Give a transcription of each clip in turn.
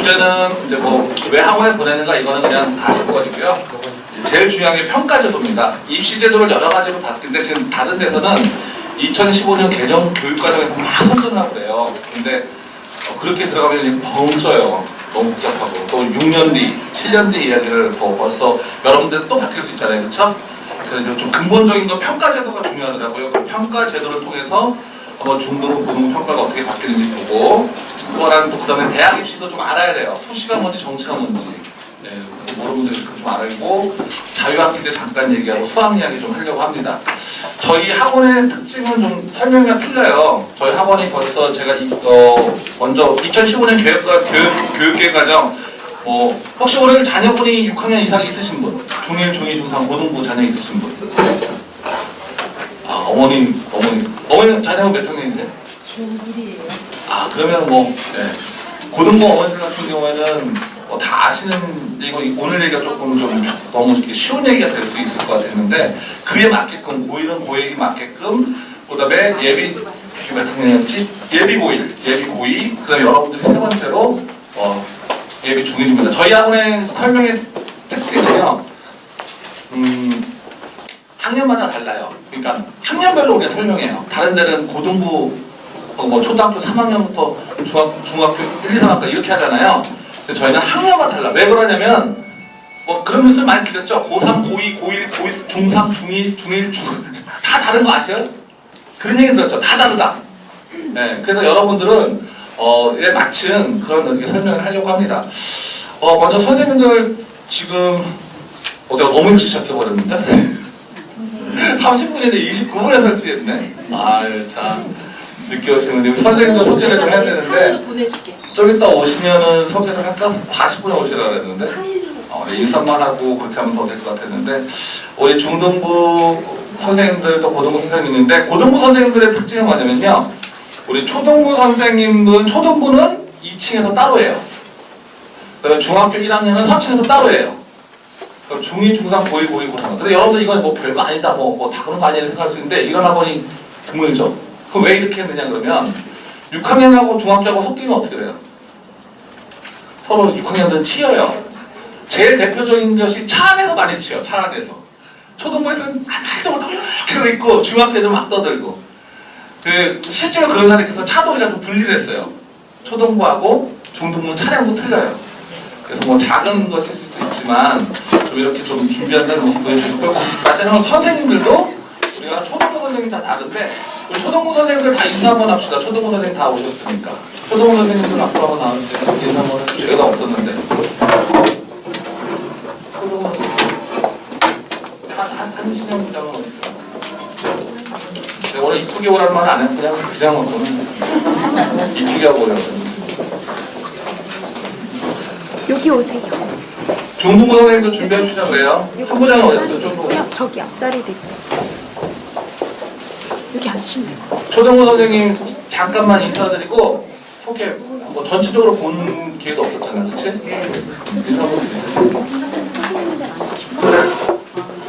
문제는 이제 뭐 왜 학원에 보내는가 이거는 그냥 다 아실 거고요. 제일 중요한 게 평가제도입니다. 입시제도를 여러 가지로 바뀌는데 지금 다른 데서는 2015년 개정 교육과정에서 막 선전을 하고 그래요. 근데 그렇게 들어가면 벙쪄요. 너무 복잡하고 또 6년 뒤, 7년 뒤 이야기를 더 벌써 여러분들 또 바뀔 수 있잖아요, 그렇죠? 그래서 좀 근본적인 건 평가제도가 중요하더라고요. 그 평가제도를 통해서 한번 중등, 고등 평가가 어떻게 바뀌는지 보고 또 하나는 또 그다음에 대학 입시도 좀 알아야 돼요. 수시가 뭔지 정시가 뭔지. 네, 모르는 분들이 좀 알고 자유학기제 잠깐 얘기하고 수학 이야기 좀 하려고 합니다. 저희 학원의 특징은 좀 설명이 틀려요. 저희 학원이 벌써 제가 먼저 2015년 교육계 과정 혹시 오늘 자녀분이 6학년 이상 있으신 분? 중1, 중2, 중3, 고등부 자녀 있으신 분? 아, 어머니는 자녀분 몇 학년이세요? 중1이에요. 아, 그러면 네. 고등부 어머니들 같은 경우에는 다 아시는, 이거 오늘 얘기가 조금 좀 너무 이렇게 쉬운 얘기가 될 수 있을 것 같았는데, 그에 맞게끔, 고1은 고1에 맞게끔, 그 다음에 예비, 몇 학년이었지? 예비 고1, 예비 고2, 그 다음에 여러분들이 세 번째로, 예비 중1입니다. 저희 학원의 설명의 특징은요, 학년마다 달라요. 그러니까 학년별로 우리가 설명해요. 다른 데는 고등부, 초등학교 3학년부터 중학교 1, 2, 3학년 이렇게 하잖아요. 근데 저희는 학년마다 달라. 왜 그러냐면, 그런 뉴스 많이 들렸죠? 고3, 고2, 고1, 중3, 중2, 중1, 다 다른 거 아셔요? 그런 얘기 들었죠? 다 다르다. 네, 그래서 여러분들은, 에 맞춘 그런 이렇게 설명을 하려고 합니다. 먼저 선생님들 지금, 내가 너무 일찍 시작해버렸는데? 30분인데 29분에 설치했네? 아유, 참. 늦게 오시는데, 선생님도 소개를 좀 해야 되는데, 좀 이따 오시면은 소개를 할까? 40분에 오시라고 그랬는데, 인사만 하고 그렇게 하면 더 될 것 같았는데, 우리 중등부 선생님들 또 고등부 선생님인데, 고등부 선생님들의 특징은 뭐냐면요, 우리 초등부 선생님은, 초등부는 2층에서 따로 해요. 그다음에 중학교 1학년은 3층에서 따로 해요. 중2, 중3, 고1, 고2, 고3. 근데 여러분들 이건 별거 아니다, 다 그런 거 아니라고 생각할 수 있는데, 이런 학원이 드물죠. 그럼 왜 이렇게 했느냐 그러면 6학년하고 중학교하고 섞이면 어떻게 돼요? 서로 6학년들은 치여요. 제일 대표적인 것이 차 안에서 많이 치여. 차 안에서. 초등부에서는 말도 못하고 이렇게 하고 있고 중학교들은 막 떠들고. 실제로 그런 사람이 있어서 차도리가 좀 분리를 했어요. 초등부하고 중등부는 차량도 틀려요. 그래서 작은 것일 수도 있지만 좀 이렇게 좀 준비한다는 모습 보여주고요. 마찬가지로 선생님들도 우리가 초등부 선생님 다 다른데 우리 초등부 선생님들 다 인사 한번 합시다. 초등부 선생님 다 오셨으니까. 초등부 선생님들 앞으로 한번 나와주세요. 인사 한번 해주세요. 얘가 없었는데. 초등부 한신영 부장은 어디 있어요? 오늘 이쁘게 오라는 말은 안 했고 그냥 오면 이쁘게 하고 오려고. 여기 오세요. 중등부 선생님도 준비해 주시라고 그래요. 한 부장은 어디 있어요? 초등부? 저기 앞자리도 있고. 여기 앉으시면 돼요. 초등부 선생님 잠깐만 인사드리고 소개 전체적으로 본 기회도 없었잖아요, 그렇지? 인사 한번 드리세요.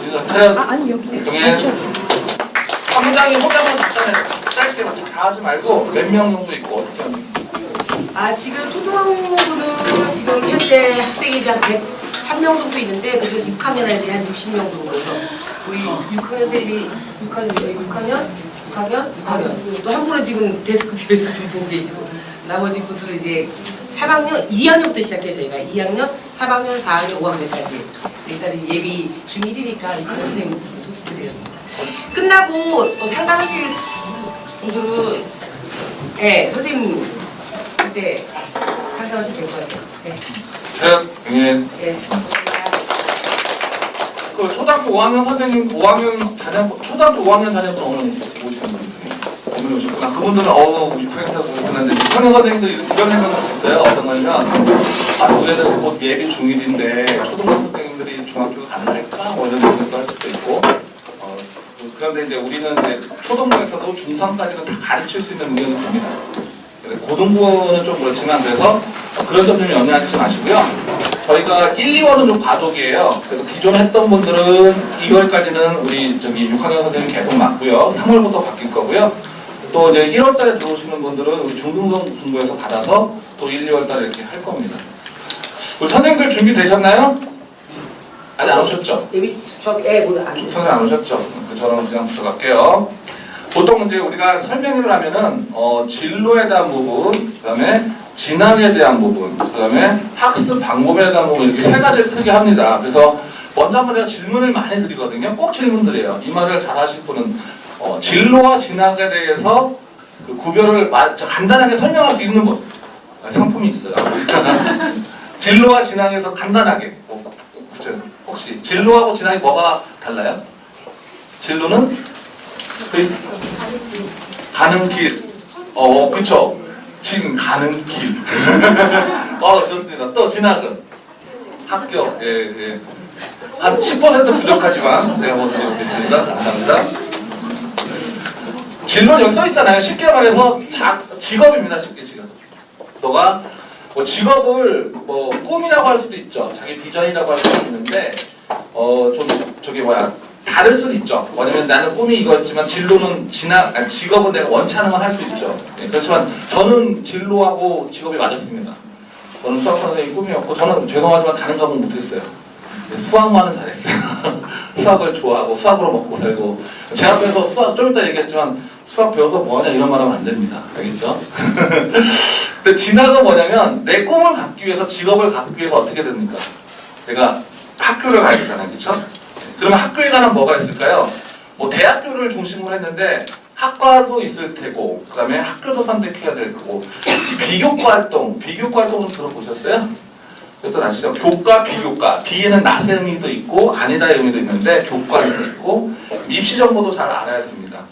인사 차렷. 아니 여기. 동해. 한 부장이 소개만 잠깐 짧게 다 하지 말고 몇 명 정도 있고 어떻게 합니까? 지금 초등학부는 지금 현재 학생이 한 103명 정도 있는데 그중에서 6학년 애들이 한 60명 정도 돼서 우리 6학년생이 6학년 또 한 분은 지금 데스크 뷰에서 좀 보고 계시고 나머지 분들은 이제 3학년, 2학년부터 시작해요. 저희가 2학년, 3학년, 4학년, 5학년까지 일단 예비 중1이니까 이분 선생님 소개해드리겠습니다. 끝나고 또 상담하실 분들은 선생님 그때 상담하시면 될 것 같아요. 네. 초등학교 5학년 선생님, 5학년 자녀분, 초등학교 5학년 자녀분 어머니세요? 오시는 분들이. 어머니 오셨구나. 그분들은 6학년이라고 그러는데 6학년 선생님들이 이런 생각할 수 있어요. 어떤 거냐면 우리는 곧 예비 중1인데 초등부 선생님들이 중학교 가능할까? 이런 생각도 할 수도 있고 그런데 이제 우리는 이제 초등부에서도 중3까지는 다 가르칠 수 있는 능력이 됩니다. 고등부는 좀 그렇지만 그래서 그런 점 좀 염려하지 마시고요. 저희가 1, 2월은 좀 과도기예요. 그래서 기존 했던 분들은 2월까지는 우리 6학년 선생님 계속 맡고요. 3월부터 바뀔 거고요. 또 이제 1월달에 들어오시는 분들은 우리 중등부에서 받아서 또 1, 2월달에 이렇게 할 겁니다. 우리 선생님들 준비되셨나요? 아직 안 오셨죠? 저애뭐안 선생님 안 오셨죠? 저는 그냥 들어갈게요. 보통 이제 우리가 설명을 하면은 진로에 대한 부분, 그다음에 진학에 대한 부분, 그다음에 학습 방법에 대한 부분 이렇게 세 가지를 크게 합니다. 그래서 먼저 한번 제가 질문을 많이 드리거든요. 꼭 질문 드려요. 이 말을 잘 하실 분은 진로와 진학에 대해서 그 구별을 간단하게 설명할 수 있는 분. 상품이 있어요. 진로와 진학에서 간단하게. 혹시 진로하고 진학이 뭐가 달라요? 진로는 가는 길. 그쵸. 가는 길. 좋습니다. 또 진학은 합격. 예. 한 10% 부족하지만 제가 먼저 해보겠습니다. 감사합니다. 진로는 여기 써 있잖아요. 쉽게 말해서 직업입니다. 쉽게 지금. 너가 직업을 꿈이라고 할 수도 있죠. 자기 비전이라고 할 수도 있는데 다를 수도 있죠. 왜냐면 나는 꿈이 이거였지만 진로는 직업은 내가 원치 않은 걸 할 수 있죠. 네, 그렇지만 저는 진로하고 직업이 맞았습니다. 저는 수학 선생님이 꿈이었고 저는 죄송하지만 다른 과목 못했어요. 수학만은 잘했어요. 수학을 좋아하고 수학으로 먹고 살고 제 앞에서 수학 좀 이따 얘기했지만 수학 배워서 뭐하냐 이런 말 하면 안 됩니다. 알겠죠? 근데 진학은 뭐냐면 내 꿈을 갖기 위해서 직업을 갖기 위해서 어떻게 됩니까? 내가 학교를 가야 되잖아요. 그렇죠? 그러면 학교에 가면 뭐가 있을까요? 대학교를 중심으로 했는데 학과도 있을 테고 그 다음에 학교도 선택해야 될 거고 비교과 활동은 들어보셨어요? 일단 아시죠? 교과, 비교과. 비에는 낫의 의미도 있고 아니다의 의미도 있는데 교과도 있고 입시 정보도 잘 알아야 됩니다.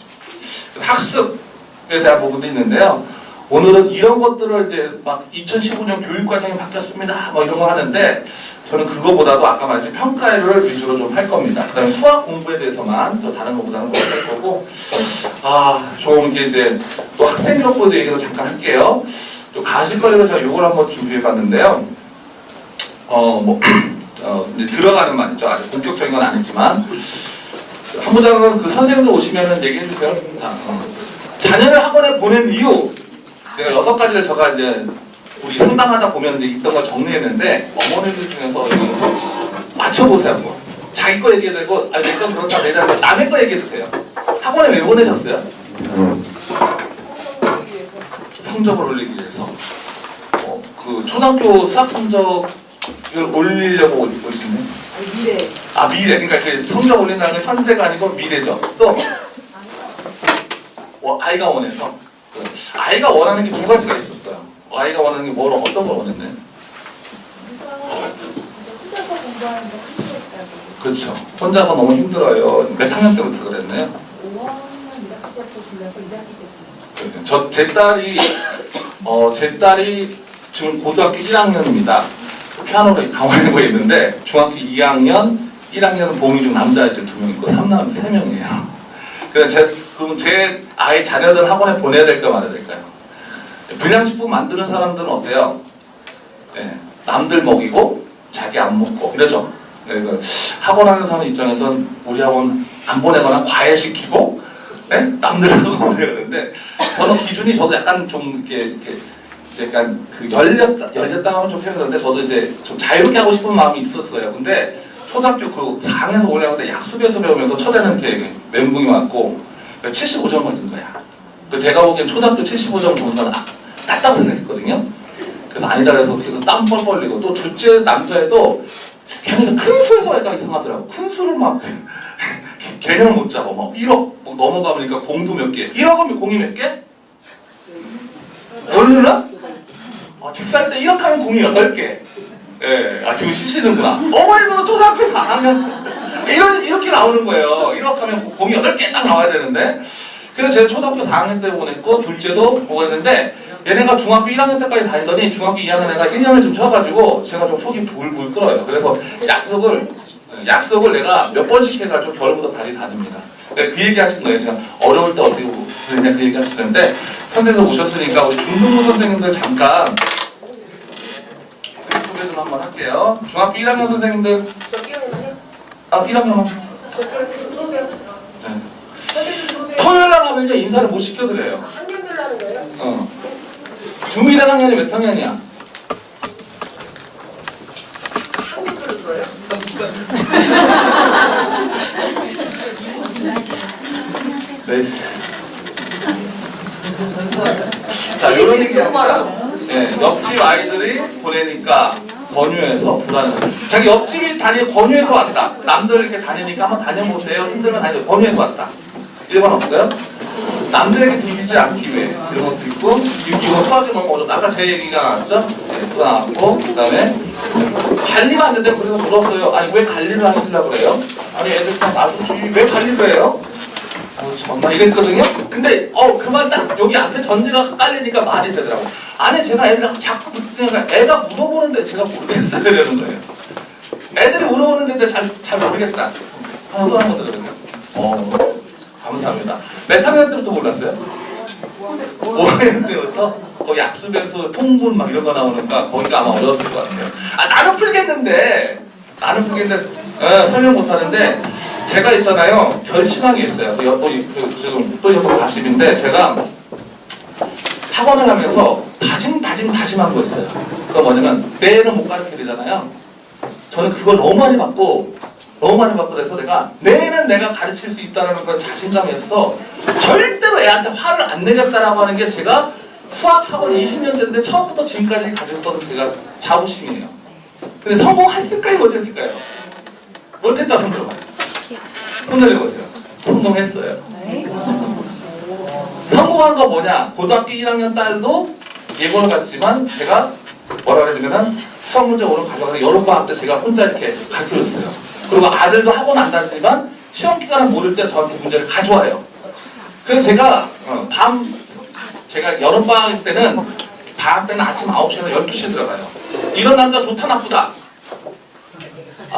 학습에 대한 부분도 있는데요. 오늘은 이런 것들을 이제 막 2015년 교육과정이 바뀌었습니다. 이런 거 하는데 저는 그거보다도 아까 말했듯이 평가를 위주로 좀 할 겁니다. 그 다음에 수학 공부에 대해서만 더 다른 것보다는 할 거고 좀 이제 또 학생 정보도 얘기해서 잠깐 할게요. 또 가실거리로 제가 요걸 한번 준비해 봤는데요. 이제 들어가는 말이죠. 아직 본격적인 건 아니지만 한 부장은 그 선생님들 오시면은 얘기해 주세요. 자녀를 학원에 보낸 이유 내가 6가지를 제가 이제 우리 상담하다 보면 이제 있던 걸 정리했는데 어머니들 중에서 맞춰보세요. 한번. 자기 거 얘기해도 되고 내 건 그렇다 내자 남의 거 얘기해도 돼요. 학원에 왜 보내셨어요? 성적을 올리기 위해서. 그 초등학교 수학 성적을 올리려고 오시네. 미래. 미래. 그러니까 그 성적 올린다는 건 현재가 아니고 미래죠. 또 아이가 원해서. 아이가 원하는 게 2가지가 있었어요. 아이가 원하는 게 어떤 걸 원했네? 혼자서 공부하는 거 힘들었다고. 그렇죠. 혼자서 너무 힘들어요. 몇 학년 때부터 그랬나요? 5학년 1학기 때부터 불려서 2학기 때부터. 제 딸이 지금 고등학교 1학년입니다. 피아노를 강화하고 있는데 중학교 2학년, 1학년은 봉이 중 남자아이들 2명 있고 3남 3명이에요. 그럼 제 아이 자녀들 학원에 보내야 될까 말아야 될까요? 불량식품 만드는 사람들은 어때요? 네, 남들 먹이고 자기 안 먹고 이러죠. 네, 학원 하는 사람 입장에서는 우리 학원 안 보내거나 과외시키고 네? 남들 학원 보내는데 저는 기준이 저도 약간 좀 이렇게 약간 그 열렸다 하면 좀 표현하는데 저도 이제 좀 자유롭게 하고 싶은 마음이 있었어요. 근데 초등학교 그 4학년에서 올라갈 때 약수비에서 배우면서 첫에는 이렇게 멘붕이 왔고 75점 맞은 거야. 제가 보기엔 초등학교 75점 보는 건 낫다고 생각했거든요. 그래서 아니다 그래서 땀 뻘뻘 흘리고 또 둘째 남자애도 걔는 큰 수에서 애가 이상하더라고. 큰 수를 막 개념을 못 잡아. 막 1억 넘어가보니까 공도 몇 개. 1억이면 공이 몇 개? 모르나? 집살 때 1억 하면 공이 8개. 예, 지금 쉬시는구나. 어머니도 초등학교 4학년 이렇게 나오는 거예요. 1억 하면 공이 8개 딱 나와야 되는데. 그래서 제가 초등학교 4학년 때 보냈고 둘째도 보고 했는데 얘네가 중학교 1학년 때까지 다니더니 중학교 2학년 애가 1년을 좀 쉬어가지고 제가 좀 속이 불불 끓어요. 그래서 약속을 내가 몇 번씩 해가지고 겨울부터 다시 다닙니다. 그 얘기 하신 거예요. 제가 어려울 때 어떻게 그러냐 그 얘기 하시는데 선생님들 오셨으니까 우리 중등부 선생님들 잠깐 소개 좀 한번 할게요. 중학교 1학년 선생님들 1학년만 토요일날 하면요 인사를 못 시켜드려요. 학년별로 하는 거예요? 중1 학년이 몇 학년이야? 들어요? 네. 자, 요런 얘기합니다. 네, 옆집 아이들이 보내니까 권유해서 불안해서. 자기 옆집이 권유해서 왔다. 남들 이렇게 다니니까 한번 다녀보세요. 힘들면 다니세요. 권유해서 왔다. 1번 없어요? 남들에게 뒤지지 않기 위해 이런 것도 있고, 이거 수학이 너무 어렵다. 아까 제 얘기가 나왔죠? 네, 또 나왔고, 그 다음에 관리가 안 된다고 그래서 물었어요. 아니 왜 관리를 하시려고 그래요? 아니 애들 다 놔두지 왜 관리를 해요? 정말 이랬거든요? 근데 그 말 딱 여기 앞에 전제가 깔리니까 말이 되더라고. 아니 제가 애들 자꾸 묻으니까 애가 물어보는데 제가 모르겠어요 이러는 거예요. 애들이 물어보는데 잘 모르겠다. 한번 또 한번 들어보세요. 감사합니다. 몇 학년 때부터 몰랐어요? 5학년 때부터? 거기 압수배수, 통분 막 이런 거 나오니까 거기가 아마 어려웠을 것 같아요. 나는 풀겠는데 설명 못하는데 제가 있잖아요. 결심한 게 있어요. 지금 또 이거 40인데 제가 학원을 하면서 다짐한 거 있어요. 그거 뭐냐면 내일은 못 가르쳐야 되잖아요. 저는 그걸 너무 많이 받고 그래서 내일은 내가 가르칠 수 있다는 그런 자신감이 있어서 절대로 애한테 화를 안 내겠다라고 하는 게 제가 수학학원 20년째인데 처음부터 지금까지 가졌던 제가 자부심이에요. 근데 성공했을까요? 못했을까요? 못했다 손 들어봐요. 손 내려보세요. 성공했어요. 성공한 거 뭐냐? 고등학교 1학년 딸도 예고를 갔지만 제가 뭐라 그래야 되냐면 수학 문제 오늘 가져가서 여름방학 때 제가 혼자 이렇게 가르쳐줬어요. 그리고 아들도 학원 안 다니지만 시험 기간을 모를 때 저한테 문제를 가져와요. 그래서 제가 여름방학 때는 방학 때는 아침 9시에서 12시에 들어가요. 이런 남자 좋다 나쁘다?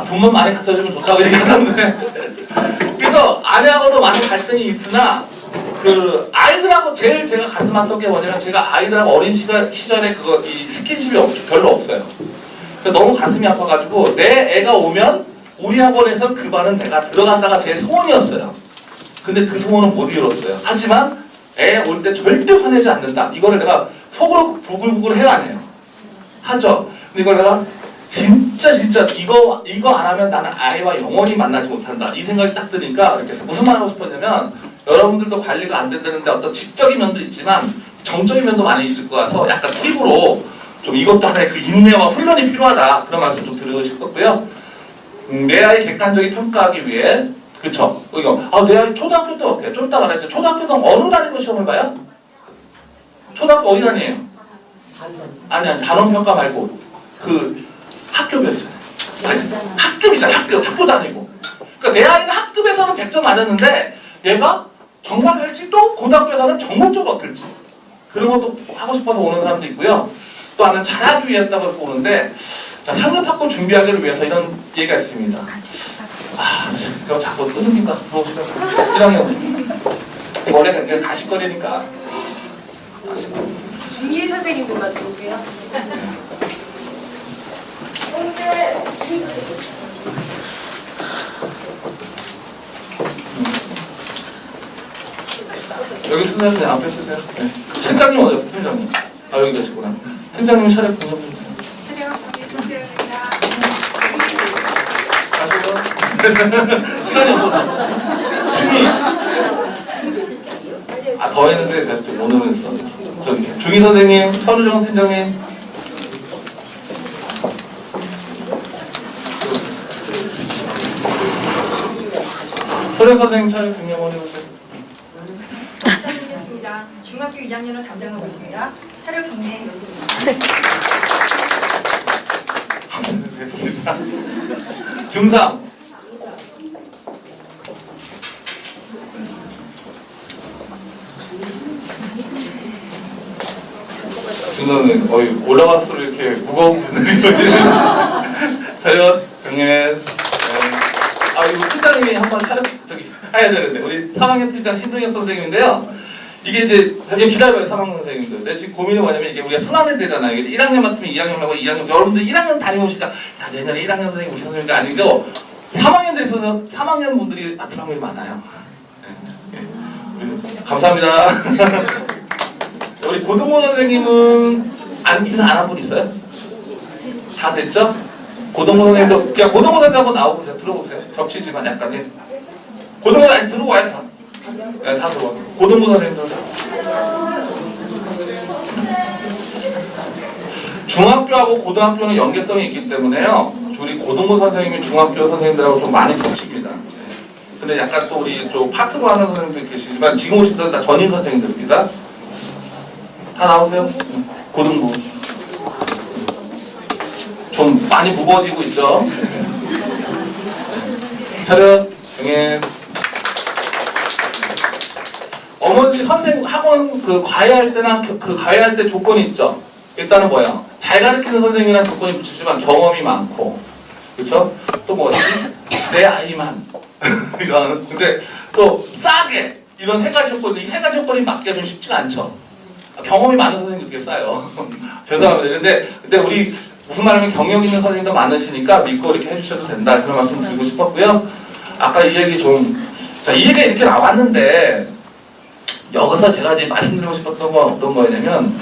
돈만 많이 갖다 주면 좋다고 얘기하던데. 그래서 아내하고도 많은 갈등이 있으나 아이들하고 제일 제가 가슴 아팠던 게 뭐냐면 제가 아이들하고 어린 시절에 이 스킨십이 별로 없어요. 그래서 너무 가슴이 아파가지고 내 애가 오면 우리 학원에서 그 반은 내가 들어간다가 제 소원이었어요. 근데 그 소원은 못 이뤘어요. 하지만 애 올 때 절대 화내지 않는다. 이거를 내가 속으로 부글부글 해야 안 해요. 하죠. 근데 이걸 내가 진짜 이거 안 하면 나는 아이와 영원히 만나지 못한다. 이 생각이 딱 드니까 이렇게 해서 무슨 말 하고 싶었냐면 여러분들도 관리가 안 된다는데 어떤 지적인 면도 있지만 정적인 면도 많이 있을 거라서 약간 팁으로 좀 이것도 하나의 그 인내와 훈련이 필요하다. 그런 말씀 좀 드리고 싶었고요. 내 아이 객관적인 평가하기 위해 그쵸? 내 아이 초등학교 때 어때요? 좀 이따 말했죠. 초등학교 때 어느 단위로 시험을 봐요? 초등학교 어디 단위예요? 아니 단원 평가 말고 학교별이잖아요. 학급이잖아요. 학교 단위고. 그러니까 내 아이는 학급에서는 100점 맞았는데 얘가 정말 할지 또 고등학교에서는 전공적으로 어떨지 그런 것도 하고 싶어서 오는 사람도 있고요. 또 하나는 잘하기 위해서다고 오는데 자, 상급학교 준비하기를 위해서 이런 얘기가 있습니다. 제가 자꾸 끊으니까 들어오시면 1학년 원래 가십거리니까 중일 선생님들만 들어오세요. 여기 선생님 앞에 쓰세요. 네. 팀장님 어디 갔어? 팀장님. 여기 계시구나. 팀장님 차례 공유해주세요. 가시죠. 시간이 없어서. 중이. 더 했는데 오늘은 했어. 중이 선생님, 서류정 팀장님. 소련 선생님 차례 공유 한번 해보세요. 감사드리겠습니다. 중학교 2학년을 담당하고 있습니다. 차려 경례. 됐습니다. 중3. 중3은 올라갈수록 이렇게 무거운 분들이 차렷 경례. 이거 팀장님이 한번 해야 되는데 우리 3학년 팀장 신동엽 선생님인데요. 이게 이제 기다려봐요 3학년 선생님들. 근데 지금 고민이 뭐냐면 이게 우리가 순환이 되잖아요. 1학년 맡으면 2학년 하고 2학년 여러분들 1학년 다니시니까 내년에 1학년 선생님 우리 선생님이 아니고 3학년들이 있어서 3학년 분들이 맡을 확률이 많아요. 감사합니다. 우리 고등부 선생님은 인사 안 한 분 있어요? 다 됐죠? 고등부 선생님도 그냥 고등부 선생님 한번 나오보세요. 들어보세요. 겹치지만 약간 고등부 아니 들어와요 다. 네, 다 들어와. 고등부 선생님도 중학교하고 고등학교는 연계성이 있기 때문에요. 우리 고등부 선생님이 중학교 선생님들하고 좀 많이 겹칩니다. 근데 약간 또 우리 좀 파트로 하는 선생님들 계시지만 지금 오신 분은 다 전임 선생님들입니다. 다 나오세요. 고등부. 좀 많이 무거워지고 있죠. 차렷, 경례. 어머니 선생 학원 그 과외할 때나 그 과외할 때 조건이 있죠. 일단은 뭐야? 잘 가르치는 선생님이란 조건이 붙이지만 경험이 많고, 그렇죠? 또 뭐지? 내 아이만 이런. 근데 또 싸게 이런 세 가지 조건이 세 가지 조건이 맞기가 좀 쉽지가 않죠. 경험이 많은 선생님이 어떻게 싸요? 죄송합니다. 근데 우리 무슨 말하면 경력 있는 선생님도 많으시니까 믿고 이렇게 해주셔도 된다. 그런 말씀 드리고 싶었고요. 아까 이 얘기 자, 이 얘기가 이렇게 나왔는데 여기서 제가 이제 말씀드리고 싶었던 건 어떤 거냐면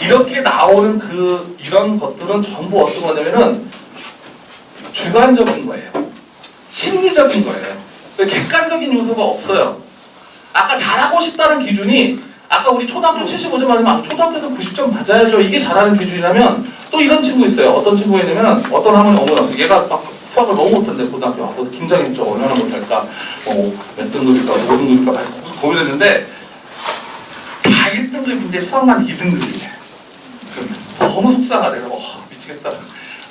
이렇게 나오는 이런 것들은 전부 어떤 거냐면은 주관적인 거예요. 심리적인 거예요. 객관적인 요소가 없어요. 아까 잘하고 싶다는 기준이 아까 우리 초등학교 75점 맞으면 초등학교에서 90점 맞아야죠. 이게 잘하는 기준이라면 또 이런 친구 있어요. 어떤 친구가 있냐면 어떤 할머니 어머니 왔어요. 얘가 막 수학을 너무 못한대. 고등학교 와서 긴장했죠. 얼마나 못할까. 몇 등급일까 5등급일까 막 고민했는데 다 1등급인데 수학만 2등급이래. 너무 속상하대요. 미치겠다.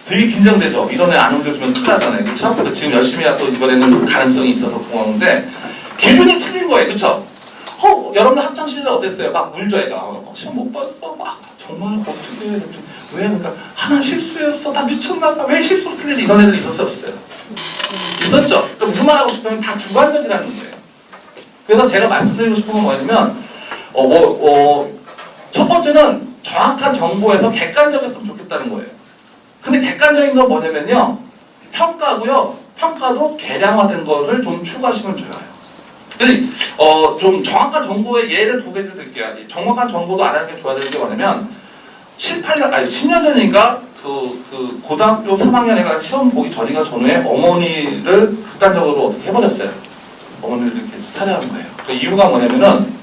되게 긴장되죠. 이런 애 안 올려주면 큰일 나잖아요. 그렇죠? 지금 열심히 해도 이번에는 가능성이 있어서 고마운데 기준이 틀린 거예요. 그렇죠? 여러분들 학창시절에 어땠어요? 막 울죠 애가. 시험 못 봤어. 막 정말 어떻게 해. 왜? 그러니까 하나 실수였어. 나 미쳤나 봐. 왜 실수로 틀리지? 이런 애들이 있었어요? 없어요? 있었죠? 그러니까 무슨 말 하고 싶으면 다 주관적이라는 거예요. 그래서 제가 말씀드리고 싶은 건 뭐냐면 첫 번째는 정확한 정보에서 객관적이었으면 좋겠다는 거예요. 근데 객관적인 건 뭐냐면요. 평가고요. 평가도 계량화된 거를 좀 추가하시면 좋아요. 그래서 좀 정확한 정보의 예를 두 개 드릴게요. 정확한 정보도 알아야 좋아야 되는 게 뭐냐면 10년 전인가 그 고등학교 3학년에 시험 보기 전인가 전후에 어머니를 극단적으로 어떻게 해버렸어요. 어머니를 이렇게 살해한 거예요. 그 이유가 뭐냐면은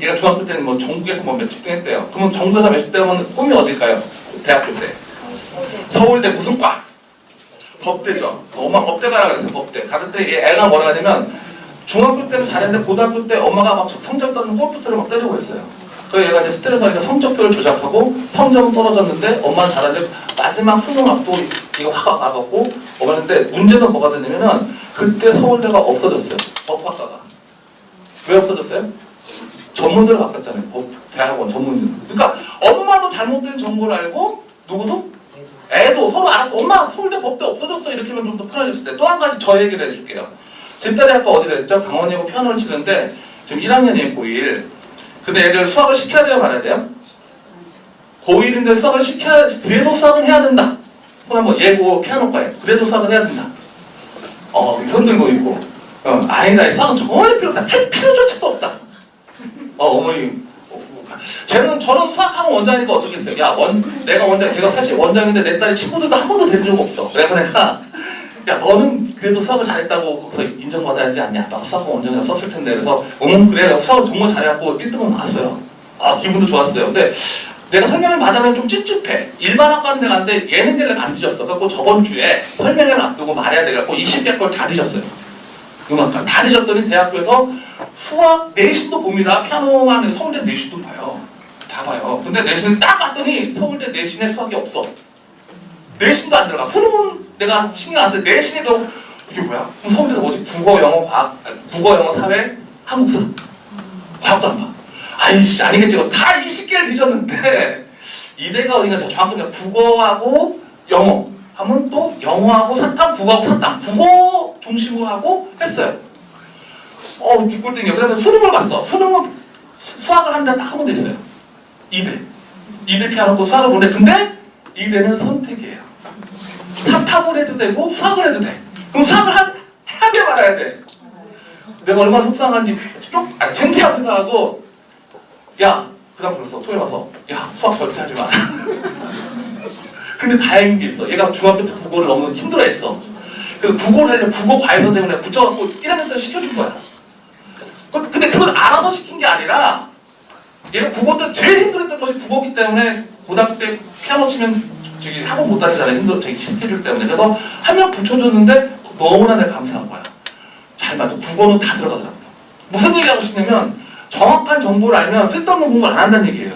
얘가 중학교 때는 뭐 전국에서 뭐 몇십 등 했대요. 그러면 전국에서 몇십 등은 꿈이 어딜까요? 대학교 때. 서울대 무슨 과? 법대죠. 엄마 법대 가라 그랬어요. 법대. 가를 때 애가 뭐라 하냐면 중학교 때는 잘했는데 고등학교 때 엄마가 막 성적 떨어지는 골프대를 막 때리고 있어요. 그래서 얘가 이제 스트레스 받으니까 성적표를 조작하고 성적은 떨어졌는데 엄마는 잘하는데 마지막 수능 앞두고 이거 확 와갖고 엄마한테 문제는 뭐가 됐냐면은 그때 서울대가 없어졌어요. 법학과가. 왜 없어졌어요? 전문대로 바꿨잖아요. 대학원 전문대. 그러니까 엄마도 잘못된 정보를 알고 누구도? 애도 서로 알았어. 엄마 서울대 법대 없어졌어. 이렇게 하면 좀 더 편해졌을 때. 또 한 가지 저 얘기를 해줄게요. 제 딸이 아까 어디를 했죠? 강원이하고 피아노를 치는데 지금 1학년이에요. 고1. 근데 애들 수학을 시켜야 돼요? 말아야 돼요? 고1인데 수학을 시켜야 그래도 수학은 해야 된다. 그럼 뭐 예고 피아노과에 그래도 수학은 해야 된다. 손 들고 있고 아니다. 수학은 전혀 필요 없다. 할 필요조차도 없다. 어머니 저는 수학학원 원장이니까 어쩌겠어요. 제가 사실 원장인데 내 딸이 친구들도 한 번도 된 적 없어. 그래서 내가 너는 그래도 수학을 잘했다고 거기서 인정받아야지 않냐. 나 수학학원 원장이라 썼을 텐데. 그래서 그래 수학을 정말 잘해갖고 1등은 나왔어요. 기분도 좋았어요. 근데 내가 설명을 받으면 좀 찝찝해. 일반 학과는 내가 갔는데 예능계를 안 뒤졌어. 그래서 저번 주에 설명회를 앞두고 말해야 돼갖고 20개 걸 다 뒤졌어요. 음악과 다 뒤졌더니 대학교에서 수학 내신도 봅니다. 피아노만 서울대 내신도 봐요. 다 봐요. 근데 내신을 딱 봤더니 서울대 내신에 수학이 없어. 내신도 안 들어가. 수능은 내가 신경 안 써요. 내신에도 이게 뭐야? 그럼 서울대에서 뭐지? 국어, 영어, 과학, 국어, 영어, 사회, 한국사. 과학도 안 봐. 아이씨 아니겠지. 다 20개를 뒤졌는데 이대가 어딘가 정확하게 국어하고 영어 하면 또 영어하고 사탐, 국어하고 사탐. 국어 중심으로 하고 했어요. 뒷골등이야. 그래서 수능을 봤어. 수능은 수학을 한 달 딱 한 번도 있어요. 2대 피아노고 수학을 보는데 근데 2대는 선택이에요. 사탐을 해도 되고 수학을 해도 돼. 그럼 수학을 해야 돼 말아야 돼. 내가 얼마나 속상한지 창피하면서 하고 그 다음 불렀어. 토요일 와서 수학 절대 하지 마라. 근데 다행인 게 있어. 얘가 중학교 때 국어를 너무 힘들어했어. 그래서 국어를 하려면 국어 과외선 때문에 붙여갖고 1학년 때 시켜준 거야. 근데 그걸 알아서 시킨 게 아니라 얘가 국어 때 제일 힘들었던 것이 국어기 때문에 고등학교 때 피아노 치면 저기 학원 못 다니잖아요. 저기 스케줄 때문에. 그래서 한 명 붙여줬는데 너무나 내가 감사한 거야. 잘 맞아. 국어는 다 들어가더라고요. 무슨 얘기하고 싶냐면 정확한 정보를 알면 쓸데없는 공부를 안 한다는 얘기예요.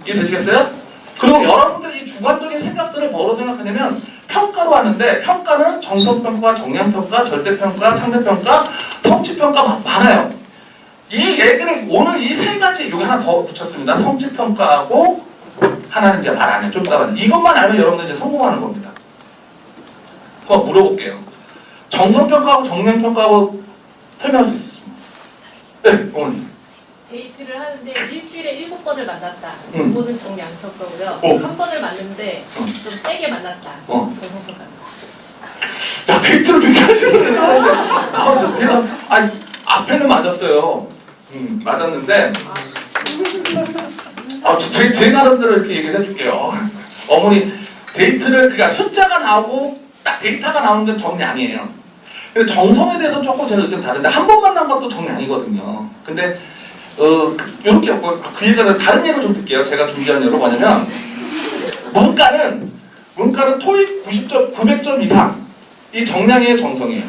이해되시겠어요? 그리고 여러분들이 이 주관적인 생각들을 뭐로 생각하냐면 평가로 하는데 평가는 정성평가, 정량평가, 절대평가, 상대평가, 성취평가 많아요. 이 얘기를 오늘 이 세 가지 여기 하나 더 붙였습니다. 성취평가하고 하나는 이제 말 안 해. 좀 따라 이것만 알면 여러분들 이제 성공하는 겁니다. 한번 물어볼게요. 정성평가하고 정량평가하고 설명할 수 있으십니까? 네, 어머니. 데이트를 하는데 일주일에 7번을 만났다. 응. 그거는 정량평가고요. 어. 한 번을 만났는데 좀 세게 만났다. 정성평가. 야, 데이트를 그렇게 하시는 거잖아요. 저 대답, 아니, 앞에는 맞았어요. 맞았는데, 제 나름대로 이렇게 얘기를 해줄게요. 어머니, 데이트를, 그러니까 숫자가 나오고, 딱 데이터가 나오는 건 정량이에요. 근데 정성에 대해서 조금 제가 의견 다른데, 한 번 만난 것도 정량이거든요. 근데, 요렇게 했고, 그 얘기가 다른 예를 좀 들게요. 제가 준비한 예로 뭐냐면, 문과는 토익 90점, 900점 이상. 이 정량이에요, 정성이에요?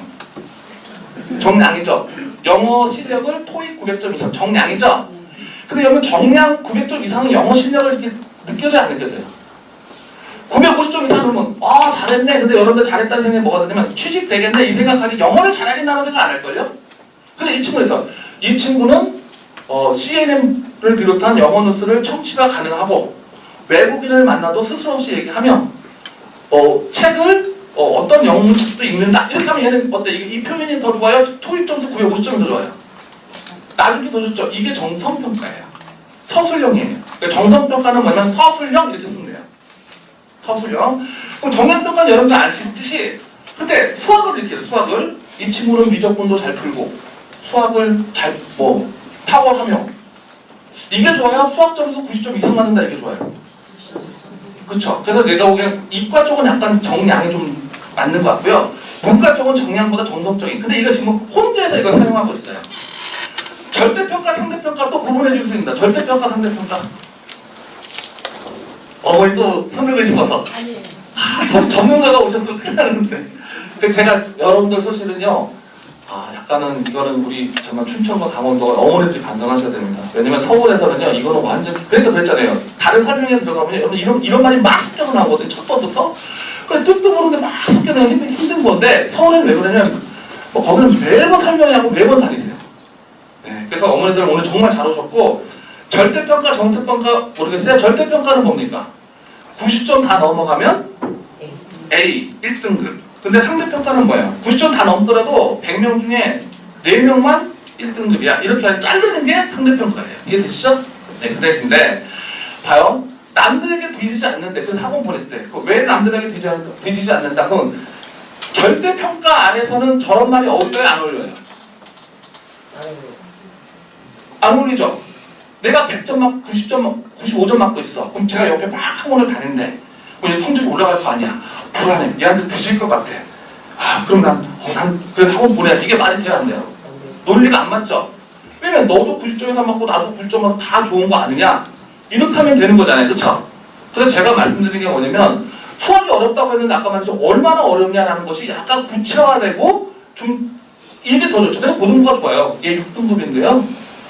정량이죠. 영어 실력을 토익 900점 이상, 정량이죠. 근데 여러분 정량 900점 이상은 영어 실력을 이렇게 느껴져요, 안 느껴져요? 950점 이상 그러면 잘했네. 근데 여러분들 잘했다는 생각이 뭐가 드냐면 취직되겠네 이 생각하지 영어를 잘하겠다는 생각 안 할걸요? 근데 이 친구에서 이 친구는 CNN을 비롯한 영어 뉴스를 청취가 가능하고 외국인을 만나도 스스럼 없이 얘기하며 책을 어떤 영문책도 읽는다. 이렇게 하면 얘는 어때? 이 표현이 더 좋아요? 토익 점수 950점이 더 좋아요? 나중에 더 좋죠. 이게 정성평가예요. 서술형이에요. 그러니까 정성평가는 뭐냐면 서술형 이렇게 쓰면 돼요. 서술형. 그럼 정량평가는 여러분들 아시듯이 근데 수학을 이렇게 해요. 수학을 이 친구는 미적분도 잘 풀고 수학을 잘 탁월하며 이게 좋아요? 수학 점수 90점 이상 맞는다 이게 좋아요? 그쵸? 그래서 내가 보기에는 이과 쪽은 약간 정량이 좀 맞는 것 같고요. 문과 쪽은 정량보다 정성적인. 근데 이거 지금 혼자서 이걸 사용하고 있어요. 절대평가, 상대평가 또 구분해 줄 수 있습니다. 절대평가, 상대평가. 어머니 또 손들고 싶어서. 아니에요. 전문가가 오셨으면 큰일 나는데. 근데 제가 여러분들 사실은요. 약간은 이거는 우리 정말 춘천과 강원도가 어머니들이 반성하셔야 됩니다. 왜냐면 서울에서는요. 이거는 완전 그러니까 그랬잖아요. 다른 설명에 들어가면 여러분 이런 말이 막 섞여서 나오거든요. 첫 번부터. 그 뜻도 모르는데 막 섞여서 힘든 건데 서울에는 왜 그러냐면 거기는 매번 설명하고 매번 다니세요. 네, 그래서 어머니들 오늘 정말 잘 오셨고 절대평가, 정대평가 모르겠어요. 절대평가는 뭡니까? 90점 다 넘어가면 A 1등급. 근데 상대평가는 뭐예요? 90점 다 넘더라도 100명 중에 4명만 1등급이야. 이렇게 자르는 게 상대평가예요. 이해되시죠? 네, 그 대신에 봐요. 남들에게 뒤지지 않는데 그래서 학원 보낼 때 왜 남들에게 뒤지지 않는다? 그럼 절대평가 안에서는 저런 말이 어울려요? 안 어울려요? 안 어울리죠? 내가 100점 맞고 90점, 95점 맞고 있어. 그럼 제가 옆에 막 학원을 다니는데 성적이 올라갈 거 아니야. 불안해. 얘한테 뒤질 것 같아. 그럼 난 그래서 학원 보내야지. 이게 말이 돼야 안 돼요. 논리가 안 맞죠? 왜냐면 너도 90점 이상 맞고 나도 90점 맞고 다 좋은 거 아니냐? 이렇게 하면 되는 거잖아요. 그쵸? 그래서 제가 말씀드린 게 뭐냐면 수학이 어렵다고 했는데 아까 말했죠. 얼마나 어렵냐라는 것이 약간 구체화되고 좀 이게 더 좋죠. 그래서 고등부가 좋아요. 얘 6등급인데요.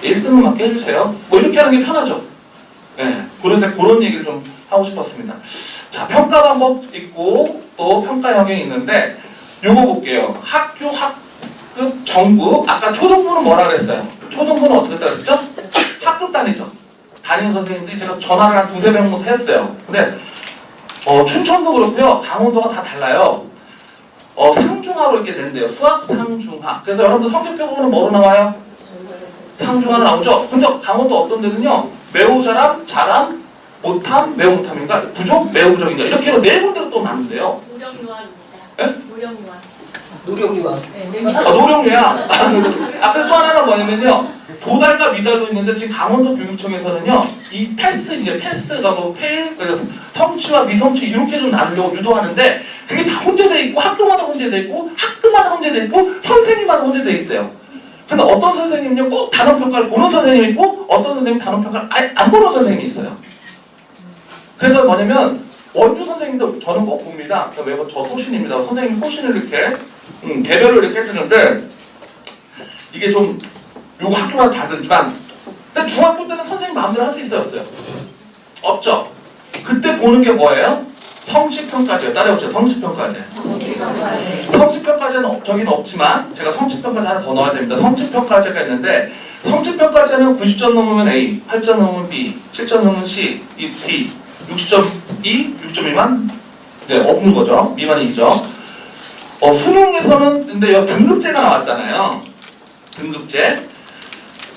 얘 1등급 맞게 해주세요. 이렇게 하는 게 편하죠. 네, 그래서 그런 얘기를 좀 하고 싶었습니다. 자, 평가 방법 있고 또 평가형이 있는데 요거 볼게요. 학교, 학급, 정부. 아까 초등부는 뭐라 그랬어요? 초등부는 어떻게 따졌죠? 학급 단위죠. 담임 선생님들이 제가 전화를 한 2~3명부터 했어요. 근데 춘천도 그렇고요. 강원도가 다 달라요. 상중하로 이렇게 낸대요. 수학 상중하. 그래서 여러분들 성적표 보면 뭐로 나와요? 상중하로 나오죠? 근데 강원도 어떤 데는요. 매우 잘함, 잘함, 못함, 매우 못함인가? 부족, 매우 부족인가? 이렇게 해서 4군데로 또 나눈대요. 무령유한입니다. 예? 무령유한. 노령유아. 노령유야. 그래서 또 하나는 뭐냐면요. 도달과 미달도 있는데 지금 강원도 교육청에서는요. 이 이게 패스가 뭐 페일, 그래서 성취와 미성취 이렇게 좀 나누려고 유도하는데 그게 다 혼재되어 있고 학교마다 혼재되어 있고 학급마다 혼재되어 있고 선생님마다 혼재되어 있대요. 근데 어떤 선생님은요. 꼭 단원평가를 보는 선생님이 있고 어떤 선생님은 단원평가를 아예 안 보는 선생님이 있어요. 그래서 뭐냐면 원주 선생님도 저는 꼭 봅니다. 매번 저 소신입니다. 선생님 소신을 이렇게 개별로 이렇게 해주는데 이게 좀 요거 학교마다 다르지만 근데 중학교 때는 선생님 마음대로 할 수 있어요? 없어요? 없죠? 그때 보는 게 뭐예요? 성취평가제요. 따라해보세요. 성취평가제. 성취평가제는 저기는 없지만 제가 성취평가제 하나 더 넣어야 됩니다. 성취평가제가 있는데 성취평가제는 90점 넘으면 A, 8점 넘으면 B, 7점 넘으면 C, D, 60점 2, 6점 미만 네, 없는 거죠. 미만이죠. 수능에서는 근데 여기 등급제가 나왔잖아요. 등급제.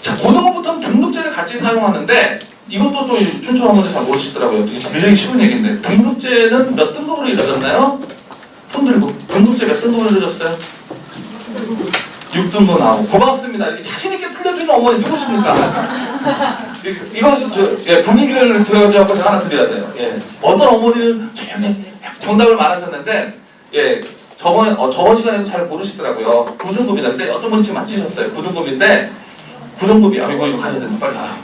자, 고등어부터는 등급제를 같이 사용하는데 이것도 또 춘천 어머니 잘 모르시더라고요. 이게 굉장히 쉬운 얘기인데 등급제는 몇 등급으로 이루어졌나요? 손 들고 등급제 몇 등급으로 이루어졌어요? 6등급 나오고 고맙습니다. 이렇게 자신있게 틀려주는 어머니 누구십니까? 이거 분위기를 제가 하나 드려야 돼요. 예. 어떤 어머니는 조용히 정답을 말하셨는데 예. 저번 시간에도 잘 모르시더라고요. 9등급이다. 근데 어떤 분이 지금 맞히셨어요. 9등급인데 9등급이 이거 가야 된다. 빨리 가.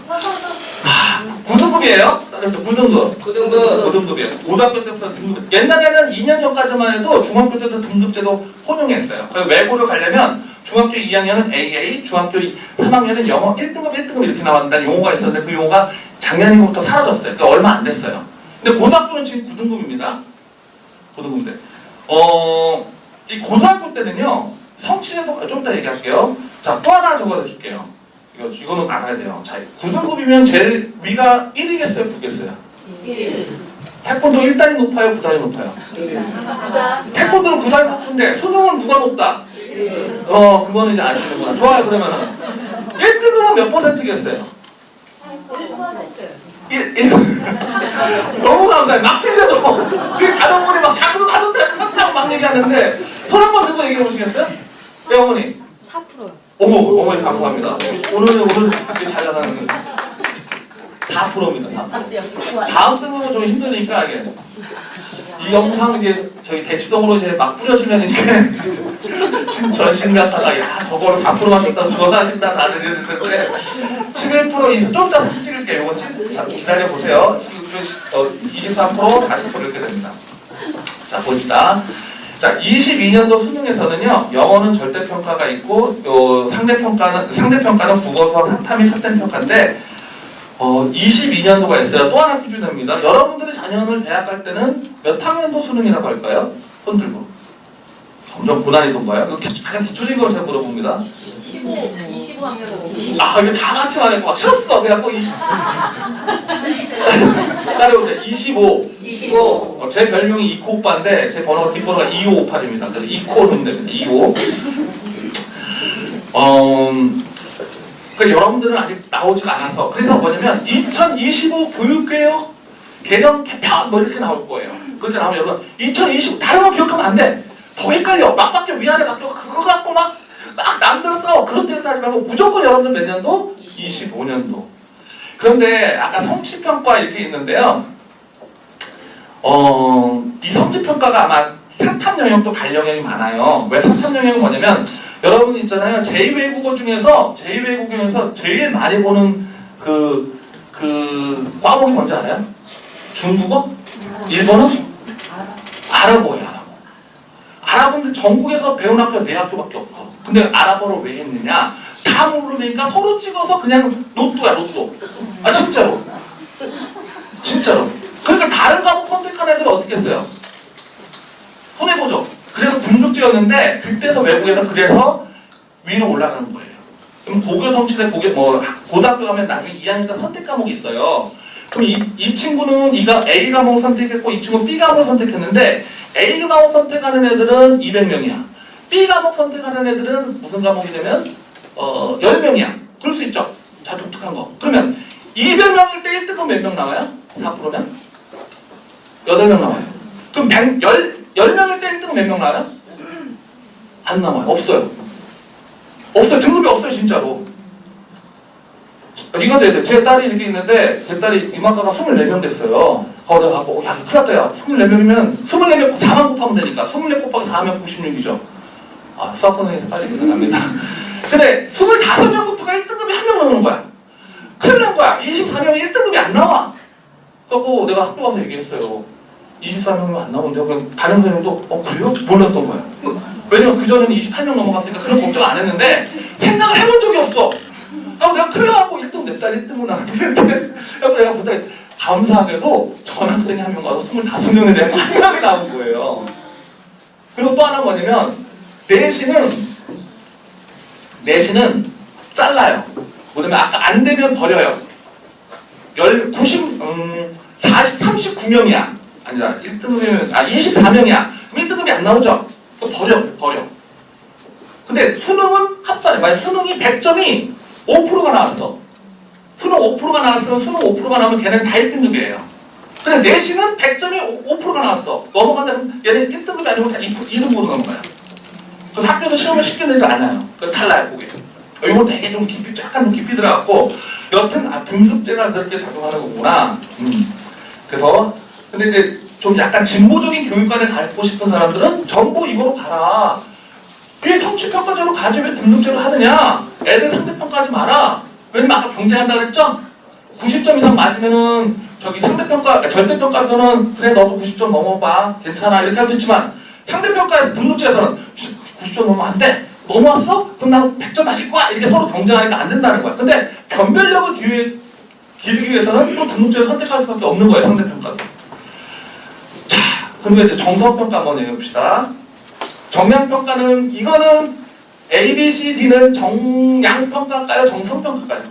9등급이에요? 따라서 9등급. 9등급이에요. 고등학교 때부터 등급. 옛날에는 2년 전까지만 해도 중학교 때도 등급제도 혼용했어요. 그래서 외고를 가려면 중학교 2학년은 AA, 중학교 3학년은 영어 1등급, 1등급 이렇게 나왔다는 용어가 있었는데 그 용어가 작년부터 사라졌어요. 그러니까 얼마 안 됐어요. 근데 고등학교는 지금 9등급입니다. 고등급인데. 이 고등학교 때는요, 성취해서 좀 이따 얘기할게요. 자, 또 하나 적어줄게요. 이거는 알아야 돼요. 자, 9등급이면 제일 위가 1이겠어요? 9겠어요? 1. 태권도 1단이 높아요? 9단이 높아요? 태권도는 9단이 높은데 수능은 누가 높다? 그거는 이제 아시는구나. 좋아요. 그러면은 1등급은 몇 퍼센트겠어요? 1. 너무 감사해요. 막 틀려도 그 다른 분이 막 자꾸 나도 상타고 막 얘기하는데 손 한 번 들고 얘기해 보시겠어요? 네 어머니. 4%요. 오, 어머니 감사합니다. 오늘 이렇게 잘 나가는 4%입니다. 4%. 다음 등급은 좀 힘드니까 이게 이 영상 이제 저희 대치동으로 이제 막 뿌려주면 이제 전신 같다가 야 저거를 4% 하셨다고 그거 사신다 다들 이랬는데 11% 이상 좀 이따 사진 찍을게요. 이거 기다려 보세요. 23% 40% 이렇게 됩니다. 자 봅시다. 자, 22년도 수능에서는요, 영어는 절대평가가 있고, 상대평가는 국어, 수학, 사탐 및 사탐평가인데, 22년도가 있어요. 또 하나 기준입니다. 여러분들이 자녀를 대학 갈 때는 몇 학년도 수능이라고 할까요? 손 들고. 점점 고난이도인가요? 가장 기초적인 걸 제가 물어봅니다. 25학년. 아, 이거 다 같이 말했고, 막 싫었어. 그래갖고, 따라해보세요. 25. 제 별명이 이코 오빠인데, 제 번호가 뒷번호가 2558입니다. 그래서 이코는 됩니다. 25. 여러분들은 아직 나오지가 않아서. 그래서 뭐냐면, 2025 교육개혁 개정 개편 뭐 이렇게 나올 거예요. 그렇게 나오면 여러분, 2025 다른 거 기억하면 안 돼. 더 헷갈려. 막 바뀌어. 위아래 바뀌어. 그거 갖고 막 남들 싸워. 그런 데를 따지 말고 무조건 여러분들 몇 년도? 25년도. 그런데 아까 성취평가 이렇게 있는데요. 이 성취평가가 아마 사탐 영역도 갈 영역이 많아요. 왜 사탐 영역은 뭐냐면 여러분 있잖아요. 제2외국어 중에서 제일 많이 보는 그 과목이 뭔지 알아요? 중국어? 일본어? 아랍어예요. 아랍어는 전국에서 배운 학교가 4학교밖에 없어. 근데 아랍어를 왜 했느냐? 다 모르니까 서로 찍어서 그냥 로또야, 로또. 아, 진짜로. 그러니까 다른 과목 선택한 애들은 어떻게 했어요? 손해보죠. 그래서 등급제였는데, 그때서 외국에서 그래서 위로 올라가는 거예요. 그럼 고교 성취대 고등학교 가면 나중에 2학년 때 선택 과목이 있어요. 그럼 이 친구는 A 과목을 선택했고 이 친구는 B 과목을 선택했는데 A 과목 선택하는 애들은 200명이야. B 과목 선택하는 애들은 무슨 과목이 되면 10명이야. 그럴 수 있죠. 자, 독특한 거. 그러면 200명일 때 1등급 몇 명 나와요? 4%면? 8명 나와요. 그럼 10명일 때 1등급 몇 명 나와요? 안 남아요. 없어요. 없어요. 등급이 없어요, 진짜로. 이거 돼야 돼. 제 딸이 이렇게 있는데, 제 딸이 이만가가 24명 됐어요. 내가 갖고, 야, 큰일 났다, 야. 24명이면, 24명 4만 곱하면 되니까. 24 곱하기 4면 96이죠. 아, 수학 선생님에서 빨리 계산합니다. 근데, 25명부터가 1등급이 1명 나오는 거야. 큰일 난 거야. 24명이 1등급이 안 나와. 그래서 내가 학교 가서 얘기했어요. 24명이 안 나오는데요. 그럼 다른 선생님도, 그래요? 몰랐던 거야. 왜냐면 그전에는 28명 넘어갔으니까 그런 걱정 안 했는데, 생각을 해본 적이 없어. 그럼 내가 큰일 나고 1등 내 딸 1등을 나왔는데, 그래서 내가 보다 감사하게도 전학생이 한 명 가서 25명에 대한 한 명이 나온 거예요. 그리고 또 하나 뭐냐면, 내신은 잘라요. 뭐냐면 아까 안 되면 버려요. 39명이야. 아니라 1등급이면, 24명이야. 그럼 1등급이 안 나오죠? 그럼 버려. 근데 수능은 합산해. 만약 수능이 100점이 5%가 나왔어. 수능 5%가 나왔으면 수능 5%가 나오면 걔네는 다 1등급이에요. 근데 내신은 100점이 5%가 나왔어. 넘어간다면 얘는 1등급이 아니고 다 2등급으로 넘어가요. 그래서 학교에서 시험을 쉽게 내지 않아요. 그거 달라요, 그게. 이거 되게 좀 깊이, 약간 좀 깊이 들어갔고, 여튼, 등급제가 그렇게 작용하는 거구나. 그래서, 근데 이제 좀 약간 진보적인 교육관을 갖고 싶은 사람들은 전부 이거로 가라. 왜 성취평가제로 가지 왜 등급제로 하느냐? 애들 상대평가하지 마라. 왜냐면 아까 경쟁한다 그랬죠? 90점 이상 맞으면은 저기 상대평가, 절대평가에서는 그래 너도 90점 넘어봐. 괜찮아. 이렇게 할 수 있지만 상대평가에서 등급제에서는 90점 넘으면 안 돼. 넘어왔어? 그럼 나 100점 맞을 거야. 이렇게 서로 경쟁하니까 안 된다는 거야. 근데 변별력을 기르기 위해서는 또 등급제를 선택할 수밖에 없는 거예요. 상대평가도. 자, 그러면 이제 정성평가 한번 얘기해봅시다. 정량평가는 이거는 A, B, C, D는 정량평가일까요? 정성평가일까요?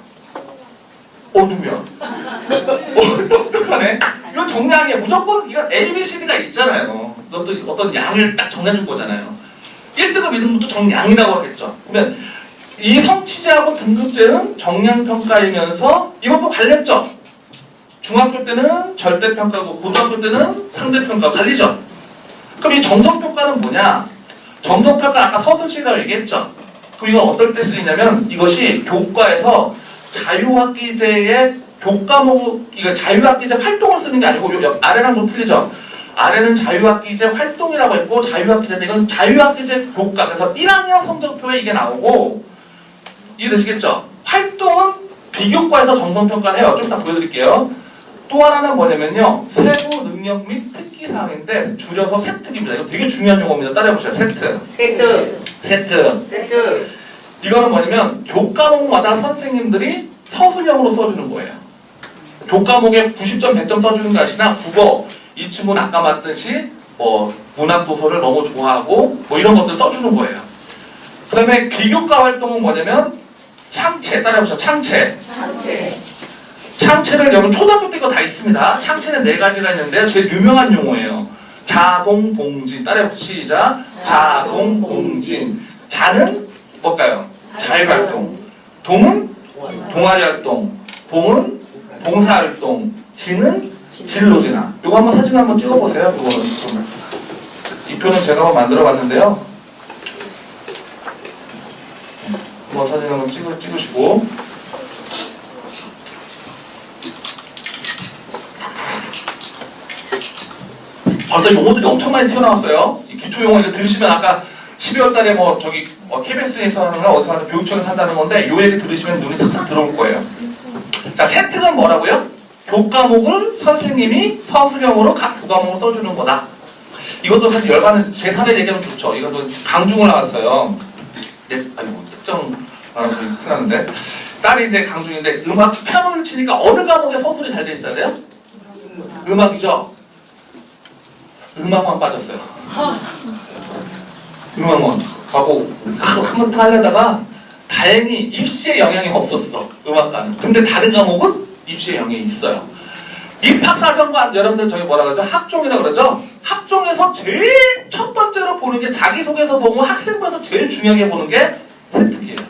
누구야? 똑똑하네. 이건 정량이에요. 무조건 이건 A, B, C, D가 있잖아요. 이것도 어떤 양을 딱 정해준 거잖아요. 1등급, 2등급도 정량이라고 하겠죠. 그러면 이 성취제하고 등급제는 정량평가이면서 이것도 갈렸죠. 중학교 때는 절대평가고 고등학교 때는 상대평가 갈리죠. 그럼 이 정성평가는 뭐냐? 정성평가 아까 서술식이라고 얘기했죠. 그럼 이건 어떨 때 쓰이냐면 이것이 교과에서 자유학기제의 교과목, 이거 자유학기제 활동을 쓰는 게 아니고 아래랑 좀 틀리죠. 아래는 자유학기제 활동이라고 했고 자유학기제인데 이건 자유학기제 교과. 그래서 1학년 성적표에 이게 나오고 이해되시겠죠? 활동은 비교과에서 정성평가를 해요. 좀 이따 보여드릴게요. 또 하나는 뭐냐면요. 세부 능력 및 특기사항인데 줄여서 세특입니다. 이거 되게 중요한 용어입니다. 따라해보세요. 세트. 이거는 뭐냐면 교과목마다 선생님들이 서술형으로 써주는 거예요. 교과목에 90점, 100점 써주는 것이 아니라 국어, 이 친구는 아까 말했듯이 문학도서를 너무 좋아하고 이런 것들 써주는 거예요. 그 다음에 비교과 활동은 뭐냐면 창체, 따라해보세요. 창체를 여러분 초등학교 때 이거 다 있습니다. 창체는 4가지가 있는데 제일 유명한 용어예요. 자동봉진. 따라해보세요. 시작. 자동봉진. 자는 뭘까요? 자율활동. 동은 동아리활동. 봉은 봉사활동. 진은 진로진화. 이거 한번 사진 한번 찍어보세요. 이거는 이 표는 제가 한번 만들어봤는데요. 한번 사진 한번 찍으시고. 벌써 용어들이 엄청 많이 튀어나왔어요. 이 기초 용어 이거 들으시면 아까 12월 달에 KBS에서 하는가 어디서 하는 교육청에서 한다는 건데 요 얘기 들으시면 눈이 싹싹 들어올 거예요. 자, 세특은 뭐라고요? 교과목을 선생님이 서술형으로 각 교과목을 써주는 거다. 이것도 사실 열반은 제 사례 얘기하면 좋죠. 이것도 강중을 나왔어요. 특정 말하면 큰일 나는데 딸이 이제 강중인데 음악 피아노를 치니까 어느 과목에 서술이 잘 돼 있어야 돼요? 음악이죠. 음악만 빠졌어요. 음악만 하고 한번 하려다가 다행히 입시에 영향이 없었어. 음악과는. 근데 다른 과목은 입시에 영향이 있어요. 입학사정관 여러분들 저기 뭐라 그러죠? 학종이라 그러죠? 학종에서 제일 첫 번째로 보는 게 자기소개서 보고 학생부에서 제일 중요하게 보는 게 세특이에요.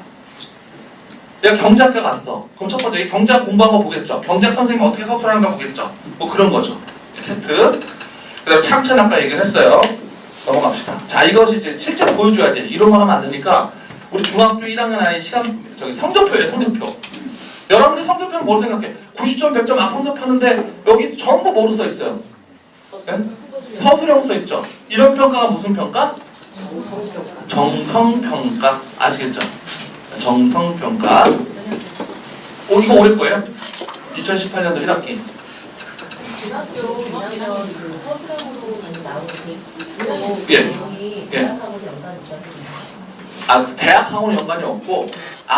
내가 경제학과 갔어. 그럼 첫 번째 경제학 공부한 거 보겠죠? 경제학 선생님이 어떻게 서술하는가 보겠죠? 그런 거죠. 세특. 그 다음에 창체는 아까 얘기를 했어요. 넘어갑시다. 자, 이것이 이제 실제로 보여줘야지. 이런 거 하면 안 되니까 우리 중학교 1학년 아이 성적표예요, 성적표. 여러분들 성적표는 뭘 생각해? 90점, 100점 막 성적하는데 여기 전부 뭐로 써 있어요? 네? 서술형 써 있죠. 이런 평가가 무슨 평가? 정성평가. 아시겠죠? 정성평가. 이거 올해 거예요? 2018년도 1학기. 중학교 2학년 서술형으로 나오는 예. 대학하고 연관이 있어요. 대학하고는 연관이 없고,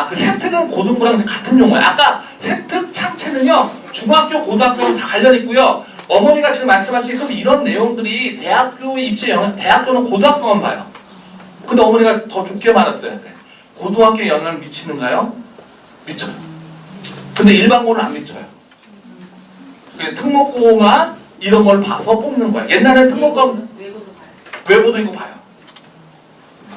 그 세특은 고등부랑 같은 용어예요. 아까 세특 창체는요, 중학교, 고등학교랑 다 관련 있고요. 어머니가 지금 말씀하신 그럼 이런 내용들이 대학교에 입시에 영향, 대학교는 고등학교만 봐요. 근데 어머니가 더 좁게 말했어요. 고등학교에 영향을 미치는가요? 미쳐요. 근데 일반고는 안 미쳐요. 특목고만 이런 걸 봐서 뽑는 거야. 옛날에 특목고 외고도 이거 봐요.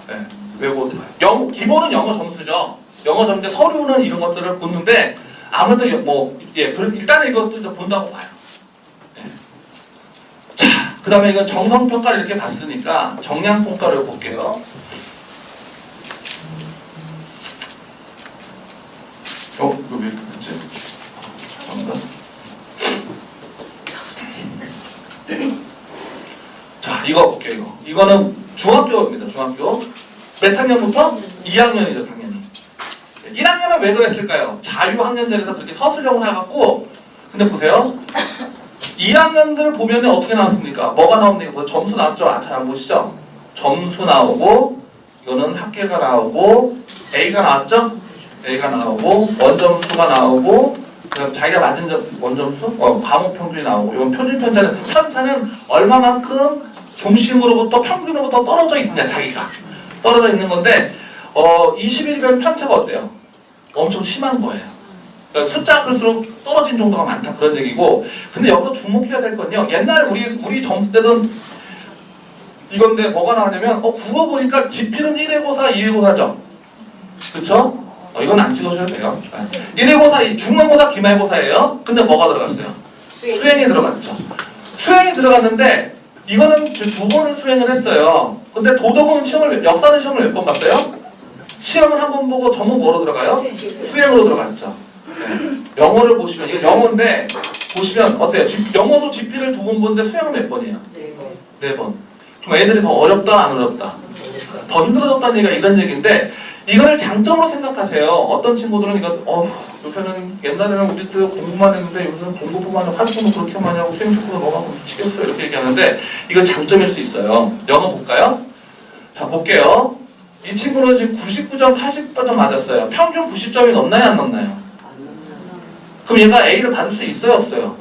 네, 외고도 봐요. 기본은 영어 점수죠. 영어 점수, 서류는 이런 것들을 보는데 아무래도 일단은 이것도 이제 본다고 봐요. 네. 자, 그 다음에 이건 정성평가를 이렇게 봤으니까 정량평가를 볼게요. 이거 왜 이렇게 됐지? 자, 이거 볼게요. 이거는 중학교입니다. 중학교. 몇 학년부터? 2학년이죠, 당연히. 1학년은 왜 그랬을까요? 자유학년제에서 그렇게 서술형을 해갖고, 근데 보세요. 2학년들 보면 어떻게 나왔습니까? 뭐가 나옵니까? 점수 나왔죠? 잘 안 보시죠? 점수 나오고, 이거는 합계가 나오고, A가 나왔죠? A가 나오고, 원점수가 나오고, 그다음 자기가 맞은 원점수, 과목 평균이 나오고, 이건 표준 편차는, 편차는 얼마만큼 중심으로부터 평균으로부터 떨어져 있느냐, 자기가 떨어져 있는 건데, 21별 편차가 어때요? 엄청 심한 거예요. 그러니까 숫자가 클수록 떨어진 정도가 많다, 그런 얘기고. 근데 여기서 주목해야 될 건요, 옛날 우리 점수 때는 이건데 뭐가 나왔냐면, 국어 보니까 지필은 1회고사, 2회고사죠. 그쵸? 이건 안 찍으셔도 돼요. 1회고사, 중간고사, 기말고사예요. 근데 뭐가 들어갔어요? 수행이 들어갔죠. 수행이 들어갔는데 이거는 두 번을 수행을 했어요. 근데 도덕은 역사는 시험을 몇 번 봤어요? 시험을 한 번 보고 전부 뭐로 들어가요? 수행으로 들어갔죠. 네. 영어를 보시면, 이거 영어인데 보시면 어때요? 영어도 지필을 두 번 보는데 수행은 몇 번이에요? 4번. 그럼 애들이 더 어렵다, 안 어렵다? 더 힘들어졌다는 얘기가 이런 얘기인데, 이거를 장점으로 생각하세요. 어떤 친구들은 요새는 옛날에는 우리 때 공부만 했는데 요새는 공부뿐만 아니라 활동도 그렇게 많이 하고 수행 축구도 너무 하고 미치겠어요. 이렇게 얘기하는데 이거 장점일 수 있어요. 영어 볼까요? 자, 볼게요. 이 친구는 지금 99점, 80점 맞았어요. 평균 90점이 넘나요, 안 넘나요? 그럼 얘가 A를 받을 수 있어요, 없어요?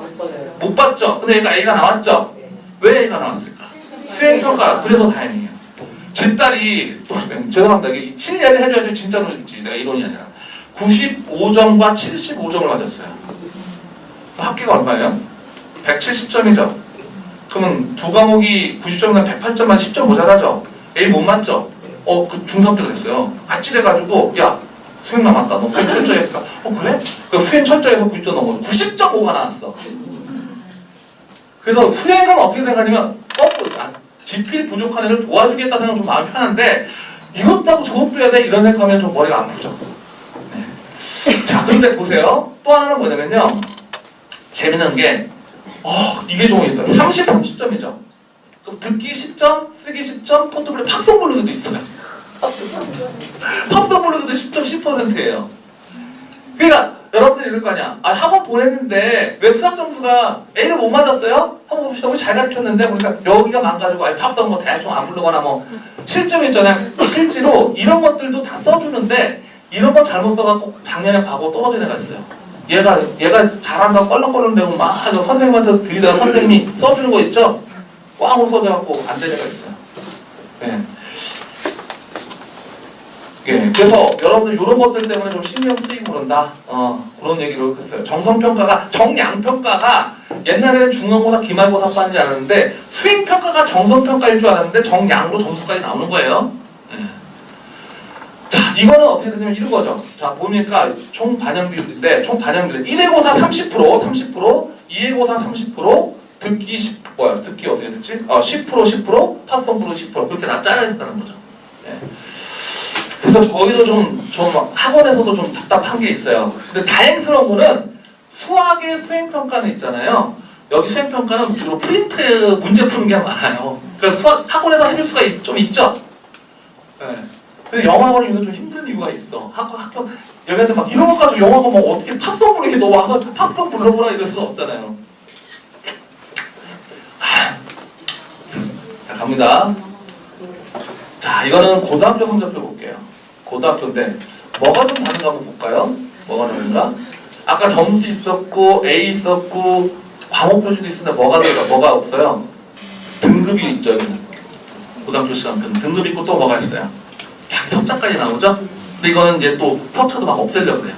못 받죠? 근데 얘가 A가 나왔죠? 왜 A가 나왔을까? 수행평가, 그래서 다행이에요. 제 딸이, 죄송합니다. 실례를 해줘야지 진짜로 읽지. 내가 이론이 아니라. 95점과 75점을 맞았어요. 합계가 얼마예요? 170점이죠. 그러면 두 과목이 90점이나 108점만 10점 모자라죠? A 못 맞죠? 그 중3 때 그랬어요. 아찔해가지고, 야, 수행 남았다. 너 수행 철저히 했다. 그래? 그 수행 철저해서 90점 넘어서 90.5가 나왔어. 그래서 수행은 어떻게 생각하냐면, 지필이 부족한 애를 도와주겠다 생각하면 좀 마음이 편한데 이것도 하고 저것도 해야 돼 이런 생각하면 좀 머리가 아프죠. 네. 자, 그런데 보세요. 또 하나는 뭐냐면요, 재밌는 게 이게 좋은 거예요. 30점이죠. 그럼 듣기 10점, 쓰기 10점, 폰트블레 팝송 부르기도 있어요. 팝송 부르기도 10점 10%예요. 그러니까 여러분들이 이럴 거 아니야. 학원 보냈는데 왜 수학 점수가 A를 못 맞았어요? 한번 봅시다. 우리 잘 가르쳤는데 그러니까 여기가 망가지고 팝송 뭐 대충 안 부르거나 뭐 실점이 있잖아요. 실제로 이런 것들도 다 써주는데 이런 거 잘못 써갖고 작년에 과거 떨어진 애가 있어요. 얘가 잘한다고 껄렁껄렁대고 막 선생님한테 들이다가 선생님이 써주는 거 있죠? 꽝으로 써줘갖고 안 된 애가 있어요. 네. 예, 그래서 여러분들 이런 것들 때문에 좀 신경 쓰이고 그런다. 그런 얘기를 했어요. 정성평가가, 정량평가가 옛날에는 중간고사, 기말고사까지 줄 알았는데 수행평가가 정성평가일 줄 알았는데 정량으로 점수까지 나오는 거예요. 예. 자, 이거는 어떻게 되냐면 이런 거죠. 자, 보니까 총 반영 비율인데, 총 반영 비율 1회고사 30%, 2회고사 30%, 듣기 어떻게 됐지? 10%, 팝송 10% 그렇게 짜야 된다는 거죠. 예. 그래서 저희도 좀 학원에서도 좀 답답한 게 있어요. 근데 다행스러운 거는 수학의 수행평가는 있잖아요. 여기 수행평가는 주로 프린트 문제 푸는 게 많아요. 그래서 수학 학원에서 해줄 수가 좀 있죠. 예. 근데 영어학원이 요새 좀 힘든 이유가 있어. 학교 얘네들 막 이런 것 가지고 영어가 뭐 어떻게 팝송 부르게 너 와서 팝송 불러보라 이럴 수는 없잖아요. 자, 갑니다. 자, 이거는 고등학교 성적표 볼게요. 고등학교인데 뭐가 좀 다른가 한번 볼까요? 뭐가 다른가? 아까 점수 있었고 A 있었고 과목 표준도 있었는데 뭐가 없어요? 등급이 있죠. 여기는. 고등학교 시간표는 등급 있고 또 뭐가 있어요? 자기 석자까지 나오죠? 근데 이거는 이제 또 석차도 막 없애려고 해요.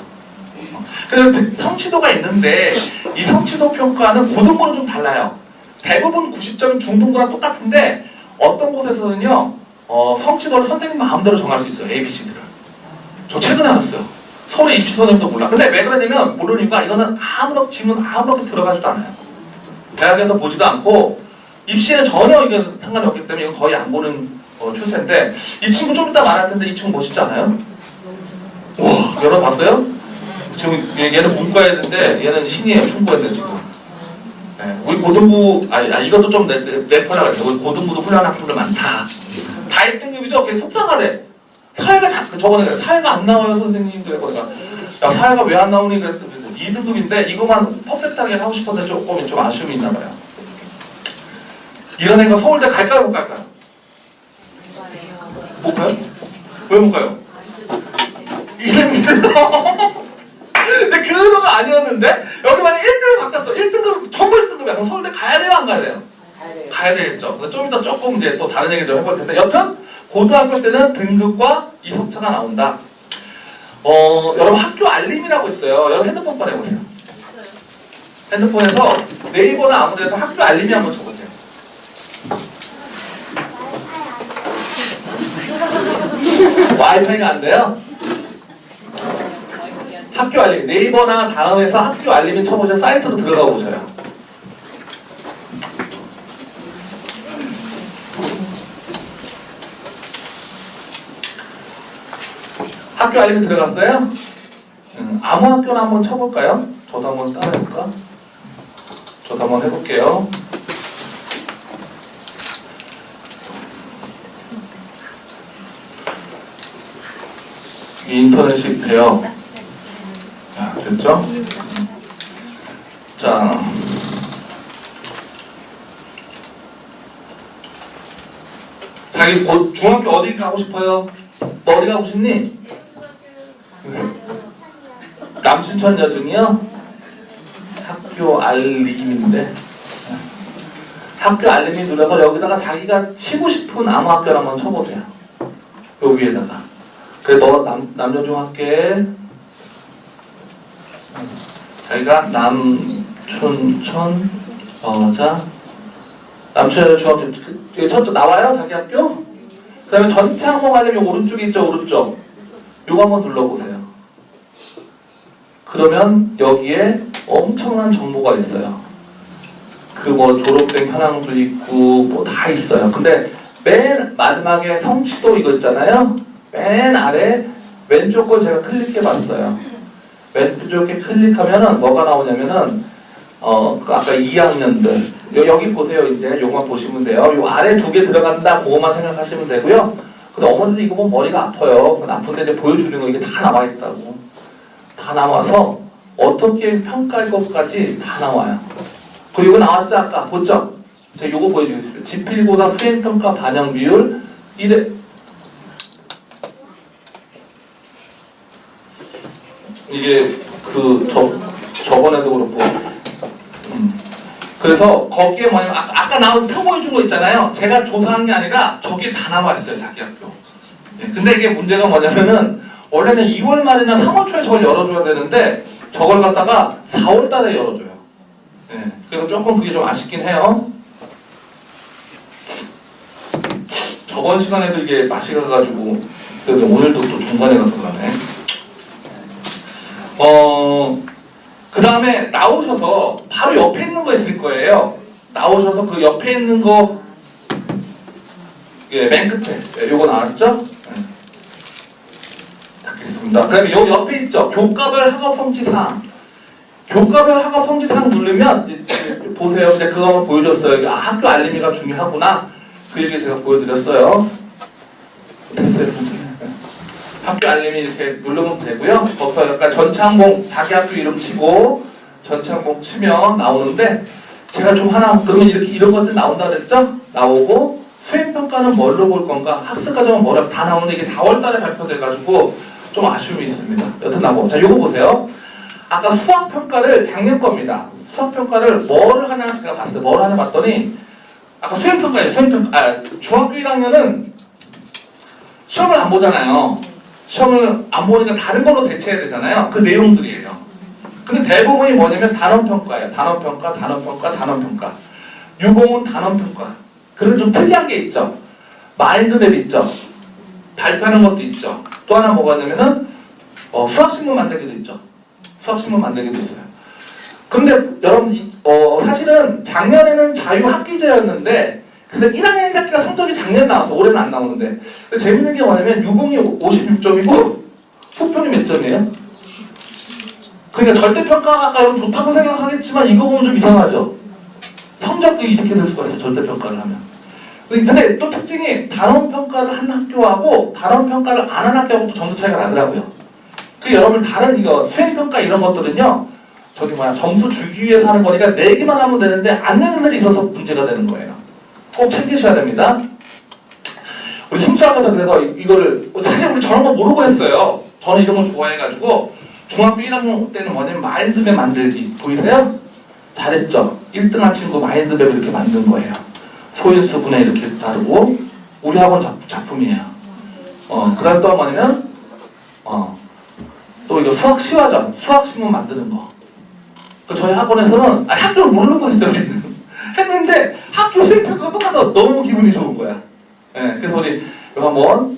그래서 성취도가 있는데 이 성취도 평가는 고등부는 좀 달라요. 대부분 90점은 중등부랑 똑같은데 어떤 곳에서는요 성취도를 선생님 마음대로 정할 수 있어요. ABCD를. 저 최근에 알았어요. 서울에 입시 선생님도 몰라. 근데 왜 그러냐면 모르니까 이거는 지문 아무렇게 들어가지도 않아요. 대학에서 보지도 않고 입시는 전혀 이게 상관이 없기 때문에 이건 거의 안 보는 추세인데 이 친구 좀 이따 말할 텐데 이 친구 멋있지 않아요? 와, 여러분 봤어요? 지금 얘는 문과였는데 얘는 신이에요. 충고했네 지금. 네, 우리 고등부 이것도 좀 내포라고 했어요. 우리 고등부도 훌륭한 학생들 많다. 다 1등급이죠? 그게 속상하대. 사회가 저번에 사회가 안 나와요 선생님. 그래 보니까 야 사회가 왜 안 나오니 그랬더니 2등급인데 이거만 퍼펙트하게 하고 싶었는데 조금 좀 아쉬움이 있나 봐요. 이런 애가 서울대 갈까요 못 갈까요? 못 가요? 왜 못 가요? 2등급 근데 그 의도가 아니었는데 여기 만약 1등을 바꿨어. 1등급 전부 1등급이야. 그럼 서울대 가야 돼요 안 가야 돼요? 가야 되겠죠. 좀 이따 조금 이제 또 다른 얘기 좀 해볼 텐데 여튼 고등학교 때는 등급과 이석차가 나온다. 여러분 학교 알림이라고 있어요. 여러분 핸드폰 꺼내보세요. 핸드폰에서 네이버나 아무 데서 학교 알림이 한번 쳐보세요. 와이파이가 안 돼요? 학교 알림 네이버나 다음에서 학교 알림을 쳐보셔 사이트로 들어가 보셔요. 학교 알림이 들어갔어요? 아무 학교나 한번 쳐볼까요? 저도 한번 따라해볼까? 저도 한번 해볼게요. 인터넷이 돼요. 자, 됐죠? 자, 자기 곧 중학교 어디 가고 싶어요? 너 어디 가고 싶니? 남춘천 여중이요? 학교 알림인데 학교 알림이 눌러서 여기다가 자기가 치고 싶은 아무 학교를 한번 쳐보세요. 요 위에다가 그래 너 남여중학교에 자기가 남춘천 남춘천 중학교 첫째 나와요? 자기 학교? 그 다음에 전체 항목 알림이 오른쪽에 있죠? 오른쪽 요거 한번 눌러보세요. 그러면 여기에 엄청난 정보가 있어요. 그 뭐 졸업생 현황도 있고 뭐 다 있어요. 근데 맨 마지막에 성취도 이거 있잖아요. 맨 아래 왼쪽 걸 제가 클릭해 봤어요. 왼쪽에 클릭하면은 뭐가 나오냐면은 그 아까 2학년들 여기 보세요. 이제 요것만 보시면 돼요. 요 아래 두 개 들어간다 그것만 생각하시면 되고요. 근데 어머니들 이거 보면 머리가 아파요. 아픈데 이제 보여주는 거 이게 다 나와 있다고. 다 나와서 어떻게 평가할 것까지 다 나와요. 그리고 나왔죠 아까 보죠? 제가 요거 보여주겠습니다. 지필고사 수행평가 반영 비율 1회 이게 저번에도 그렇고 그래서 거기에 뭐냐면 아까 나온 표 보여준 거 있잖아요. 제가 조사한 게 아니라 저기 다 나와 있어요. 자기 학교. 근데 이게 문제가 뭐냐면은 원래는 2월 말이나 3월 초에 저걸 열어줘야 되는데 저걸 갖다가 4월 달에 열어줘요. 그래서 조금 그게 좀 아쉽긴 해요. 저번 시간에도 이게 맛이 가가지고 오늘도 또 중간에 가서 그러네. 그 다음에 나오셔서 바로 옆에 있는 거 있을 거예요. 나오셔서 그 옆에 있는 거, 예, 맨 끝에, 예, 요거 나왔죠? 예. 닫겠습니다. 그 다음에 요 옆에 있죠? 교과별 학업 성취 사항. 교과별 학업 성취 사항 누르면, 보세요. 근데 그거 한번 보여줬어요. 아, 학교 알림이가 중요하구나. 그 얘기 제가 보여드렸어요. 됐어요. 학교 알림이 이렇게 누르면 되고요. 거기서 약간 전창공 자기 학교 이름 치고 전창공 치면 나오는데 제가 좀 하나 그러면 이렇게 이런 것들 나온다 그랬죠? 나오고 수행평가는 뭘로 볼 건가? 학습과정은 뭐라고 다 나오는데 이게 4월달에 발표돼가지고 좀 아쉬움이 있습니다. 여튼 나오고 자 요거 보세요. 아까 수학평가를 작년 겁니다. 수학평가를 뭐를 하나 제가 봤어요. 뭐를 하나 봤더니 아까 수행평가예요. 수행평가. 중학교 1학년은 시험을 안 보잖아요. 시험을 안 보니까 다른 걸로 대체해야 되잖아요. 그 내용들이에요. 근데 대부분이 뭐냐면 단원평가예요. 단원평가, 단원평가, 단원평가. 유공은 단원평가. 그래서 좀 특이한 게 있죠. 마인드맵 있죠. 발표하는 것도 있죠. 또 하나 뭐가 있냐면은 수학신문 만들기도 있죠. 수학신문 만들기도 있어요. 근데 여러분 사실은 작년에는 자유학기제였는데 그래서 1학년 1학기가 성적이 작년 나와서 올해는 안 나오는데 재밌는 게 뭐냐면 유공이 56점이고 후평이 몇 점이에요? 그러니까 절대평가가 아까 여러분 좋다고 생각하겠지만 이거 보면 좀 이상하죠? 성적이 이렇게 될 수가 있어요. 절대평가를 하면. 근데 또 특징이 단원평가를 한 학교하고 단원평가를 안 한 학교하고 또 점수 차이가 나더라고요. 그 여러분 다른 이거 수행평가 이런 것들은요 점수 주기 위해서 하는 거니까 내기만 하면 되는데 안 내는 애들이 있어서 문제가 되는 거예요. 꼭 챙기셔야 됩니다. 우리 힘수학에서 그래서 이거를 사실 우리 저런 거 모르고 했어요. 저는 이런 걸 좋아해가지고 중학교 1학년 때는 뭐냐면 마인드맵 만들기 보이세요? 잘했죠? 1등한 친구 마인드맵을 이렇게 만든 거예요. 소인수분해 이렇게 다르고 우리 학원 작품이에요. 그 다음 또 뭐냐면 또 이거 수학 시화전, 수학 신문 만드는 거. 저희 학원에서는 학교를 모르고 했어요. 우리는. 했는데 학교 수행평가가 똑같아서 너무 기분이 좋은 거야. 네, 그래서 우리 이거 한번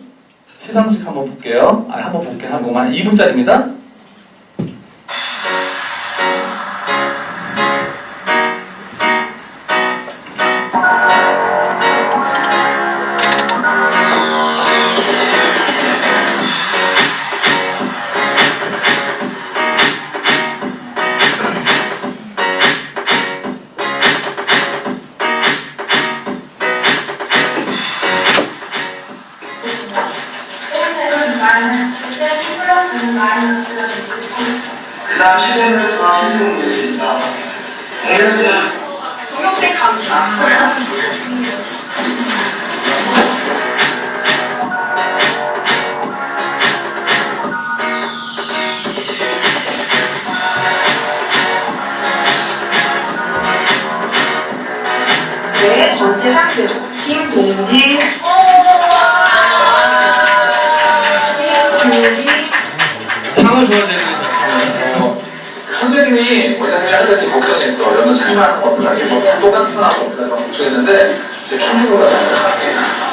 시상식 한번 볼게요. 한번 볼게요. 한 2분짜리입니다. 그 다음 시대에서 신승훈 교수입니다. 동영생 감시. 네, 전체 상금 김동지, 김동지. 상을 줘야 되는 게 좋지만 선생님이 원장님이 한 가지 걱정했어. 여러분 참관 어떡하지? 뭐 똑같은 거 나고 어떡하지? 걱정했는데 제 충격을 받았어요.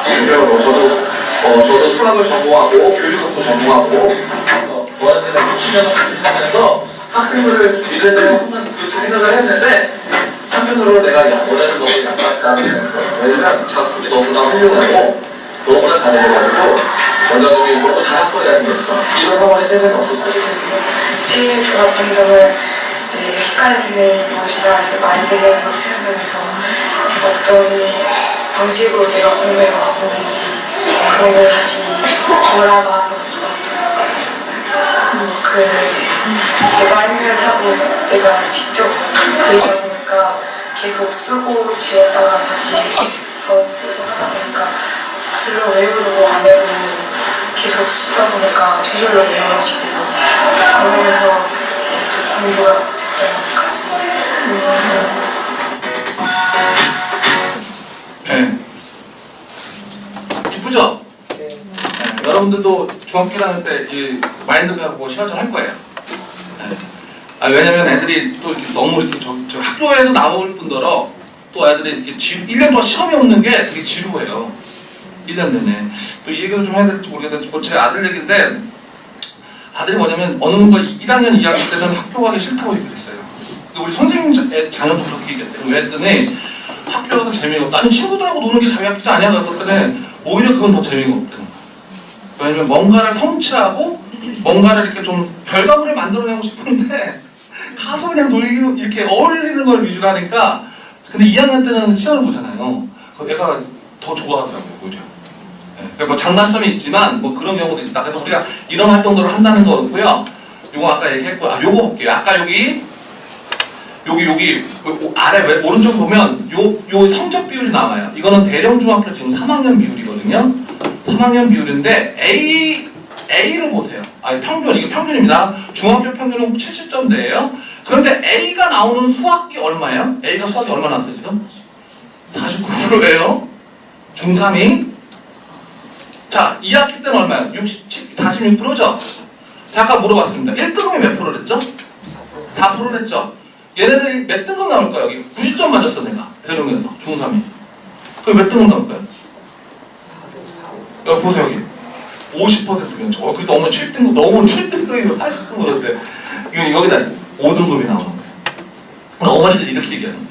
충격으로 저도 수학을 전공하고 교육학도 전공하고 원장님과 미치면서 같이 하면서 학생들을 미래대로 항상 그렇게 생각을 했는데 한편으로 내가 야 너네는 너무 약깝다는 생각. 왜냐면 작품이 너무나 훌륭하고 너무나 잘해가지고 원장님이 너무 잘한거리가 생겼어. 이런 상황이 세상에 없을 거예요. 제일 좋았던 점은 이제 헷갈리는 것이나 이제 마인드맵을 표현하면서 어떤 방식으로 내가 공부해 왔었는지 그런 걸 다시 돌아봐서 좋았던 것 같습니다. 글을 이제 마인드맵을 하고 내가 직접 그리다 보니까 계속 쓰고 지웠다가 다시 더 쓰고 하다 보니까 글로 외우려고 안 해도 계속 쓰다 보니까 저절로 외워지고 그러면서 좀 공부가 됐던 것 같습니다. 네. 이쁘죠? 네. 여러분들도 중학교 1학년 때 이 마인드맵하고 시화전 할 거예요. 네. 왜냐면 애들이 또 이렇게 너무 이렇게 저 학교에서 나올 뿐더러 또 애들이 이렇게 1년 동안 시험이 없는 게 되게 지루해요. 1년 내내. 또 이 얘기를 좀 해야 될지 모르겠는데, 제 아들 얘기인데, 아들이 뭐냐면, 어느 누가 1학년, 2학년 때는 학교 가기 싫다고 얘기를 했어요. 근데 우리 선생님 자녀도 그렇게 얘기했대요. 왜 했더니, 학교 가서 재미가 없다. 아니 친구들하고 노는 게 자기 학기지 아니야? 그랬더니 오히려 그건 더 재미가 없다는 거야. 왜냐면 뭔가를 성취하고 뭔가를 이렇게 좀 결과물을 만들어내고 싶은데 가서 그냥 놀기로 이렇게 어울리는 걸 위주로 하니까 근데 2학년 때는 시험을 보잖아요. 애가 더 좋아하더라고요, 오히려. 네. 그러니까 뭐 장단점이 있지만 뭐 그런 경우도 있다. 그래서 우리가 이런 활동들을 한다는 거고요. 요거 아까 얘기했고, 요거 볼게요. 아까 여기 아래 오른쪽 보면 요 성적 비율이 나와요. 이거는 대령 중학교 지금 3학년 비율이거든요. 3학년 비율인데 A를 보세요. 아니 이게 평균입니다. 중학교 평균은 70점대예요. 그런데 A가 나오는 수학이 얼마예요? A가 수학이 얼마 나왔어요 지금? 49%예요. 중3이. 자, 2학기 때는 얼마예요? 46%죠? 자, 아까 물어봤습니다. 1등급이 몇 프로 랬죠? 4%를 했죠? 얘네들이 몇 등급 나올까요? 여기 90점 맞았어 내가 대령에서 중3이. 그럼 몇 등급 나올까요? 여기 보세요 여기 50%면 그게 너무 7등급 너무 7등급이면 80등급인데 이거 여기다 5등급이 나오는 거예요. 어머니들이 이렇게 얘기하는 거예요.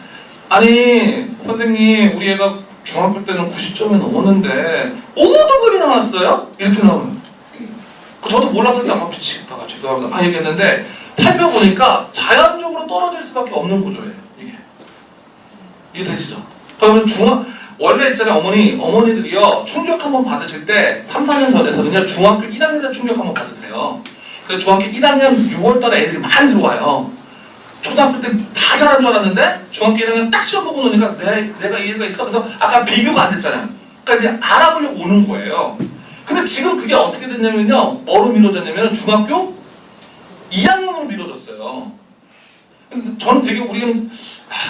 아니 선생님 우리 애가 중학교 때는 90점이 넘었는데 5등급이 나왔어요? 이렇게 나오는 거예요. 저도 몰라서 아마 미치겠다가 죄송합니다 얘기했는데 살펴보니까 자연적으로 떨어질 수밖에 없는 구조예요. 이게 되시죠? 그러면 원래 있잖아요 어머니들이요 충격 한번 받으실 때 3, 4년 전에서는요 중학교 1학년 때 충격 한번 받으세요. 그래서 중학교 1학년 6월달에 애들이 많이 들어와요. 초등학교 때 다 잘한 줄 알았는데 중학교 1학년 딱 시험 보고 노니까 내가 이해가 있어. 그래서 아까 비교가 안 됐잖아요. 그러니까 이제 알아보려고 오는 거예요. 근데 지금 그게 어떻게 됐냐면요 뭐로 미뤄졌냐면 중학교 2학년으로 미뤄졌어요. 근데 저는 되게 우리는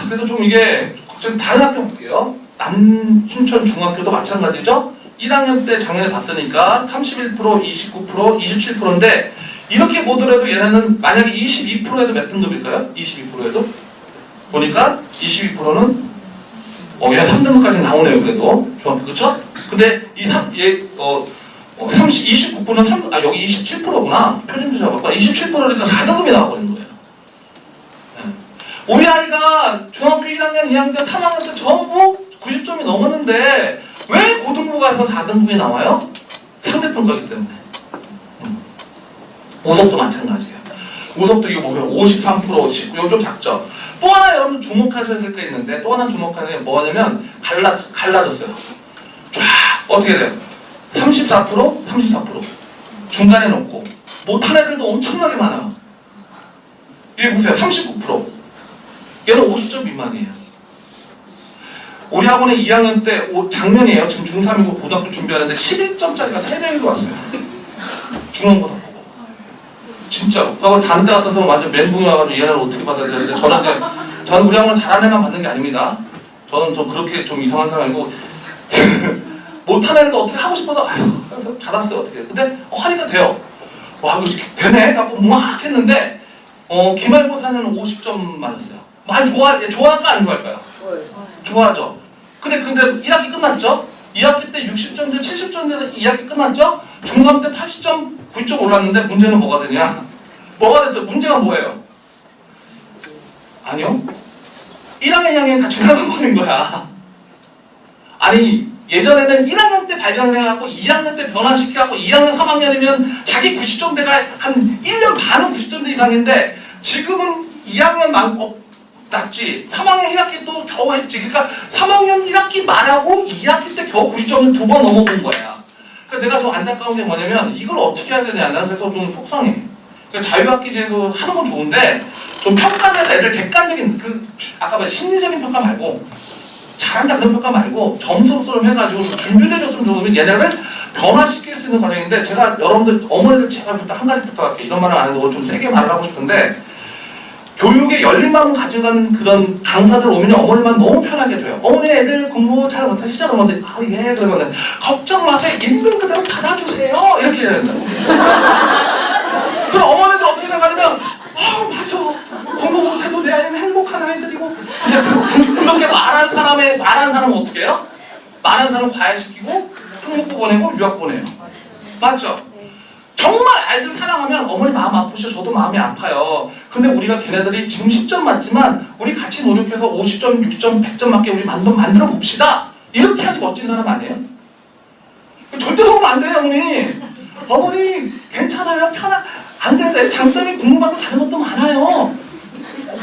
그래서 좀 이게 좀 다른 학교 볼게요. 남춘천 중학교도 마찬가지죠. 1학년 때 작년에 봤으니까 31%, 29%, 27%인데 이렇게 보더라도 얘네는 만약에 22%에도 몇 등급일까요? 22%에도? 보니까 22%는 얘 3등급까지 나오네요 그래도 중학교 그쵸? 근데 29%는 여기 27%구나. 표준표 잡았구나. 27%니까 4등급이 나와버린 거예요. 네. 우리 아이가 중학교 1학년, 2학년, 3학년 때 전부 90점이 넘었는데 왜 고등부 가서 4등급이 나와요? 상대평가이기 때문에. 오석도 마찬가지예요. 오석도 이거 보세요. 53%, 19, 이거 좀 작죠? 또 하나 여러분 주목하셔야 될 게 있는데 또 하나 주목하는 게 뭐냐면 갈라졌어요. 쫙 어떻게 돼요? 34%, 34%. 중간에 놓고 못한 애들도 엄청나게 많아요. 여기 보세요. 39%. 얘는 50점 미만이에요. 우리 학원에 2학년 때 작년이에요. 지금 중3이고 고등학교 준비하는데 11점짜리가 3명이 왔어요. 중간고사 보고. 진짜로. 그거 다른 데 같아서 완전 멘붕이 와가지고 얘네를 어떻게 받아야 되는데 저는 우리 학원 잘하는 애만 받는 게 아닙니다. 저는 좀 그렇게 좀 이상한 사람이고 못하는 애도 어떻게 하고 싶어서 그래서 받았어요 어떻게. 근데 하니까 돼요. 와 이거 되네? 하고 막 했는데 기말고사는 50점 맞았어요. 많이 좋아할까 안 좋아할까요? 좋아하죠. 근데 1학기 끝났죠? 2학기 때 60점, 70점 돼서 2학기 끝났죠? 중3 때 80점, 90점 올랐는데 문제는 뭐가 되냐? 뭐가 됐어요? 문제가 뭐예요? 아니요. 1학년, 2학년 다 지나가 버린 거야. 아니 예전에는 1학년 때 발견을 해갖고 2학년 때 변화시켜갖고 2학년, 3학년이면 자기 90점대가 한 1년 반은 90점대 이상인데 지금은 2학년 낮지 3학년 1학기 또 겨우 했지. 그러니까 3학년 1학기 말하고 2학기 때 겨우 90점을 2번 넘어본 거야. 그러니까 내가 좀 안타까운 게 뭐냐면 이걸 어떻게 해야 되냐. 나는 그래서 좀 속상해. 그러니까 자유학기제도 하는 건 좋은데 좀 평가해서 애들 객관적인 아까 말 심리적인 평가 말고 잘한다 그런 평가 말고 점수로 좀 해가지고 준비를 좀 좋으면 얘네를 변화시킬 수 있는 과정인데 제가 여러분들 어머니들 제발 부탁 한 가지 부탁할게요. 이런 말은 안 해도 좀 세게 말을 하고 싶은데 교육에 열린 마음 가져가는 그런 강사들 오면 어머니만 너무 편하게 줘요. 어머니 애들 공부 잘 못하시죠? 그러면 예 그러면은 걱정 마세요. 있는 그대로 받아주세요. 이렇게 해야 된다고. 그럼 어머니들 어떻게 생각하냐면 맞아 공부 못해도 내 아이는 행복한 아이들이고 근데 그렇게 말한 사람은 어떻게 해요? 말한 사람 과외시키고 특목고 보내고 유학 보내요. 맞죠? 정말 아이들 사랑하면 어머니 마음 아프시죠? 저도 마음이 아파요. 근데 우리가 걔네들이 지금 10점 맞지만 우리 같이 노력해서 50점, 60점, 100점 맞게 우리 만들어 봅시다. 이렇게 해야지 멋진 사람 아니에요? 절대 속으면 안 돼요, 어머니. 어머니 괜찮아요. 안 되는데 장점이 공부받고 다른 것도 많아요.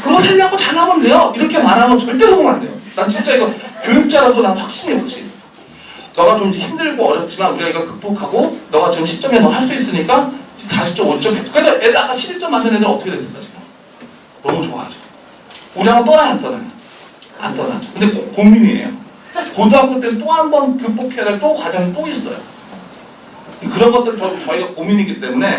그거 살려고 잘하면 돼요. 이렇게 말하면 절대 속으면 안 돼요. 난 진짜 이거 교육자라서 난 확신해 보지. 너가 좀 힘들고 어렵지만 우리가 이거 극복하고 너가 지금 10점에 너 할 수 있으니까 40점, 5점, 100점. 그래서 애들 아까 11점 맞는 애들 어떻게 됐을까 지금? 너무 좋아하죠. 우리하고 떠나요, 안 떠나요? 안 떠나요. 근데 고민이에요. 고등학교 때는 또 한 번 극복해야 될 또 과정이 또 있어요. 그런 것들 저희가 고민이기 때문에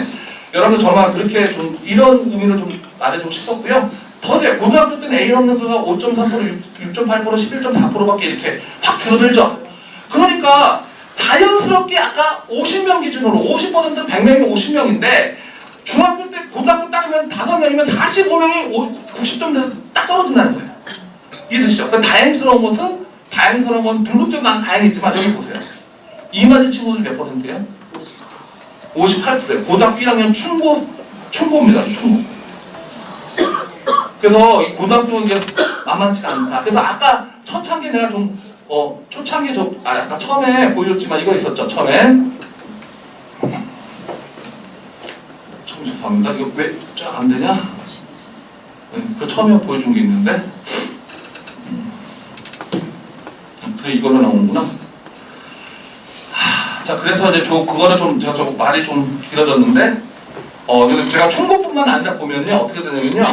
여러분들 정말 그렇게 좀 이런 의미를 좀 말해주고 싶었고요. 더세요. 고등학교 때는 A 없는 거가 5.3%, 6.8%, 11.4%밖에 이렇게 확 줄어들죠. 그러니까 자연스럽게 아까 50명 기준으로 50%는 100명이면 50명인데 중학교 때 고등학교 따지면 5명이면 45명이 90점 돼서 딱 떨어진다는 거예요. 이해되시죠? 그 다행스러운 것은 다행스러운 건 등급적으로 난 다행이지만 여기 보세요. 이맞이 친구들 몇 %예요? 58%예요. 고등학교 1학년 충고입니다. 충고. 그래서 이 고등학교 이제 만만치가 않다. 그래서 아까 초창기 내가 좀 초창기 아까 처음에 보여줬지만 이거 있었죠. 처음에 참 죄송합니다. 이거 왜 안 되냐? 네, 그 처음에 보여준 게 있는데 그래 이걸로 나오는구나. 자 그래서 이제 그거를 좀 제가 말이 좀 길어졌는데 그래서 제가 충고뿐만 아니라 보면요 어떻게 되냐면요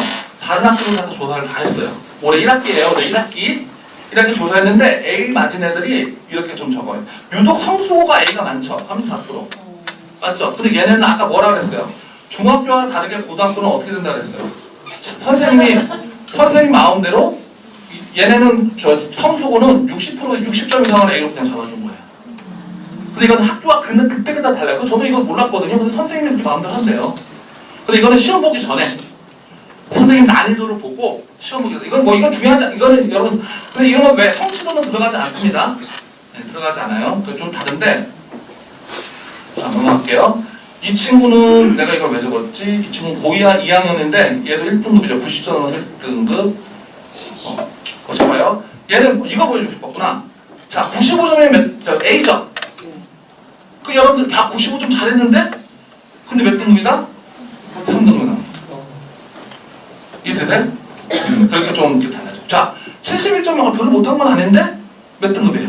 다른 학교를 다 조사를 다 했어요. 올해 1학기예요. 올해 1학기 조사했는데 A 맞은 애들이 이렇게 좀 적어요. 유독 성수고가 A가 많죠. 34%. 맞죠? 근데 얘네는 아까 뭐라 그랬어요? 중학교와 다르게 고등학교는 어떻게 된다 그랬어요? 선생님 마음대로 얘네는 성수고는 60점 이상을 A로 그냥 잡아준 거예요. 근데 이건 학교와 그때그때 달라요. 저도 이거 몰랐거든요. 근데 선생님이 이렇게 마음대로 한대요. 근데 이거는 시험 보기 전에 선생님 난이도를 보고 시험 보기 전에 이건 중요하지 않아요. 이거는 여러분 근데 이런 건 왜 성취도는 들어가지 않습니다. 네, 들어가지 않아요. 좀 다른데 자 넘어갈게요. 이 친구는 내가 이걸 왜 적었지? 이 친구는 고2 2학년인데 얘도 1등급이죠. 90점으로 1등급 잡아요. 얘는 이거 보여주고 싶었구나. 자 95점이면 A점. 그 여러분들 다 95점 잘했는데 근데 몇 등급이다? 3등급이다. 이해되세요? 그렇게 좀 이렇게 달라져. 자 71점이 별로 못한 건 아닌데 몇 등급이에요?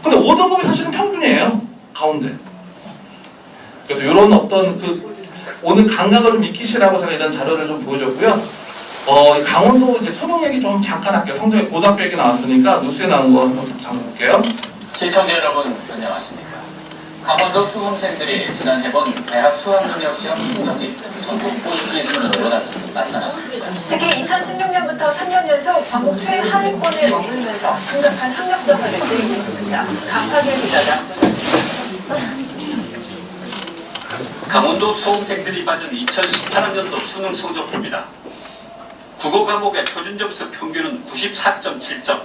근데 5등급이 사실은 평균이에요. 가운데. 그래서 이런 어떤 오늘 감각을 좀 익히시라고 제가 이런 자료를 좀 보여줬고요. 강원도 이제 수능 얘기 좀 잠깐 할게요. 성적에 고등학교 얘기 나왔으니까 뉴스에 나온 거 잠깐 볼게요. 시청자 여러분 안녕하십니까. 강원도 수험생들이 지난 해본 대학 수학능력 시험 성적이 전국 꼴찌 순으로 나타났습니다. 특히 2016년부터 3년 연속 전국 최하위권에 머물면서 심각한 학력점을 내고 있습니다. 강파길 기자가 강원도 수험생들이 받은 2018학년도 수능 성적표입니다. 국어 과목의 표준 점수 평균은 94.7점,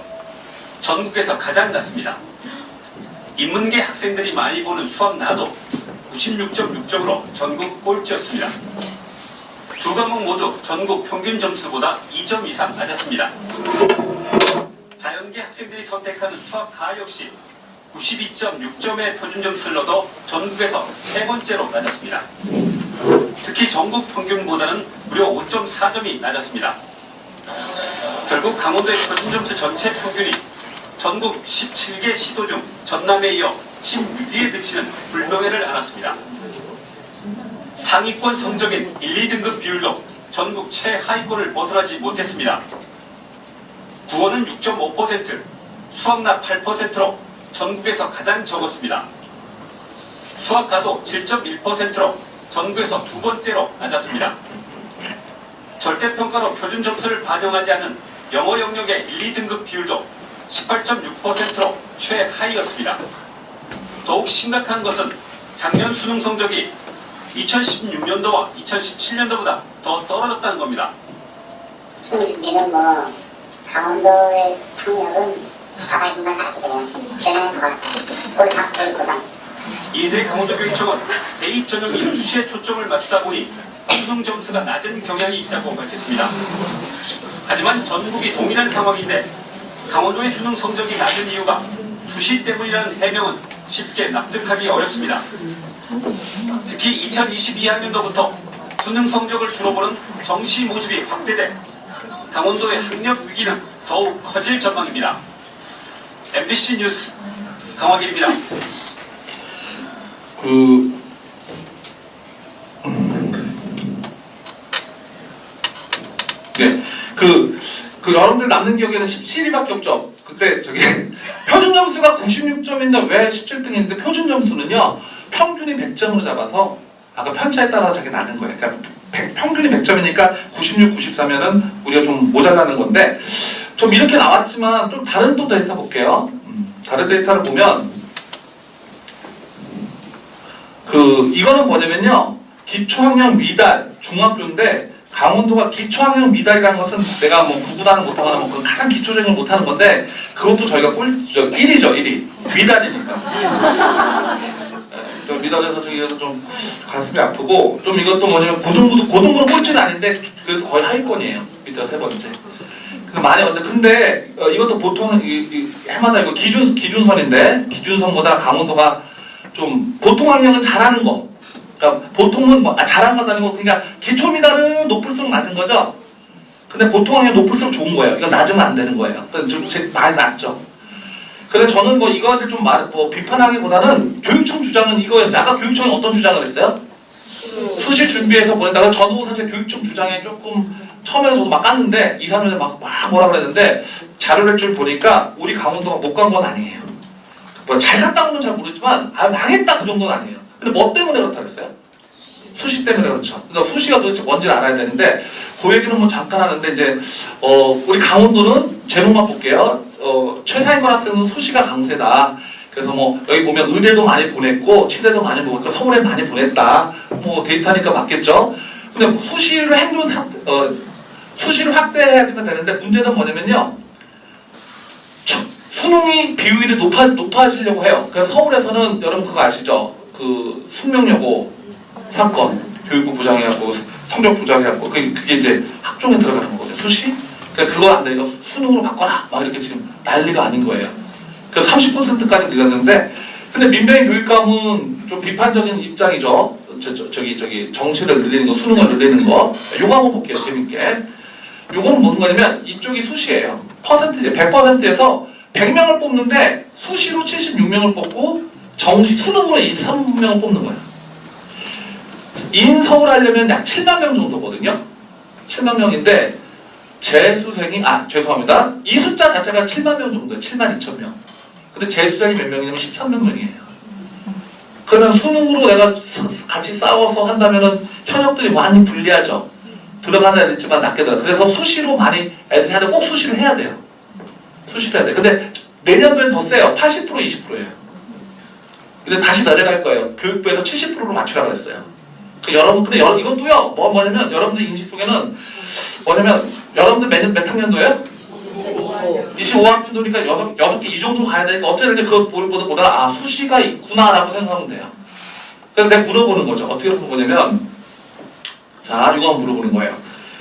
전국에서 가장 낮습니다. 인문계 학생들이 많이 보는 수학 나도 96.6점으로 전국 꼴찌였습니다. 두 과목 모두 전국 평균 점수보다 2점 이상 낮았습니다. 자연계 학생들이 선택하는 수학 가 역시 92.6점의 표준 점수를 얻어 전국에서 세 번째로 낮았습니다. 특히 전국 평균보다는 무려 5.4점이 낮았습니다. 결국 강원도의 표준 점수 전체 평균이 전국 17개 시도 중 전남에 이어 16위에 그치는 불명예를 안았습니다. 상위권 성적인 1, 2등급 비율도 전국 최하위권을 벗어나지 못했습니다. 국어는 6.5%, 수학나 8%로 전국에서 가장 적었습니다. 수학가도 7.1%로 전국에서 두 번째로 낮았습니다. 절대평가로 표준 점수를 반영하지 않은 영어 영역의 1, 2등급 비율도 18.6%로 최하위였습니다. 더욱 심각한 것은 작년 수능 성적이 2016년도와 2017년도보다 더 떨어졌다는 겁니다. 수능비는 강원도의 학력은 바닥인 건 사실이에요. 왜냐면 고3, 고3 이에 대해 강원도교육청은 대입 전형이 수시에 초점을 맞추다 보니 수능 점수가 낮은 경향이 있다고 밝혔습니다. 하지만 전국이 동일한 상황인데 강원도의 수능 성적이 낮은 이유가 수시 때문이라는 해명은 쉽게 납득하기 어렵습니다. 특히 2022학년도부터 수능 성적을 주로 보는 정시 모집이 확대돼 강원도의 학력 위기는 더욱 커질 전망입니다. MBC 뉴스 강화길입니다. 네, 여러분들 남는 기억에는 17위밖에 없죠. 그때 표준 점수가 96점인데 왜 17등인데 표준 점수는요 평균이 100점으로 잡아서 아까 편차에 따라서 자기 나는 거예요. 그러니까 평균이 100점이니까 96, 94면은 우리가 좀 모자라는 건데 좀 이렇게 나왔지만 좀 다른 또 데이터 볼게요. 다른 데이터를 보면 이거는 뭐냐면요 기초학력 미달 중학교인데 강원도가 기초학력 미달이라는 것은 내가 뭐 구구단을 못하거나 뭐 그 가장 기초적인 걸 못하는 건데 그것도 저희가 1위죠 1위 미달이니까 미달에서 저기가 좀 가슴이 아프고 좀 이것도 뭐냐면 고등부는 꼴찌는 아닌데 그래도 거의 하위권이에요. 밑에가 세 번째. 많이 왔는데 근데 이것도 보통 해마다 이거 기준선인데 기준선보다 강원도가 좀 보통 학력은 잘하는 거. 그러니까 보통은 잘한 건 아니고 그러니까 기초 미달은 높을수록 낮은 거죠. 근데 보통 학력 높을수록 좋은 거예요. 이거 낮으면 안 되는 거예요. 좀 많이 낮죠. 그래서 저는 뭐 이거를 좀 비판하기보다는 교육청 주장은 이거였어요. 아까 교육청이 어떤 주장을 했어요? 수시 준비해서 보냈다가 저도 사실 교육청 주장에 조금 처음에는 저도 막 깠는데 2, 3년에 막 뭐라 그랬는데 자료를 좀 보니까 우리 강원도가 못 간 건 아니에요. 잘 갔다고는 잘 모르지만 망했다 그 정도는 아니에요. 근데 뭐 때문에 그렇다 그랬어요? 수시 때문에 그렇죠. 그러니까 수시가 도대체 뭔지를 알아야 되는데 그 얘기는 뭐 잠깐 하는데 이제 우리 강원도는 제목만 볼게요. 최상위권 학생은 수시가 강세다. 그래서 뭐 여기 보면 의대도 많이 보냈고 치대도 많이 보냈고 서울에 많이 보냈다. 뭐 데이터니까 맞겠죠. 근데 수시를 수시를 확대해야지만 되는데 문제는 뭐냐면요. 수능이 비율이 높아지려고 해요. 그래서 서울에서는 여러분 그거 아시죠? 그 숙명여고 사건 교육부 부장해갖고 성적 조작해갖고 그게 이제 학종에 들어가는 거거든요. 수시? 그러니까 그거 안 돼. 이거 수능으로 바꿔라. 막 이렇게 지금 난리가 아닌 거예요. 그래서 30%까지 늘렸는데 근데 민변의 교육감은 좀 비판적인 입장이죠. 저기 정시를 늘리는 거, 수능을 늘리는 거. 요거 한번 볼게요. 재밌게. 요거는 무슨 거냐면 이쪽이 수시예요. 100%에서 100명을 뽑는데 수시로 76명을 뽑고 수능으로 23명을 뽑는 거예요. 인서울 하려면 약 7만 명 정도거든요. 7만 명인데 재수생이 죄송합니다. 이 숫자 자체가 7만 명 정도예요. 7만 2천 명. 근데 재수생이 몇 명이냐면 13명이에요. 그러면 수능으로 내가 같이 싸워서 한다면은 현역들이 많이 불리하죠. 들어가는 애들 있지만 낮게 들어. 그래서 수시로 많이 애들이 하는데 꼭 수시를 해야 돼요. 수시를 해야 돼. 근데 내년도엔 더 세요. 80% 20%예요. 근데 다시 내려갈 거예요. 교육부에서 70%로 맞추라 그랬어요. 근데 이것도요. 뭐냐면 여러분들 인식 속에는 뭐냐면 여러분들 몇 학년도예요? 25학년도니까 6개 이 정도 가야 되니까 어떻게 될지 그거 보다 수시가 있구나라고 생각하면 돼요. 그래서 내가 물어보는 거죠. 어떻게 물어보냐면 자, 이거 한번 물어보는 거예요.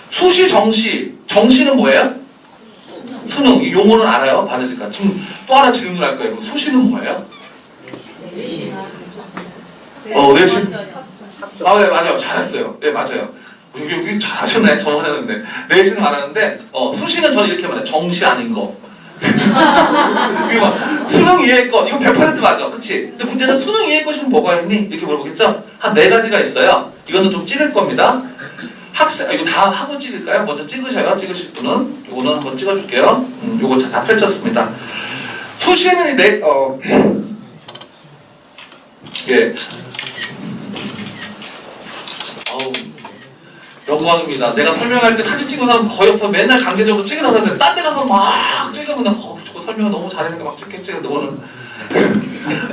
수시, 정시는 뭐예요? 수능. 이 용어는 알아요? 받으니까. 지금 또 하나 질문할 거예요. 수시는 뭐예요? 내신. 네, 맞아요. 잘했어요. 네, 맞아요. 여기 잘하셨네. 저만 했는데. 내신은 안 하는데, 수시는 저는 이렇게 말해요. 정시 아닌 거. 이거 막, 수능 이해했건, 이거 100% 맞아. 그치? 근데 문제는 수능 이해했건이면 뭐가 있니? 이렇게 물어보겠죠? 한 4가지가 있어요. 이거는 좀 찍을 겁니다. 이거 다 하고 찍을까요? 먼저 찍으셔요. 찍으실 분은. 이거는 한번 찍어줄게요. 이거 다 펼쳤습니다. 수시는 예. 영광입니다. 내가 설명할 때 사진 찍은 사람 거의 없어. 맨날 강제적으로 찍으라고 하는데 딴 데 가서 막 찍으면 저거 설명을 너무 잘하니까 막 찍겠지. 근데 오늘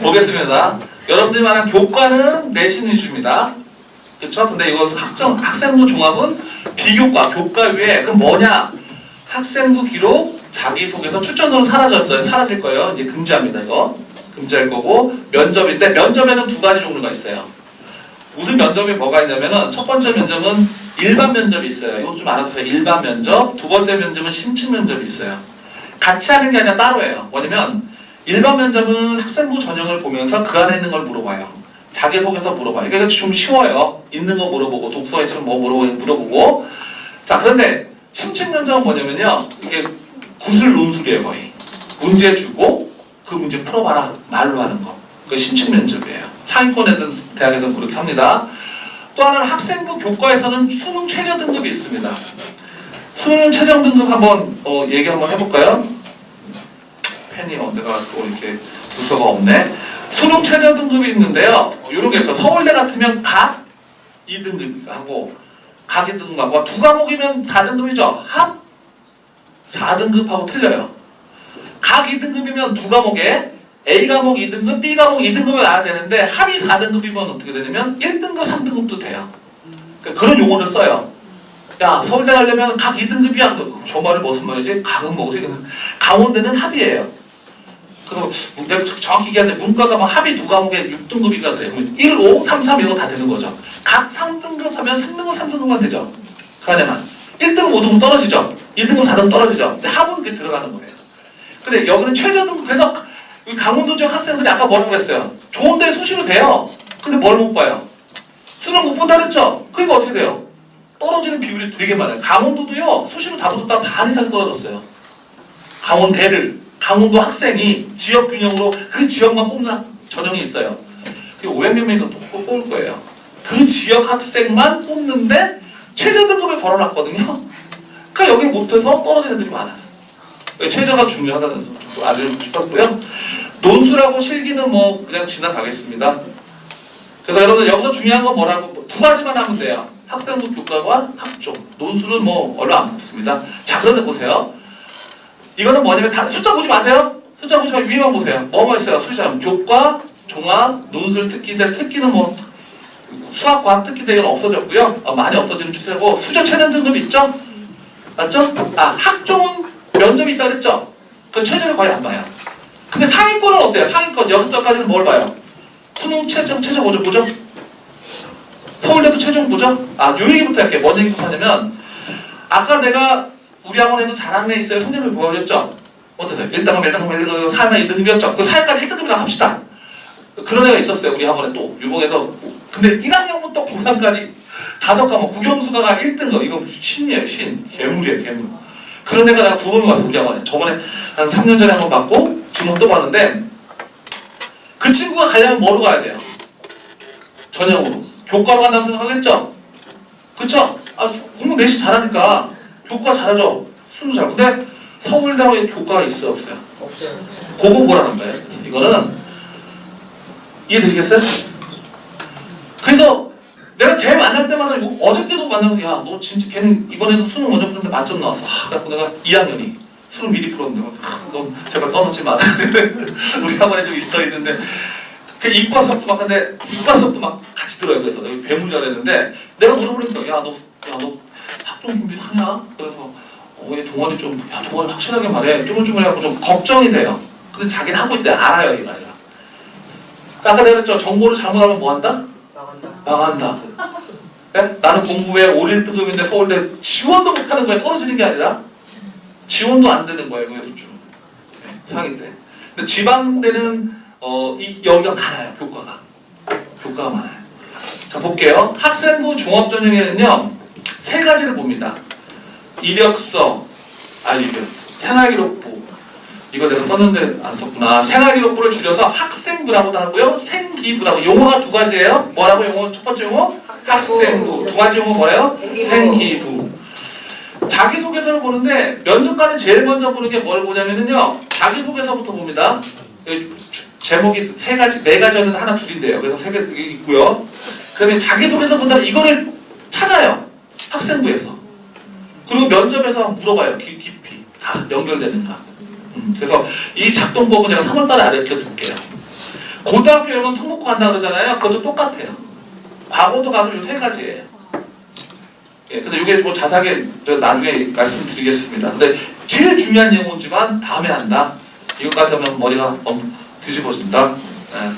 보겠습니다. 여러분들이 말한 교과는 내신 위주입니다. 그쵸? 근데 이거 학생부 종합은 비교과, 교과 위에 그럼 뭐냐? 학생부 기록, 자기소개서, 추천서는 사라졌어요. 사라질 거예요. 이제 금지합니다. 이거. 금지할 거고, 면접인데 면접에는 두 가지 종류가 있어요. 무슨 면접이 뭐가 있냐면은 첫 번째 면접은 일반 면접이 있어요. 이거 좀 알아두세요. 일반 면접. 두 번째 면접은 심층 면접이 있어요. 같이 하는 게 아니라 따로예요. 뭐냐면 일반 면접은 학생부 전형을 보면서 그 안에 있는 걸 물어봐요. 자기소개서 물어봐요. 이게 좀 쉬워요. 있는 거 물어보고 독서가 있으면 뭐 물어보고. 자, 그런데 심층 면접은 뭐냐면요. 이게 구술 논술이에요, 거의. 문제 주고 그 문제 풀어봐라. 말로 하는 거. 그게 심층 면접이에요. 상위권에 있는 대학에서는 그렇게 합니다. 또 하나는 학생부 교과에서는 수능 최저 등급이 있습니다. 수능 최저 등급 한번 얘기 한번 해볼까요? 펜이 내가 또 이렇게 문서가 없네. 수능 최저 등급이 있는데요. 이런 게 있어. 서울대 같으면 각 2등급하고 각 2등급하고 두 과목이면 4등급이죠. 합 4등급하고 틀려요. 각 2등급이면 두 과목에 A 과목 2등급, B 과목 2등급을 나와야 되는데 합이 4등급이면 어떻게 되냐면 1등급, 3등급도 돼요. 그러니까 그런 용어를 써요. 야, 서울대 가려면 각 2등급이야. 저 말이 무슨 말이지? 각은 뭐지? 강원대는 합이에요. 그래서 내가 정확히 얘기하는데 문과가 뭐 합이 두 과목에 6등급이가 돼요. 1, 5, 3, 3 이런 거 다 되는 거죠. 각 3등급 하면 3등급, 3등급만 되죠. 그 안에만. 1등급, 5등급 떨어지죠. 2등급, 4등급 떨어지죠. 근데 합은 그게 들어가는 거예요. 근데 여기는 최저 등급, 그래서 강원도 지역 학생들이 아까 뭐라고 했어요? 좋은데 수시로 돼요. 근데 뭘 못 봐요? 수능 못 본다 그랬죠? 그러니까 어떻게 돼요? 떨어지는 비율이 되게 많아요. 강원도도요, 수시로 다 붙었다가 반 이상 떨어졌어요. 강원도 학생이 지역 균형으로 그 지역만 뽑는 전형이 있어요. 그게 500몇 명이 뽑을 거예요. 그 지역 학생만 뽑는데 최저 등급을 걸어놨거든요. 그러니까 여기 못해서 떨어지는 애들이 많아요. 최저가 중요하다는 알려주고 싶었고요. 논술하고 실기는 뭐 그냥 지나가겠습니다. 그래서 여러분 여기서 중요한 건 뭐라고 두 가지만 하면 돼요. 학생부 교과와 학종. 논술은 뭐 얼마 안 붙습니다. 자, 그런데 보세요. 이거는 뭐냐면 다 숫자 보지 마세요. 숫자 보지 말고 위만 보세요. 뭐뭐 있어요? 숫자 교과, 종합, 논술, 특기인데 특기는 뭐 수학, 과학, 특기 대회는 없어졌고요. 많이 없어지는 추세고 수저 체능 등급 있죠? 맞죠? 학종은 면접이 있다 그랬죠? 그 최저를 거의 안 봐요. 근데 상위권은 어때요? 상위권 여기서까지는 뭘 봐요? 수능 최저 보죠? 서울대도 최종 보죠? 요 얘기부터 할게요. 뭔 얘기부터 하냐면 아까 내가 우리 학원에도 잘하는 애 있어요. 성적을 보여줬죠? 어떠세요? 1등급, 1등급, 4면 2등급이었죠? 그 4까지 1등급이라고 합시다. 그런 애가 있었어요. 우리 학원에 또 유봉에서. 근데 1학년부터 고3까지 5과목 국영수가가 1등급. 이거 신이에요. 신. 괴물이에요. 괴물. 그런 애가 내가 2번 왔어. 우리 학원에. 저번에 한 3년 전에 한번 봤고 지금 또 봤는데 그 친구가 가려면 뭐로 가야 돼요? 전형으로. 교과로 간다고 생각하겠죠? 그쵸? 공부 내시 잘하니까 교과 잘하죠? 수능 잘. 근데 서울대학에 교과가 있어요? 없어요? 없어요. 그거 보라는 거예요. 이거는 이해되시겠어요? 그래서 내가 걔 만날 때마다 어저께도 만나면서 야, 너 진짜 걔는 이번에도 수능 먼저 풀었는데 만점 나왔어. 그래서 내가 2학년이 수능 미리 풀었는데 너 제발 떠놓지 마. 우리 학원에 좀 있어 있는데 그 이과 수업도 막 근데 이과 수업도 막 같이 들어요. 그래서 내가 괴물 잘했는데 내가 물어보니까 야, 너 학종 준비하냐? 그래서 얘 동아리 동아리 확실하게 말해. 쪼물쪼물해갖고 좀 걱정이 돼요. 근데 자기는 하고 있대. 알아요, 이 말이야. 아까 내가 그랬죠. 정보를 잘못하면 뭐 한다? 망한다. 네? 나는 공부에 5, 1등급인데 서울대 지원도 못하는 거야. 떨어지는 게 아니라 지원도 안 되는 거예요. 그래서 좀 상위 때. 근데 지방대는 여기가 많아요. 교과가 많아요. 자, 볼게요. 학생부 종합전형에는요 3가지를 봅니다. 이력서, 생활기록부. 이거 내가 썼는데 안 썼구나. 생활기록부를 줄여서 학생부라고도 하고요. 생기부라고. 용어가 2가지예요. 뭐라고 용어? 첫 번째 용어? 학생부. 2가지 용어 뭐예요? 생기부. 자기소개서를 보는데 면접관이 제일 먼저 보는 게 뭘 보냐면요. 자기소개서부터 봅니다. 제목이 4가지였는데 하나 줄인대요. 그래서 3개 있고요. 그다음에 자기소개서 본다면 이거를 찾아요. 학생부에서. 그리고 면접에서 물어봐요. 깊이. 다 연결되는가. 그래서 이 작동법은 제가 3월달에 알려드릴게요. 고등학교 여러분 통목고 간다 그러잖아요. 그것도 똑같아요. 과거도 가도 이 3가지예요. 예, 근데 이게 뭐 자세하게 나중에 말씀드리겠습니다. 근데 제일 중요한 용어지만 다음에 한다. 이것까지 하면 머리가 뒤집어진다. 예.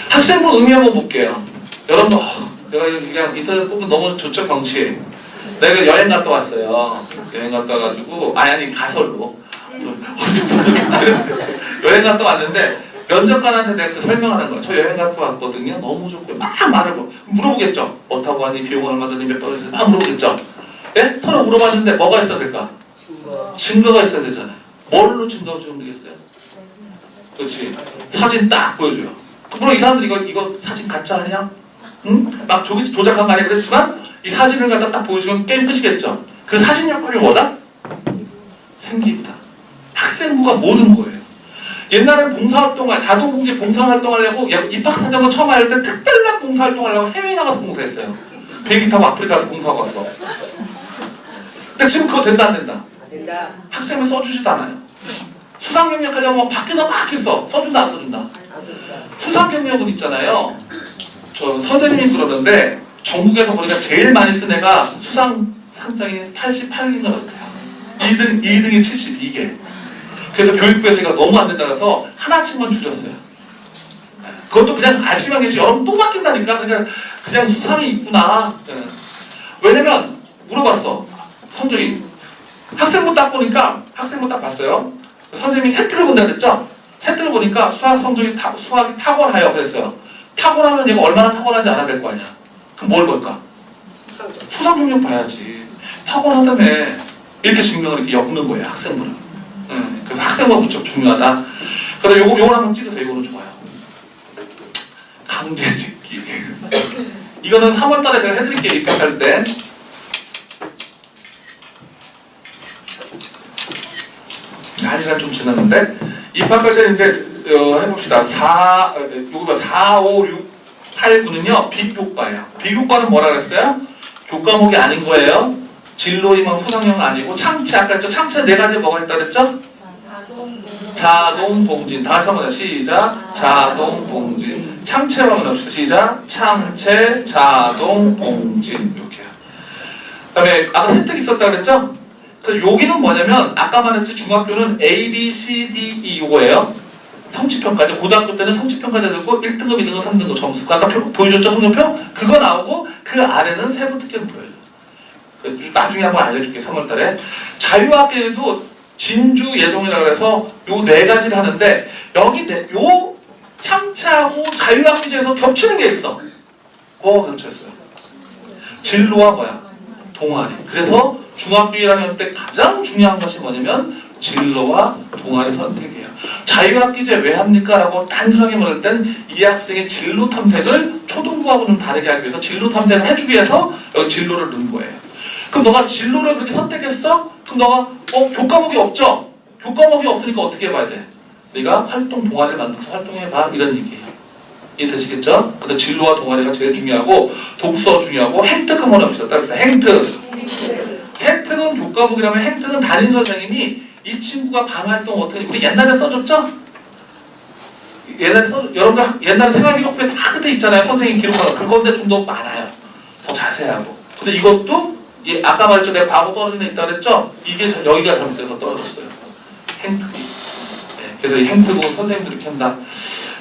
학생부 의미 한번 볼게요. 여러분, 내가 그냥 인터넷 보면 너무 좋죠, 경치. 내가 여행 갔다 왔어요. 여행 갔다 와가지고, 아니, 가설로. 좀 모르겠다. 여행 갔다 왔는데, 면접관한테 내가 그 설명하는 거야. 저 여행 갔다 왔거든요. 너무 좋고, 막 말을 물어보겠죠. 뭐 타고 왔니? 비용은 얼마 드니? 몇 달을 막 물어보겠죠. 예? 서로 물어봤는데 뭐가 있어야 될까? 증거가 있어야 되잖아요. 뭘로 증거 주면 되겠어요? 그렇지. 사진 딱 보여줘요. 물론 이 사람들이 이거 사진 가짜 아니야? 응? 막 조작한 거 아니야 그랬지만 이 사진을 갖다 딱 보여주면 게임 끝이겠죠. 그 사진 역할이 뭐다? 생기부다. 학생부가 모든 거예요. 옛날에 봉사활동을 자동봉지 봉사활동하려고 입학사정을 처음 할 때 특별한 봉사활동하려고 해외에 나가서 봉사했어요. 비행기 타고 아프리카 가서 봉사하고 왔어. 근데 지금 그거 된다 안 된다? 된다. 학생을 써주지도 않아요. 수상경력 하려면 밖에서 막 했어. 써준다 안 써준다? 수상경력은 있잖아요. 저 선생님이 그러는데 전국에서 보니까 제일 많이 쓴 애가 수상 상장이 88개인 것 같아요. 2등이 72개. 그래서 교육부에서 이거 너무 안 된다 그래서 하나씩만 줄였어요. 그것도 그냥 알지만 계시 여러분 또 바뀐다니까. 그냥 수상이 있구나. 왜냐면 물어봤어. 성적이 학생부 딱 보니까 학생부 딱 봤어요. 선생님이 세트를 본다 그랬죠? 세트를 보니까 수학이 탁월해요 그랬어요. 탁월하면 얘가 얼마나 탁월한지 알아야 될 거 아니야. 그럼 뭘 볼까? 수상 경력 봐야지. 탁월하다며 이렇게 증명을 이렇게 엮는 거예요 학생부를. 그래서 학생부가 무척 중요하다. 그래서 요걸 한번 찍으세요. 요거는 좋아요. 강제 찍기. 이거는 3월달에 제가 해드릴게요. 입학할 때. 한시간 좀 지났는데 입학할 때 이제 해봅시다. 4, 5, 6, 8, 9는요 비교과예요. 비교과는 뭐라 그랬어요? 교과목이 아닌 거예요. 진로희망 소상형 아니고 창체 아까 했죠? 창체 네 가지 뭐가 있다 그랬죠? 자동봉진. 다 같이 한번 해요. 시작. 자동봉진. 창체로 한번 해봅시다. 시작. 창체 자동봉진. 이렇게요. 그 다음에 아까 세특 있었다 그랬죠? 그래서 여기는 뭐냐면 아까 말했지 중학교는 A, B, C, D, E 요거예요. 성취평가제. 고등학교 때는 성취평가제 듣고 1등급, 2등급, 3등급 점수. 아까 보여줬죠 성적표? 그거 나오고 그 아래는 세부 특기는 보여요. 나중에 한번 알려줄게 3월달에. 자유학기에도 진주, 예동이라고 해서 요 네 가지를 하는데 여기 요 창체하고 자유학기제에서 겹치는 게 있어. 뭐가 겹쳤어요? 진로와 뭐야? 동아리. 그래서 중학교 1학년 때 가장 중요한 것이 뭐냐면 진로와 동아리 선택이에요. 자유학기제 왜 합니까? 라고 단순하게 물을 땐 이 학생의 진로 탐색을 초등부하고 좀 다르게 하기 위해서 진로 탐색을 해주기 위해서 여기 진로를 넣은 거예요. 그럼 너가 진로를 그렇게 선택했어? 그럼 너가 교과목이 없죠? 교과목이 없으니까 어떻게 해봐야 돼? 네가 활동 동아리를 만들어서 활동해봐 이런 얘기예요. 이해되시겠죠? 그래서 진로와 동아리가 제일 중요하고 독서 중요하고 행특 한번 해봅시다. 따라합시다. 행특. 생특은 교과목이라면 행특은 담임선생님이 이 친구가 반활동 어떻게 우리 옛날에 써줬죠? 여러분들 옛날에 생활기록부에 다 끝에 있잖아요. 선생님 기록하는 그건데 좀 더 많아요. 더 자세하고. 근데 이것도 아까 말했죠. 내가 바보 떨어지는 애 있다 그랬죠? 이게 여기가 잘못돼서 떨어졌어요. 행특이. 네, 그래서 이 행특은 선생님들이 이렇게 한다.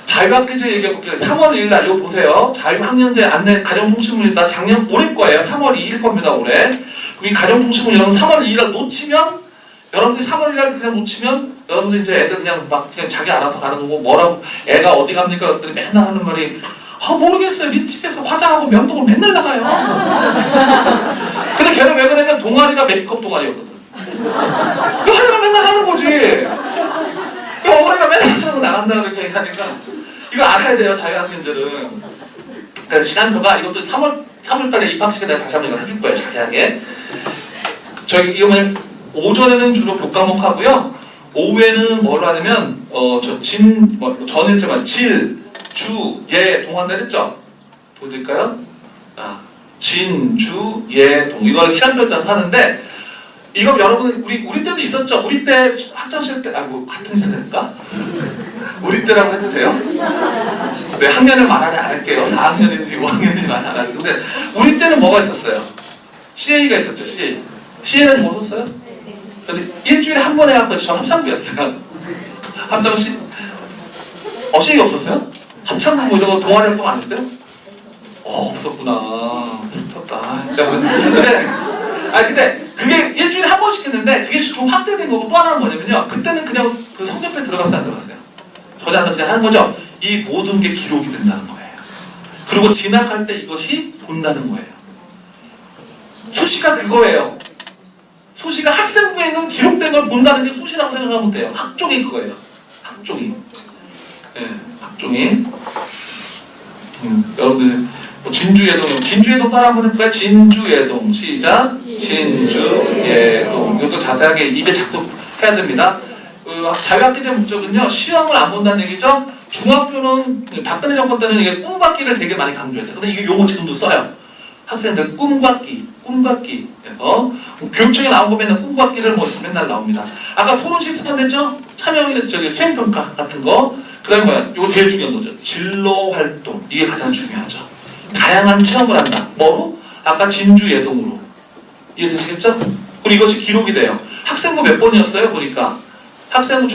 자유학기제 얘기해볼게요. 3월 1일 이거 보세요. 자유학년제 안내 가정통신문이다. 작년 올해 거예요. 3월 2일 겁니다. 올해. 이 가정통신문 여러분 3월 2일 놓치면 여러분들이 3월 1일 그냥 놓치면 여러분들 이제 애들 그냥 자기 알아서 가는 거고 뭐라고 애가 어디 갑니까? 그랬더니 맨날 하는 말이 모르겠어요. 미치겠어. 화장하고 명동을 맨날 나가요. 근데 걔는 왜 그러냐면 동아리가 메이크업 동아리였거든. 이거 화장을 맨날 하는 거지. 이거 어머니가 맨날 하고 나간다 그렇게 얘기하니까 이거 알아야 돼요. 자유학생들은. 그러니까 시간표가 이것도 3월달에 입학식에 내가 다시 한번 이거 해줄 거예요. 자세하게. 저기 이거 뭐냐면 오전에는 주로 교과목 하고요. 오후에는 뭘 하냐면 전일제만 질, 주, 예, 동 한다 했죠? 보여드릴까요? 진, 주, 예, 동 이걸 시간별 짜서 하는데 이거 여러분 우리 때도 있었죠? 우리 때 학창시절 때 같은 시대인가? 우리 때라고 해도 돼요? 네, 학년을 말하지 않을게요. 4학년인지 5학년인지 말 안 할게요. 근데 우리 때는 뭐가 있었어요? CA가 있었죠, CA. CA는 용어 썼어요? 근데 일주일에 한 번 해갖고 저 합창부였어요. 합창부 시력이 없었어요? 합창 뭐 이런 거 동아리 활동 안 했어요? 없었구나. 슬펐다. 근데 그게 일주일에 한 번씩 했는데 그게 좀 확대된 거고 또 하나는 뭐냐면요. 그때는 그냥 그 성적표에 들어갔어요, 안 들어갔어요? 전혀 안 그냥 하는 거죠. 이 모든 게 기록이 된다는 거예요. 그리고 진학할 때 이것이 본다는 거예요. 수시가 그거예요. 수시가 학생부에 있는 기록된 걸 본다는 게 수시라고 생각하면 돼요. 학종이 그거예요. 학종이. 예, 학종이. 여러분들 뭐 진주예동 따라 한번 해볼까요? 진주예동 시작. 진주예동. 이것도 자세하게 입에 자꾸 해야 됩니다. 자유학기제 목적은요, 시험을 안 본다는 얘기죠. 중학교는 박근혜 정권 때는 이게 꿈과 끼를 되게 많이 강조했어요. 근데 이게 용어 지금도 써요. 학생들 꿈과 끼. 교육청에 나온 거 맨날 꿈과 끼를 뭐 맨날 나옵니다. 아까 토론 실습한댔죠? 참여형이 수행평가 같은 거. 그 다음에 뭐야? 이거 제일 중요한 거죠. 진로 활동. 이게 가장 중요하죠. 다양한 체험을 한다. 뭐로? 아까 진주예동으로. 이해되시겠죠? 그리고 이것이 기록이 돼요. 학생부 몇 번이었어요? 보니까. 학생부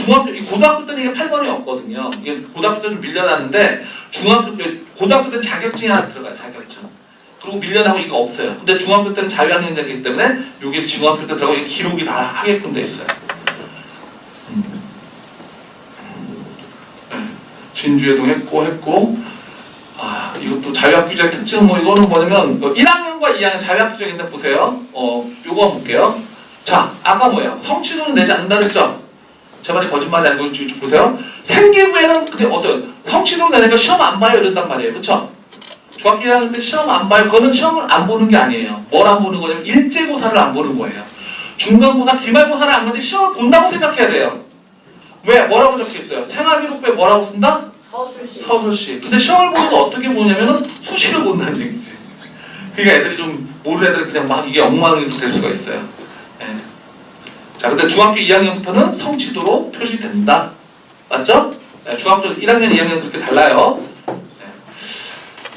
고등학교 때는 이게 8번이었거든요. 이게 고등학교 때는 밀려나는데, 고등학교 때는 자격증이 하나 들어가요, 자격증. 그리고 밀려나고 이거 없어요. 근데 중학교 때는 자유학년이기 때문에, 이게 중학교 때 들어가고 기록이 다 하게끔 돼 있어요. 진주예동 했고, 이것도 자유학기제 특징 이거는 뭐냐면, 1학년과 2학년 자유학기제인데 보세요. 요거 한번 볼게요. 자, 아까 뭐예요? 성취도는 내지 않는다 그랬죠? 제 말이 거짓말이 아니고 좀 보세요. 생기부에는 근데 어떤 성취도 내니까 시험 안 봐요 이런단 말이에요. 그렇죠? 중학교 1학년 때 시험 안 봐요. 그거는 시험을 안 보는 게 아니에요. 뭘 안 보는 거냐면 일제고사를 안 보는 거예요. 중간고사, 기말고사를 안 보지 시험을 본다고 생각해야 돼요. 왜? 뭐라고 적혀있어요? 생활기록부에 뭐라고 쓴다? 서술시. 근데 시험을 보는 거 어떻게 보냐면은 수시를 본다는 얘기지. 그러니까 애들이 좀 모르는 애들은 그냥 막 이게 엉망이 될 수가 있어요. 예. 자, 근데 중학교 2학년부터는 성취도로 표시된다. 맞죠? 네, 중학교 1학년, 2학년 그렇게 달라요. 네.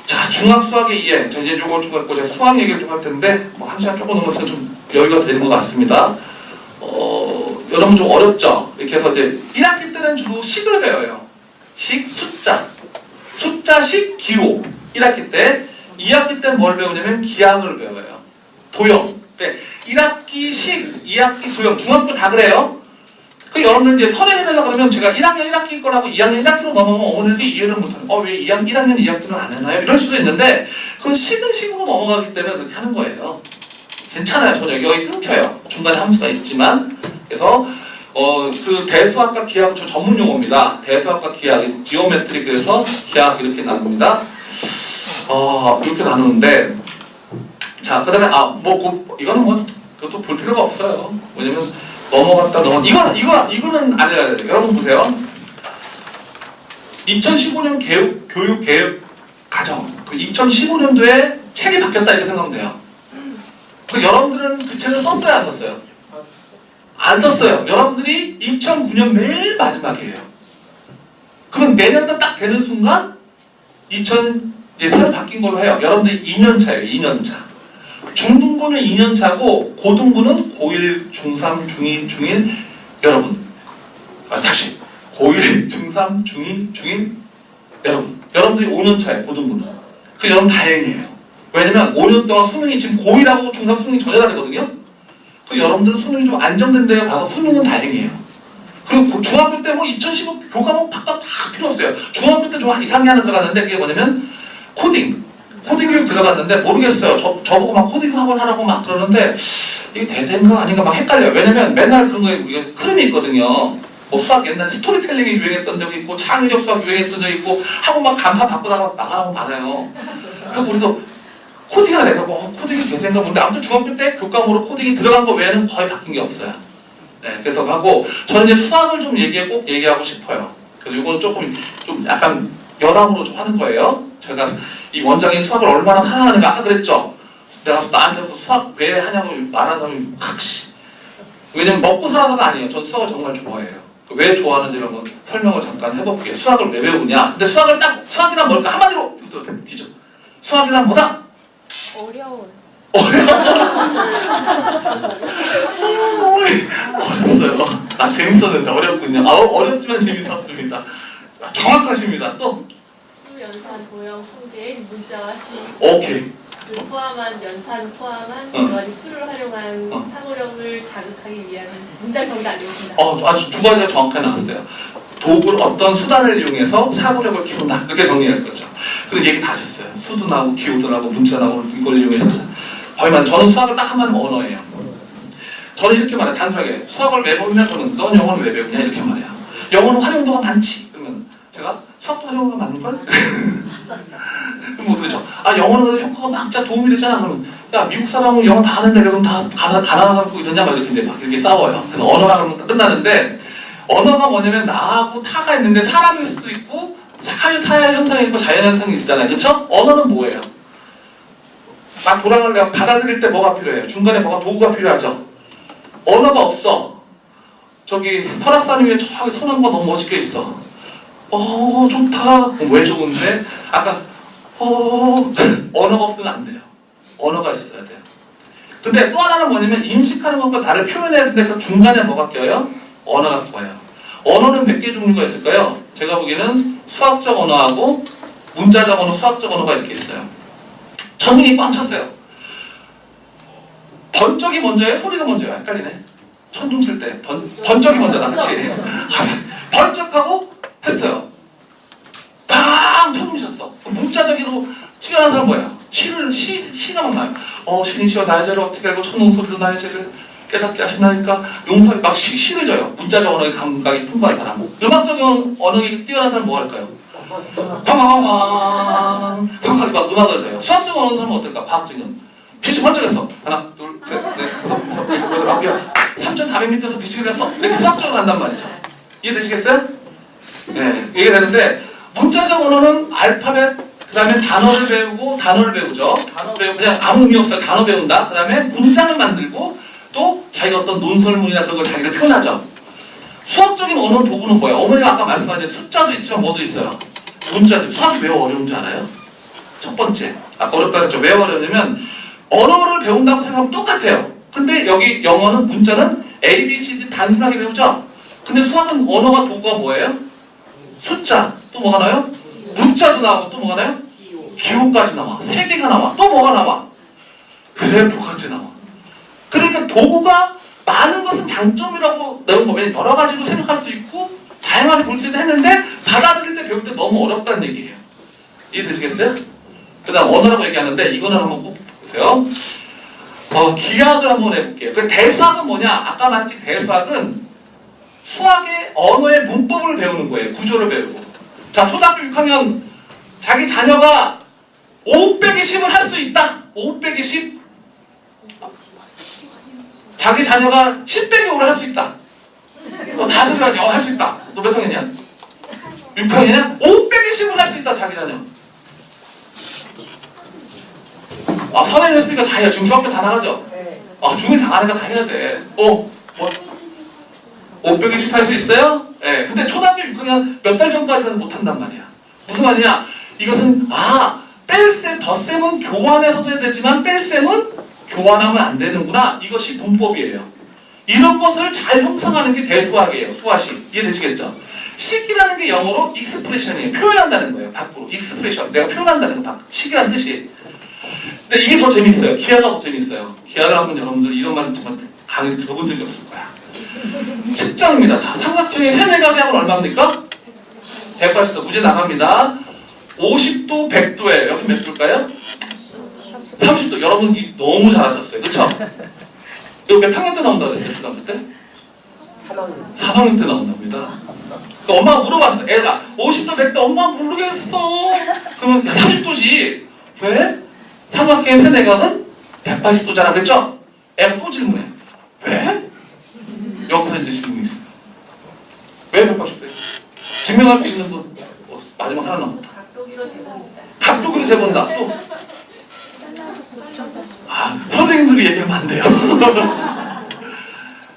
자, 중학 수학의 이해. 자, 이제 요거 좀 갖고 제가 수학 얘기를 좀 할 텐데, 뭐 1시간 조금 넘어서 좀 여유가 되는 것 같습니다. 여러분 좀 어렵죠? 이렇게 해서 이제 1학기 때는 주로 식을 배워요. 식, 숫자. 숫자, 식, 기호. 1학기 때. 2학기 때는 뭘 배우냐면 기하학을 배워요. 도형. 네. 1학기 식, 2학기 도형, 중학교 다 그래요. 그 여러분들 이제 선행해달라 그러면 제가 1학년 1학기 거라고 2학년 1학기로 넘어가면 어머니들이 이해를 못하는 왜 1학년 2학기는 안 했나요? 이럴 수도 있는데 그건 식은 식으로 넘어가기 때문에 그렇게 하는 거예요. 괜찮아요. 전혀 여기 끊겨요. 중간에 함수가 있지만. 그래서 그 대수학과 기하학 저 전문 용어입니다. 대수학과 기하학, 지오메트리 그래서 기하학 이렇게 나눕니다. 이렇게 나누는데 자, 그 다음에 이거는 그것도 볼 필요가 없어요. 왜냐면 이거는 알려야 돼요. 여러분 보세요. 2015년 교육 개혁 과정. 2015년도에 책이 바뀌었다 이렇게 생각하면 돼요. 여러분들은 그 책을 썼어요, 안 썼어요? 안 썼어요. 여러분들이 2009년 맨 마지막이에요. 그럼 내년도 딱 되는 순간 이제 새로 바뀐 걸로 해요. 여러분들이 2년 차예요. 2년 차. 중등부는 2년 차고 고등부는 고1, 중3, 중2, 중1 여러분 다시 고1, 중3, 중2, 중1 여러분들이 5년 차예요. 고등부는. 여러분 다행이에요. 왜냐면 5년 동안 수능이 지금 고1하고 중3 수능이 전혀 다르거든요. 여러분들은 수능이 좀 안정된 데에 가서 수능은 다행이에요. 그리고 중학교 때 2015 교과목 바꿔 다 필요 없어요. 중학교 때 좀 이상하게 하나 들어갔는데 그게 뭐냐면 코딩 교육 들어갔는데 모르겠어요. 저보고 막 코딩 학원 하라고 막 그러는데 이게 대세인가 아닌가 막 헷갈려요. 왜냐면 맨날 그런 거에 우리가 흐름이 있거든요. 수학 옛날 스토리텔링이 유행했던 적이 있고 창의력 수학 유행했던 적이 있고 하고 막 간판 바꾸다가 나가고 많아요. 그래서 우리도 코딩을 내가 코딩이 대세인가 본데 아무튼 중학교 때 교과목으로 코딩이 들어간 거 외에는 거의 바뀐 게 없어요. 네, 그래서 하고 저는 이제 수학을 좀 꼭 얘기하고 싶어요. 그래서 이거는 좀 약간 여담으로 좀 하는 거예요. 제가 이 원장이 수학을 얼마나 사랑하는가 아까 그랬죠. 내가 나한테 수학 왜 하냐고 말하는 사람이 왜냐면 먹고 살아서가 아니에요. 전 수학을 정말 좋아해요. 왜 좋아하는지를 한번 설명을 잠깐 해볼게요. 수학을 왜 배우냐? 근데 수학이란 뭘까? 한마디로 이것도 웃기죠. 수학이란 뭐다? 어렵어요. 재밌었는데 어렵군요. 어렵지만 재밌었습니다. 정확하십니다. 또 수, 연산, 도형, 소개, 문자와 시 오케이. 그 포함한 연산 포함한 응. 여러 가지 수를 활용한 사고력을 자극하기 위한 문장 정리가 아니었습니다. 아주 두 가지가 정확하게 나왔어요. 도구를 어떤 수단을 이용해서 사고력을 키운다 이렇게 정리할 거죠. 그래서 얘기 다 하셨어요. 수도 나오고 기호도 나오고 문자 나오고 이걸 이용해서 거의 저는 수학을 딱 한마디 언어예요. 저는 이렇게 말해요. 단순하게 수학을 왜 배우냐 그러면 넌 영어를 왜 배우냐 이렇게 말해요. 영어는 활용도가 많지. 그러면 제가 수학도 활용도가 많을걸? 뭐 그렇죠. 아 영어는 효과가 막 진짜 도움이 되잖아. 그러면 야 미국 사람은 영어 다 하는데 그럼 다 가난하고 이러냐 막 이렇게 이제 막 이렇게 싸워요. 그래서 언어라 그러면 끝나는데 언어가 뭐냐면 나하고 타가 있는데 사람일 수도 있고 사회 현상이 있고 자연 현상이 있잖아요. 그렇죠? 언어는 뭐예요? 막 돌아가려고 받아들일 때 뭐가 필요해요? 중간에 뭐가 도구가 필요하죠. 언어가 없어. 저기 설악산이 위에 저기 소나무가 너무 멋있게 있어. 좋다. 왜 좋은데? 아까 언어가 없으면 안 돼요. 언어가 있어야 돼요. 근데 또 하나는 뭐냐면 인식하는 것과 나를 표현해야 되는데 그 중간에 뭐가 껴요? 언어가 껴요. 언어는 몇 개 종류가 있을까요? 제가 보기에는 수학적 언어하고 문자적 언어, 수학적 언어가 이렇게 있어요. 전문이 꽉 찼어요. 번쩍이 먼저예요? 소리가 먼저예요? 헷갈리네. 천둥 칠 때 번쩍이 먼저다. 그치? 번쩍하고 했어요. 빵! 천둥 쳤어. 문자적으로 시가 난 사람 뭐예요? 시가 막 나요. 신이시여 나의 죄를 어떻게 알고 천둥 소리로 나의 죄를 깨닫게 하신다니까 용서를 막 시를 져요. 문자적 언어의 감각이 풍부한 사람. 음악적 언어가 뛰어난 사람 뭐 할까요? 황황황 막 음악을 져요. 수학적 언어 사람은 어떨까? 과학적인 빛이 번쩍했어. 하나 둘셋넷 다섯 일곱 여덟 아홉 3,400m에서 빛이 그렸어. 이렇게 수학적으로 간단 말이죠. 이해되시겠어요? 네, 이게 되는데 문자적 언어는 알파벳 그 다음에 단어를 배우고 단어를 배우죠. 단어 배우고 그냥 아무 의미 없어요. 단어 배운다. 그 다음에 문장을 만들고 또 자기가 어떤 논설문이나 그런 걸 자기가 표현하죠. 수학적인 언어 도구는 뭐예요? 어머니가 아까 말씀하신 숫자도 있지만 뭐도 있어요. 문자도 수학이 왜 어려운 줄 알아요? 첫 번째 아까 어렵다 그랬죠. 왜 어려냐면 언어를 배운다고 생각하면 똑같아요. 근데 여기 영어는 문자는 A, B, C, D 단순하게 배우죠. 근데 수학은 언어가 도구가 뭐예요? 숫자 또 뭐가 나와요? 문자도 나오고 또 뭐가 나와요? 기호까지 나와. 3개가 나와. 또 뭐가 나와? 그래프까지 나와. 그러니까 도구가 많은 것은 장점이라고 내용 보면 여러 가지로 생각할 수 있고 다양하게 볼 수 있다 했는데 받아들일 때 배울 때 너무 어렵다는 얘기예요. 이해되시겠어요? 그 다음 언어라고 얘기하는데 이거는 한번 꼭 보세요. 기하학을 한번 해볼게요. 그 대수학은 뭐냐? 아까 말했지 대수학은 수학의 언어의 문법을 배우는 거예요. 구조를 배우고. 자, 초등학교 6학년 자기 자녀가 5 빼기 10을 할 수 있다. 5 빼기 10. 자기 자녀가 10 빼기 5를 할 수 있다. 다 들어야지. 할 수 있다. 너 몇 학년이야? 6학년이야? 5 빼기 10을 할 수 있다. 자기 자녀. 선행했으니까 다 해요. 지금 중학교 다 나가죠? 중1 다 가니까 다 해야 돼. 5 빼기 10 할 수 있어요? 네. 근데 초등학교 6학년 몇 달 전까지는 못한단 말이야. 무슨 말이냐? 이것은 뺄셈, 덧셈은 교환해서도 해야 되지만 뺄셈은 교환하면 안 되는구나. 이것이 문법이에요. 이런 것을 잘 형성하는 게 대수학이에요. 수화식. 이해되시겠죠? 식이라는 게 영어로 익스프레션이에요. 표현한다는 거예요. 밖으로. 익스프레션. 내가 표현한다는 거. 식이라는 뜻이. 근데 이게 더 재밌어요. 기하가 더 재밌어요. 기하를 하면 여러분들 이런 말은 정말 강의를 들어본 적이 없을 거야. 측정입니다. 자, 삼각형의 세네각의 합은 얼마입니까? 180도. 문제 나갑니다. 50도, 100도에 여기 몇 도일까요? 30도. 여러분 너무 잘하셨어요. 그쵸? 이거 몇 학년 때 나온다고 그랬어요? 초등학교 때? 3학년 때 나온답니다. 그러니까 엄마가 물어봤어. 애가 50도, 100도 엄마 모르겠어. 그러면 30도지. 왜? 삼각형의 세네각은 180도잖아. 그랬죠? 애가 또 질문해. 왜? 여기서 이제 질문이 있어요. 왜 180도예요? 증명할 수 있는 분 마지막 하나 남았다. 각도기로 재본다. 또 선생님들이 얘기하면 안 돼요.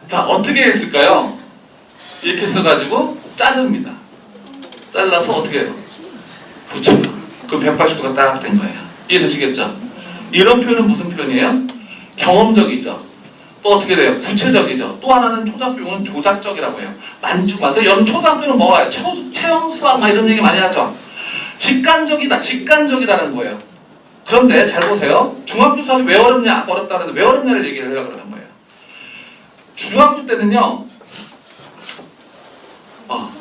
자, 어떻게 했을까요? 이렇게 써가지고 자릅니다. 잘라서 어떻게 해요? 붙여요. 그럼 180도가 딱 된 거예요. 이해되시겠죠? 이런 표현은 무슨 표현이에요? 경험적이죠. 또 어떻게 돼요? 구체적이죠. 또 하나는 초등학교는 조작적이라고 해요. 만주마다 여러분 초등학교는 뭐예요? 체험 수학 막 이런 얘기 많이 하죠. 직관적이다는 거예요. 그런데 잘 보세요. 중학교 수학이 왜 어렵냐? 어렵다는데 왜 어렵냐를 얘기를 하려고 그러는 거예요. 중학교 때는요.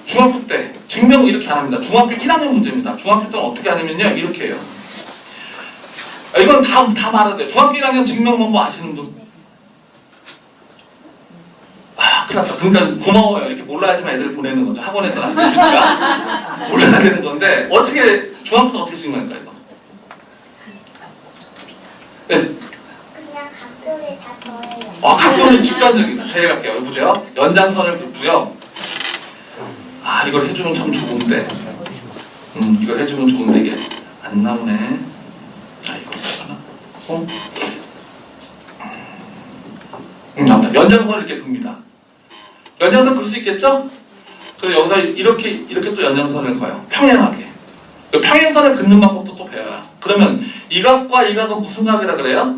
중학교 때 증명 이렇게 안 합니다. 중학교 1학년 문제입니다. 중학교 때는 어떻게 하냐면요. 이렇게 해요. 이건 다 말해도 돼요. 중학교 1학년 증명 방법 아시는 분? 큰일 났다. 그러니까 고마워요. 이렇게 몰라야지만 애들을 보내는 거죠. 학원에서는 안 보내주니까 몰라야 되는 건데 어떻게 중학교 때 어떻게 증명할까 이거? 네. 그냥 각도를 다 더해요. 각도는 직관적이다. 제가 할게요. 여기 보세요. 연장선을 긋고요. 이걸 해주면 참 좋은데. 이걸 해주면 좋은데 이게 안 나오네. 자, 이거 하나. 나온다. 연장선을 이렇게 긋습니다. 연장선 긋을 수 있겠죠? 그래서 여기서 이렇게 또 연장선을 그어요. 평행하게. 평행선을 긋는 방법도 또 배워요. 그러면 이 각과 이 각은 무슨 각이라 그래요?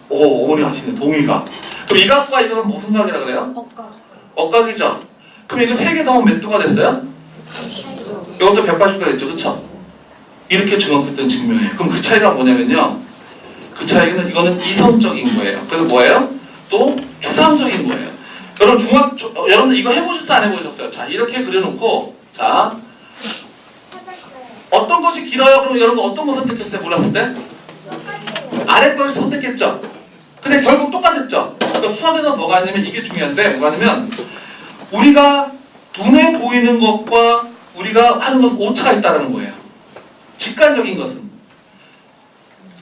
어머니 하시네. 동의각. 그럼 이 각과 이 각은 무슨 각이라 그래요? 억각이죠. 그럼 이거 3개 더하면 몇 도가 됐어요? 이것도 180도가 됐죠. 그쵸? 이렇게 증명했던 증명이에요. 그럼 그 차이가 뭐냐면요. 그 차이는 이거는 이성적인 거예요. 그래서 뭐예요? 또 추상적인 거예요. 여러분들 이거 해보셨어요? 안 해보셨어요? 자, 이렇게 그려놓고 자 어떤 것이 길어요? 그럼 여러분 어떤 거 선택했어요? 몰랐을 때? 아래 것을 선택했죠? 근데 결국 똑같았죠? 그러니까 수학에서 뭐가 있냐면 이게 중요한데 뭐가 있냐면 우리가 눈에 보이는 것과 우리가 하는 것은 오차가 있다는 거예요. 직관적인 것은.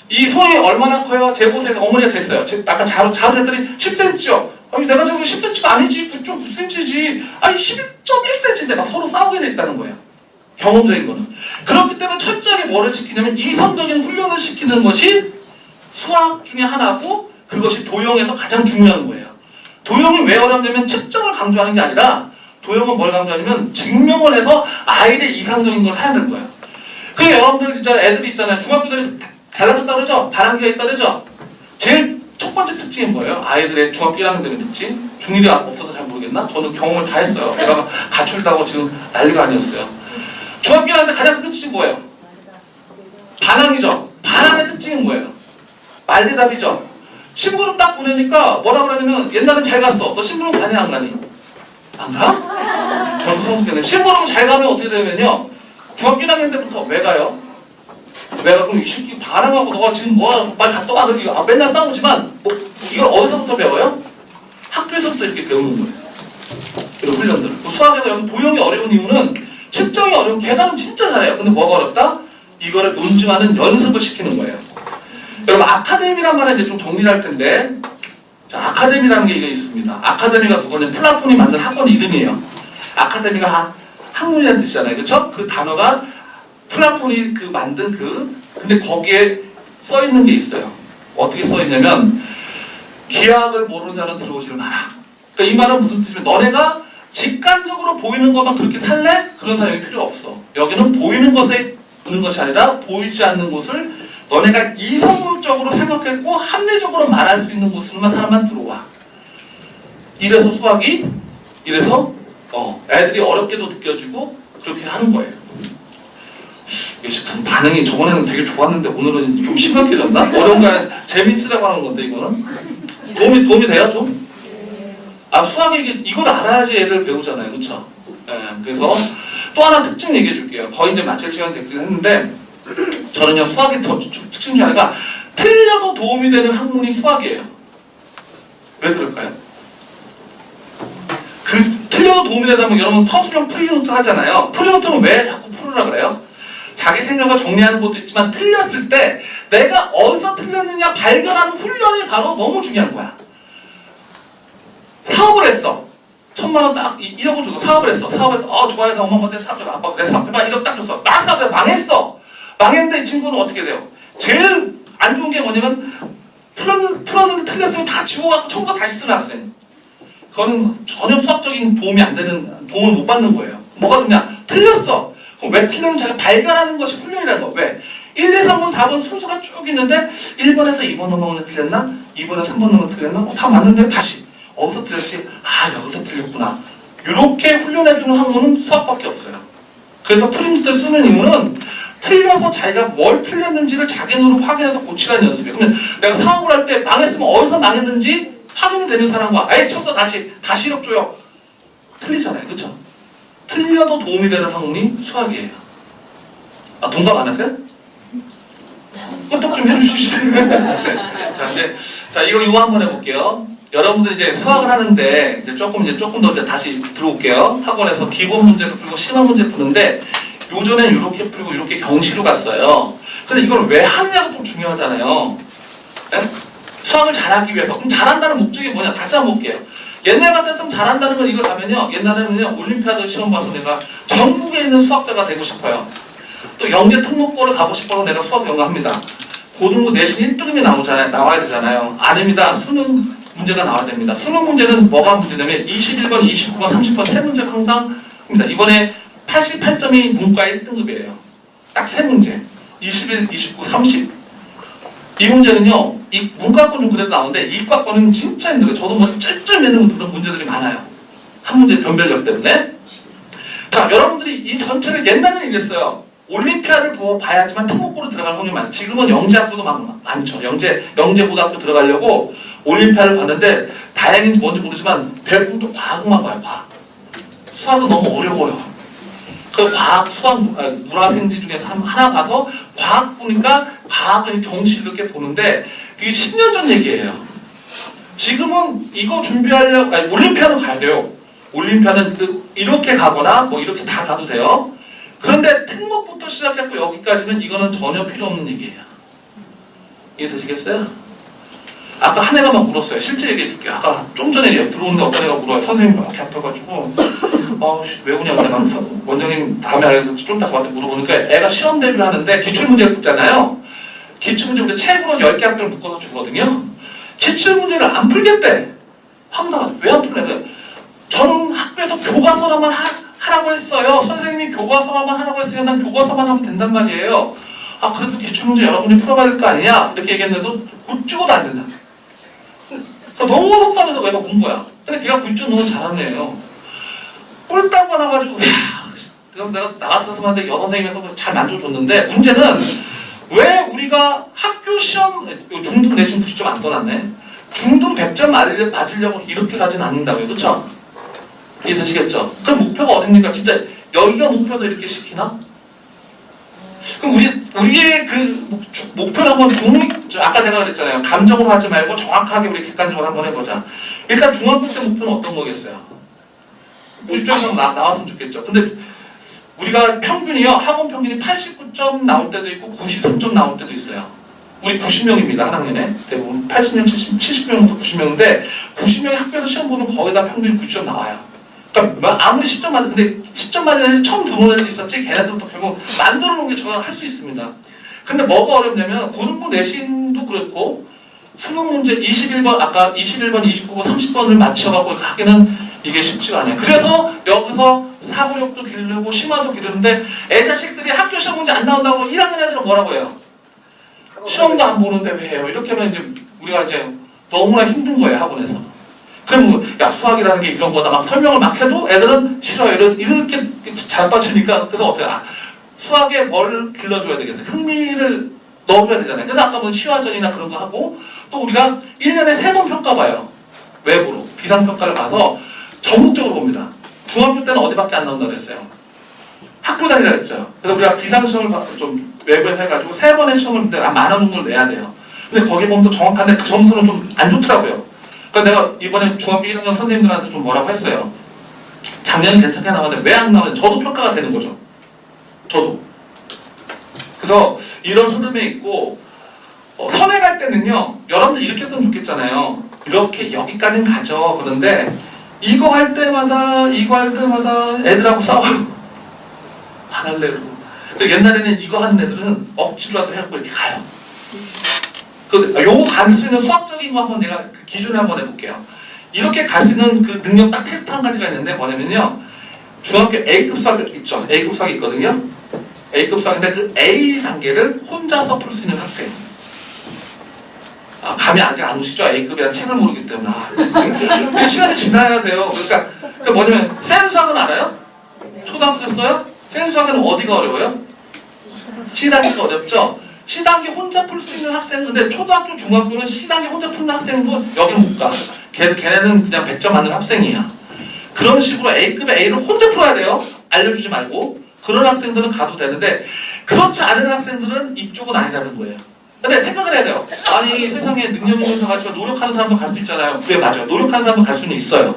이 손이 얼마나 커요? 재보세요. 어머니가 쟀어요. 아까 자로 쟀더니 10cm요. 아니 내가 저기 10cm가 아니지. 9.9cm지. 아니 11.1cm인데 막 서로 싸우게 돼 있다는 거예요. 경험적인 거는. 그렇기 때문에 철저하게 뭐를 시키냐면 이성적인 훈련을 시키는 것이 수학 중에 하나고 그것이 도형에서 가장 중요한 거예요. 도형이 왜 어렵냐면 측정을 강조하는 게 아니라 도형은 뭘 강조하냐면 증명을 해서 아이의 이상적인 걸 해야 되는 거예요. 그리고 여러분들 있잖아요. 애들이 있잖아요. 중학교들이 달라졌다 그러죠? 반항기가 있다 그러죠? 제일 첫 번째 특징이 뭐예요? 아이들의 중학교 1학년 되는 특징? 중1이 없어서 잘 모르겠나? 저는 경험을 다 했어요. 내가 가출다고 지금 난리가 아니었어요. 중학교 1학년 때 가장 큰 특징이 뭐예요? 반항이죠? 반항의 특징은 뭐예요? 말대답이죠? 심부름 딱 보내니까 뭐라 그러냐면 옛날엔 잘 갔어. 너 심부름 가니 안 가니? 안 가? 벌써 성숙했네. 심부름 잘 가면 어떻게 되냐면요. 중학교 1학년 때부터 왜 가요? 내가 그럼 이 새끼 반항하고 너가 지금 뭐야 빨리 갔다 와 그러고 맨날 싸우지만 뭐 이걸 어디서부터 배워요? 학교에서부터 이렇게 배우는 거예요. 이런 훈련들을. 수학에서 여러분 도형이 어려운 이유는 측정이 어려운 계산은 진짜 잘해요. 근데 뭐가 어렵다? 이거를 논증하는 연습을 시키는 거예요. 여러분 아카데미란 말은 이제 좀 정리를 할 텐데 자 아카데미라는 게 이게 있습니다. 아카데미가 누구냐? 플라톤이 만든 학원 이름이에요. 아카데미가 학문이라는 뜻이잖아요. 그렇죠? 그 단어가 플라톤이 만든 근데 거기에 써 있는 게 있어요. 어떻게 써 있냐면 기하학을 모르는 자는 들어오지를 마라. 그러니까 이 말은 무슨 뜻이냐면 너네가 직관적으로 보이는 것만 그렇게 살래? 그런 사람이 필요 없어. 여기는 보이는 것에 있는 것이 아니라 보이지 않는 곳을 너네가 이성적으로 생각했고 합리적으로 말할 수 있는 곳으로만 사람만 들어와. 이래서 수학이 이래서 애들이 어렵게도 느껴지고 그렇게 하는 거예요. 반응이 저번에는 되게 좋았는데 오늘은 좀 심각해졌나? 어려운 거 아니라 재밌으라고 하는 건데 이거는 도움이 돼요 좀? 수학이 이걸 알아야지 애들 배우잖아요, 그렇죠? 그래서 또 하나 특징 얘기해 줄게요. 거의 이제 마칠 시간 됐긴 했는데 저는요 수학의 특징 중에 하나가 틀려도 도움이 되는 학문이 수학이에요. 왜 그럴까요? 틀려도 도움이 되다면 여러분 서술형 프리노트 하잖아요. 프리노트는 왜 자꾸 풀으라 그래요? 자기 생각을 정리하는 것도 있지만 틀렸을 때 내가 어디서 틀렸느냐 발견하는 훈련이 바로 너무 중요한 거야. 사업을 했어. 1000만원 딱 1억을 줘서 사업을 했어. 좋아요. 나 엄마한테 사업 줘. 아빠 그래 사업해봐. 1억 딱 줬어. 막 사업해. 망했어. 망했는데 이 친구는 어떻게 돼요? 제일 안 좋은 게 뭐냐면 풀었는데 틀렸으면 다 지워갖고 처음부터 다시 쓰는 학생. 그거는 전혀 수학적인 도움이 안 되는, 도움을 못 받는 거예요. 뭐가 되냐? 틀렸어. 그럼 왜 틀렸는지 자기가 발견하는 것이 훈련이라는 거. 왜? 1, 2, 3번, 4번 순서가 쭉 있는데 1번에서 2번 넘어오는 틀렸나? 2번에서 3번 넘어오는 틀렸나? 다 맞는데 다시 어디서 틀렸지? 아 여기서 틀렸구나. 이렇게 훈련해주는 학문은 수학밖에 없어요. 그래서 프린트를 쓰는 이유는 틀려서 자기가 뭘 틀렸는지를 자기 눈으로 확인해서 고치라는 연습이에요. 그러면 내가 사업을 할 때 망했으면 어디서 망했는지 확인이 되는 사람과 아예 처음부터 다시 이력줘요. 틀리잖아요. 그렇죠? 틀려도 도움이 되는 학문이 수학이에요. 아 동감 안 하세요? 끄떡 좀 해주시죠. 자 이거 한번 해볼게요. 여러분들 이제 수학을 하는데 이제 조금 더 이제 다시 들어올게요. 학원에서 기본 문제를 풀고 심화 문제 푸는데 요전엔 이렇게 풀고 이렇게 경시로 갔어요. 근데 이걸 왜 하느냐가 좀 중요하잖아요. 네? 수학을 잘하기 위해서. 그럼 잘한다는 목적이 뭐냐? 다시 한번 볼게요. 옛날 같았으면 잘한다는 건 이걸 가면요. 옛날에는요 올림피아드 시험 봐서 내가 전국에 있는 수학자가 되고 싶어요. 또 영재 특목고를 가고 싶어서 내가 수학 연구합니다. 고등부 내신 1등급이 나와야 되잖아요. 아닙니다. 수능 문제가 나와야 됩니다. 수능 문제는 뭐가 문제냐면 21번, 29번, 30번 세 문제가 항상 합니다. 이번에 88점이 문과 1등급이에요. 딱 세 문제. 21, 29, 30. 이 문제는요. 이 문과권은 그래도 나오는데 이과권은 진짜 힘들어요. 저도 뭐 쩔쩔 매는 그런 문제들이 많아요. 한 문제 변별력 때문에. 자, 여러분들이 이 전체를 옛날에는 이랬어요. 올림피아를 봐야지만 특목고로 들어갈 확률이 많아요. 지금은 영재학교도 많죠. 영재고등학교 들어가려고 올림피아를 봤는데 다행인지 뭔지 모르지만 대부분 과학만 봐요. 과학. 수학은 너무 어려워요. 그 과학, 수학, 문화생지 중에서 하나 봐서 과학 보니까 과학은 경시 이렇게 보는데 그게 10년 전 얘기예요. 지금은 이거 준비하려고 올림피아는 가야 돼요. 올림피아는 이렇게 가거나 뭐 이렇게 다 가도 돼요. 그런데 특목부터 시작했고 여기까지는 이거는 전혀 필요 없는 얘기예요. 이해되시겠어요? 아까 한 애가 막 울었어요. 실제 얘기해 줄게요. 아까 좀 전에 들어오는데 어떤 애가 울어요. 선생님이 막 아파가지고 왜 우냐고 내가 원장님 다음에 알려서 좀 이따 가서 물어보니까 애가 시험 대비를 하는데 기출문제를 풀잖아요. 기출문제 책으로 10개 학교를 묶어서 주거든요. 기출문제를 안 풀겠대. 황당하죠. 왜 안 풀래? 저는 학교에서 교과서로만 하라고 했어요. 선생님이 교과서만 하라고 했으니까 난 교과서만 하면 된단 말이에요. 아 그래도 기출문제 여러분이 풀어봐야 될 거 아니냐? 이렇게 얘기했는데도 굿죽어도 안 된다. 너무 속상해서 얘가 본 거야. 근데 걔가 굿죽 너무 잘하는 애예요. 꼴딱 많아가지고 내가 나 같아서 하는데 여선생님에서 잘 만져줬는데 문제는 왜 우리가 학교 시험 중등 내신 90점 안 써놨네? 중등 100점 맞으려고 이렇게 가진 않는다고요. 그렇죠? 이해되시겠죠? 그럼 목표가 어딥니까? 진짜 여기가 목표에서 이렇게 시키나? 그럼 우리의 그 목표를 한번 아까 내가 그랬잖아요. 감정으로 하지 말고 정확하게 우리 객관적으로 한번 해보자. 일단 중학교 때 목표는 어떤 거겠어요? 90점 나왔으면 좋겠죠. 근데 우리가 평균이요. 학원 평균이 89점 나올 때도 있고 93점 나올 때도 있어요. 우리 90명입니다. 한 학년에. 대부분 80명, 70명부터 90명인데 90명이 학교에서 시험 보면 거의 다 평균이 90점 나와요. 그러니까 아무리 10점 맞은 근데 10점 맞은 애들 처음 들어오는 애들 있었지 걔네들도 결국 만들어 놓은 게 저가 할 수 있습니다. 근데 뭐가 어렵냐면 고등부 내신도 그렇고 수능 문제 21번 아까 21번, 29번, 30번을 맞춰갖고 하기는 이게 쉽지가 않아요. 그래서 여기서 사고력도 기르고 심화도 기르는데 애 자식들이 학교 시험 문제 안 나온다고 1학년 애들은 뭐라고 해요? 시험도 안 보는데 왜 해요? 이렇게 하면 이제 우리가 이제 너무나 힘든 거예요 학원에서. 그럼 야 수학이라는 게 이런 거다 막 설명을 막 해도 애들은 싫어요. 이렇게 잘 빠지니까 그래서 어떻게 수학에 뭘 길러줘야 되겠어요? 흥미를 넣어줘야 되잖아요. 그래서 아까 본 시화전이나 그런 거 하고 또 우리가 1년에 3번 평가 봐요. 외부로 비상평가를 봐서 전국적으로 봅니다. 중학교 때는 어디밖에 안 나온다고 했어요? 학교 다니라 했죠. 그래서 우리가 비상시험을 좀 외부에서 해가지고 3번의 시험을 한 10,000원 정도를 내야 돼요. 근데 거기 보면 또 정확한데 그 점수는 좀 안 좋더라고요. 그러니까 내가 이번에 중학교 1학년 선생님들한테 좀 뭐라고 했어요. 작년은 괜찮게 나왔는데 왜 안 나오는지 저도 평가가 되는 거죠. 저도. 그래서 이런 흐름에 있고 선행할 때는요. 여러분들 이렇게 했으면 좋겠잖아요. 이렇게 여기까지는 가죠. 그런데 이거 할 때마다 애들하고 싸워요. 화날 내고. 옛날에는 이거 하는 애들은 억지로라도 해갖고 이렇게 가요. 요거 갈 수 있는 수학적인 거 한번 내가 그 기준을 한번 해볼게요. 이렇게 갈 수 있는 그 능력 딱 테스트 한 가지가 있는데 뭐냐면요. 중학교 A급 수학 있죠. A급 수학이 있거든요. A급 수학인데 그 A 단계를 혼자서 풀 수 있는 학생. 감이 아직 안 오시죠? A급이란 책을 모르기 때문에. 시간이 지나야 돼요. 그러니까 뭐냐면 센 수학은 알아요? 초등학교 갔어요? 센 수학은 어디가 어려워요? C단계가 어렵죠? C단계 혼자 풀 수 있는 학생, 근데 초등학교, 중학교는 C단계 혼자 푸는 학생도 여기는 못 가. 걔네는 그냥 100점 맞는 학생이야. 그런 식으로 A급의 A를 혼자 풀어야 돼요. 알려주지 말고. 그런 학생들은 가도 되는데 그렇지 않은 학생들은 이쪽은 아니라는 거예요. 근데 생각을 해야 돼요. 아니 세상에 능력 있는 사람과 노력하는 사람도 갈 수 있잖아요. 네 맞아요. 노력하는 사람도 갈 수는 있어요.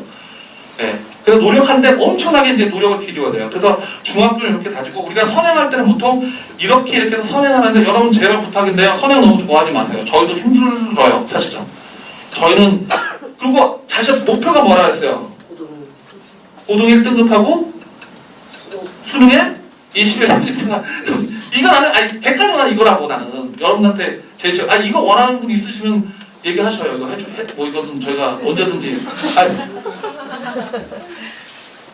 네. 그래서 노력하는데 엄청나게 이제 노력을 기울여야 돼요. 그래서 중학교를 이렇게 다지고 우리가 선행할 때는 보통 이렇게 해서 선행하는데 여러분 제발 부탁인데요. 선행 너무 좋아하지 마세요. 저희도 힘들어요. 사실은. 저희는 그리고 자신 목표가 뭐라 했어요? 고등 1등급하고 수능에 21, 30등 이거 나는 아니 객관적으로 나는 이거라고 나는 여러분한테 제일 이거 원하는 분 있으시면 얘기하셔요. 이거 뭐 이거는 저희가 언제든지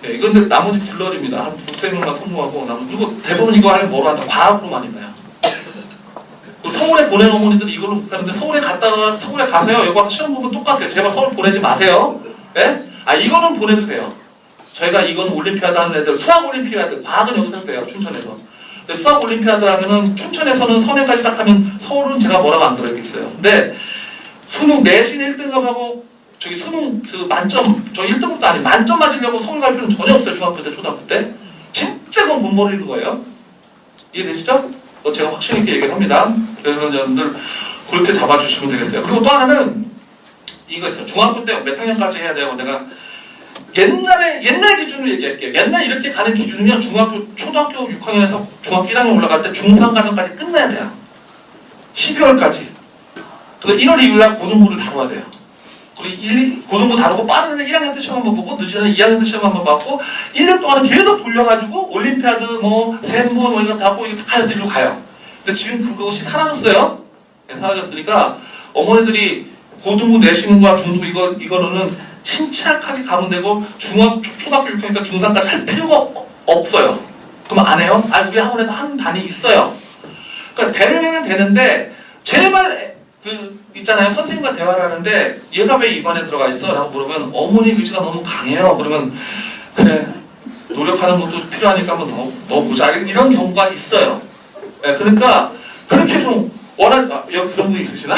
네, 이건 근데 나머지 딜러입니다. 한 두세 명만 성공하고 그리고 대부분 이거 하려면 뭐로 한다? 과학으로 많이 가요. 서울에 보낸 어머니들이 이걸로 못하는데 서울에 가세요. 이거 시험 보면 똑같아요. 제발 서울 보내지 마세요. 네? 이거는 보내도 돼요. 저희가 이건 올림피아드 하는 애들, 수학 올림피아드, 과학은 여기서 돼요. 춘천에서. 근데 수학 올림피아드 하면은 춘천에서는 선행까지 딱 하면 서울은 제가 뭐라고 안 들어야겠어요. 근데 수능 내신 1등급하고 저기 수능 그 만점, 저 1등급도 아니 만점 맞으려고 서울 갈 필요는 전혀 없어요. 중학교 때, 초등학교 때. 진짜 그건 못 모르는 거예요. 이해되시죠? 제가 확실히 있게 얘기를 합니다. 그래서 여러분들 그렇게 잡아주시면 되겠어요. 그리고 또 하나는 이거 있어요. 중학교 때 몇 학년까지 해야 돼요? 내가 옛날 기준으로 얘기할게요. 옛날 이렇게 가는 기준이면 초등학교 6학년에서 중학교 1학년 올라갈 때 중3 과정까지 끝내야 돼요. 12월까지. 그래서 1월 2일 날 고등부를 다뤄야 돼요. 그리고 고등부 다루고 빠른 애는 1학년 때 시험 한번 보고 늦은 애는 2학년 때 시험 한번 받고 1년 동안은 계속 돌려가지고 올림피아드 셈뭐 이거 다 하고 이거 다 해서 일로 가요. 근데 지금 그것이 사라졌어요. 네, 사라졌으니까 어머니들이 고등부 내신과 중등부 이거는 침착하게 가면 되고 초등학교 6학년이니까 중3까지 할 필요가 없어요. 그럼 안 해요? 우리 학원에도 한 반이 있어요. 그러니까 되는 되는데 제발 있잖아요. 선생님과 대화를 하는데 얘가 왜 이 반에 들어가 있어? 라고 물으면 어머니 의지가 너무 강해요. 그러면 그래 노력하는 것도 필요하니까 한번 더 보자. 이런 경우가 있어요. 네, 그러니까 그렇게 좀 여기 그런 분 있으시나?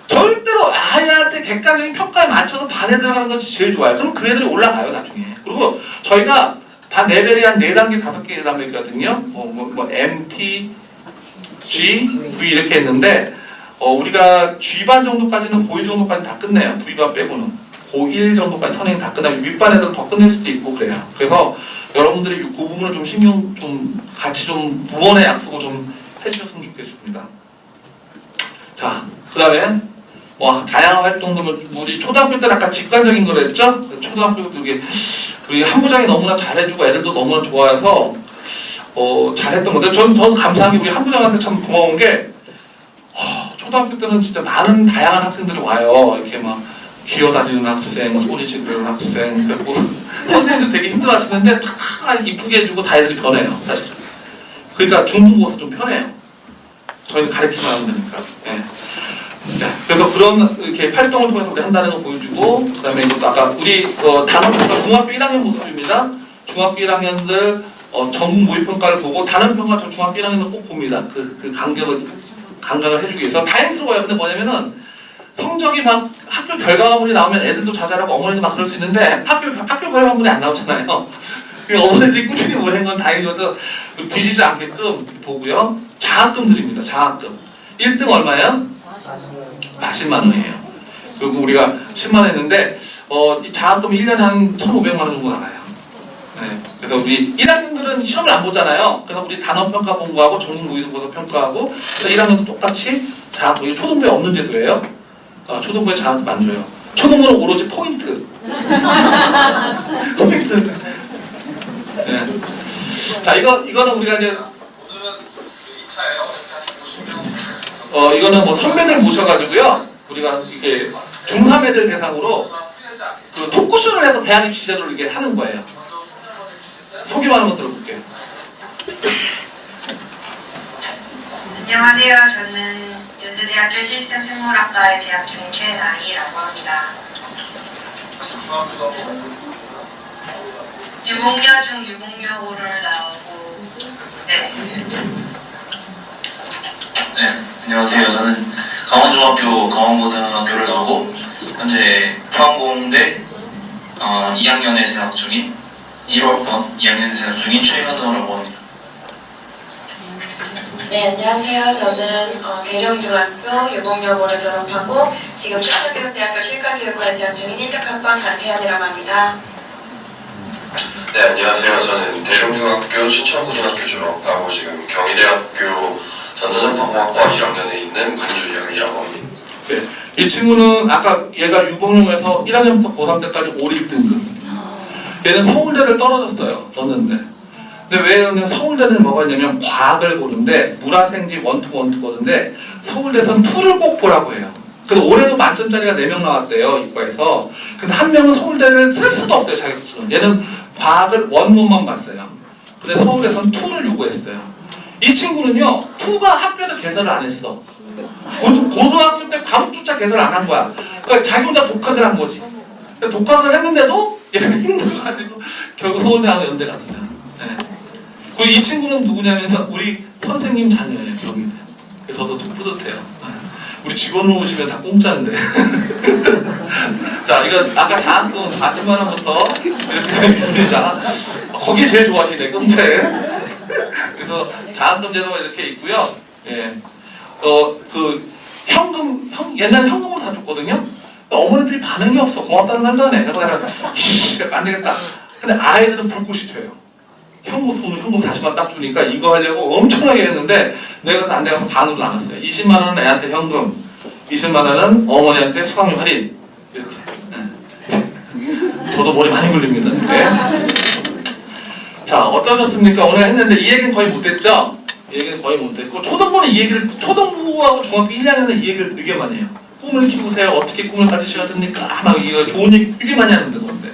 절대로 아이한테 객관적인 평가에 맞춰서 반에 들어가는 것이 제일 좋아요. 그럼 그 애들이 올라가요 나중에. 그리고 저희가 반 레벨이 한 4단계 5개 단계거든요. MT, G, V 이렇게 했는데 우리가 G반 정도까지는 고1 정도까지 다 끝내요. V반 빼고는 고1 정도까지 선행 다 끝나고 윗반 애들은 더 끝낼 수도 있고 그래요. 그래서 여러분들이 그 부분을 좀 신경 좀 같이 좀 무언의 약속을 좀 해주셨으면 좋겠습니다. 자, 그 다음에 다양한 활동들 우리 초등학교 때는 아까 직관적인 걸 했죠? 초등학교 그게 우리 한부장이 너무나 잘해주고 애들도 너무나 좋아해서 잘했던 건데 저는 감사하게 우리 한부장한테 참 고마운 게 초등학교 때는 진짜 많은 다양한 학생들이 와요. 이렇게 막 기어다니는 학생, 소리 지르는 학생, 그리고 선생님들 되게 힘들어하시는데 다 이쁘게 해주고 다 애들이 변해요, 사실. 그러니까 중등부가 좀 편해요. 저희는 가르치기만 하면 되니까. 네. 네. 그래서 그런 이렇게 활동을 통해서 우리 한다는 거 보여주고, 그다음에 이것도 아까 우리 단원평가 중학교 1학년 모습입니다. 중학교 1학년들 전국 모의평가를 보고 단원평가 저 중학교 1학년은 꼭 봅니다. 그 감각을 해주기 위해서 다행스러워요. 근데 뭐냐면은 성적이 막 학교 결과물이 나오면 애들도 자잘하고 어머니도 막 그럴 수 있는데 학교 결과물이 안 나오잖아요. 어머니들이 꾸준히 보낸 건 다행이어도 뒤지지 않게끔 보고요. 장학금 드립니다. 장학금. 1등 얼마예요? 40만 원이에요. 그리고 우리가 10만 원 했는데 이 장학금이 1년에 한 1,500만 원 정도 나가요. 네. 그래서 우리 1학년들은 시험을 안 보잖아요. 그래서 우리 단원평가 공부하고 전국무의도 평가하고 그래서 1학년도 똑같이 장학금. 초등부에 없는 제도예요. 초등부에 장학금 안 줘요. 초등부는 오로지 포인트. 포인트. 네. 자, 이거는 우리가 이제 이거는 선배들 모셔가지고요. 우리가 이게 중3 애들 대상으로 그 토크쇼를 해서 대학입시 제도를 이게 하는 거예요. 소개만 한번 들어볼게요. 안녕하세요. 저는 연세대학교 시스템 생물학과에 재학 중인 최나희라고 합니다. 유공여 중 유공여고를 나오고 네. 네, 안녕하세요. 저는 강원중학교 강원고등학교를 나오고 현재 포항공대 2학년에 재학 중인 1월번 2학년에 재학 중인 최현우라고 합니다. 네, 안녕하세요. 저는 대령중학교 유공여고를 졸업하고 지금 충남교육대학교 실과교육과에 재학 중인 16학번 강태현이라고 합니다. 네, 안녕하세요. 저는 대령중학교 춘천고등학교 졸업하고 지금 경희대학교 전자전파공학과 1학년에 있는 문주영이라고 합니다. 네. 이 친구는 아까 얘가 유공용에서 1학년부터 고3 때까지 5, 1등급. 얘는 서울대를 떨어졌어요. 넣었는데. 근데 왜 얘는 서울대는 뭐가 있냐면 과학을 보는데 물화생지 1, 2, 1, 2 보는데 서울대에서는 2를 꼭 보라고 해요. 그래서 올해도 만점짜리가 4명 나왔대요. 이과에서. 근데 한 명은 서울대를 쓸 수도 없어요. 자격증은. 얘는 과학을 원문만 봤어요. 근데 서울대에서는 2를 요구했어요. 이 친구는요. 2가 학교에서 개설을 안 했어. 고등학교 때 과목조차 개설 안 한 거야. 그러니까 자기 혼자 독학을 한 거지. 독학을 했는데도 얘가 힘들어가지고 결국 서울대하고 연대 갔어요. 네. 그리고 이 친구는 누구냐면 우리 선생님 자녀예요. 경희대. 그래서 저도 좀 뿌듯해요. 우리 직원으로 오시면 다 공짜인데. 자, 이거 아까 장학금 40만 원부터 이렇게 좀 있습니다. 거기 제일 좋아하시네, 공짜에. 그래서 장학금 제도가 이렇게 있고요. 예. 현금, 옛날에 현금으로 다 줬거든요? 어머니들이 반응이 없어. 고맙다는 말도 안 해. 내가 안 되겠다. 근데 아이들은 불꽃이 튀어요. 현금 40만 원 딱 주니까 이거 하려고 엄청나게 했는데 내가 안 돼서 반으로 나눴어요. 20만 원은 애한테 현금, 20만 원은 어머니한테 수강료 할인. 이렇게. 네. 저도 머리 많이 굴립니다. 네. 자, 어떠셨습니까? 오늘 했는데 이 얘기는 거의 못했죠? 이 얘기는 거의 못했고 초등부는 이 얘기를 초등부하고 중학교 1, 2학년은 이 얘기를 되게 많이 해요. 꿈을 키우세요. 어떻게 꿈을 가지셔야 됩니까? 막 이거 좋은 얘기 되게 많이 하는데 그런데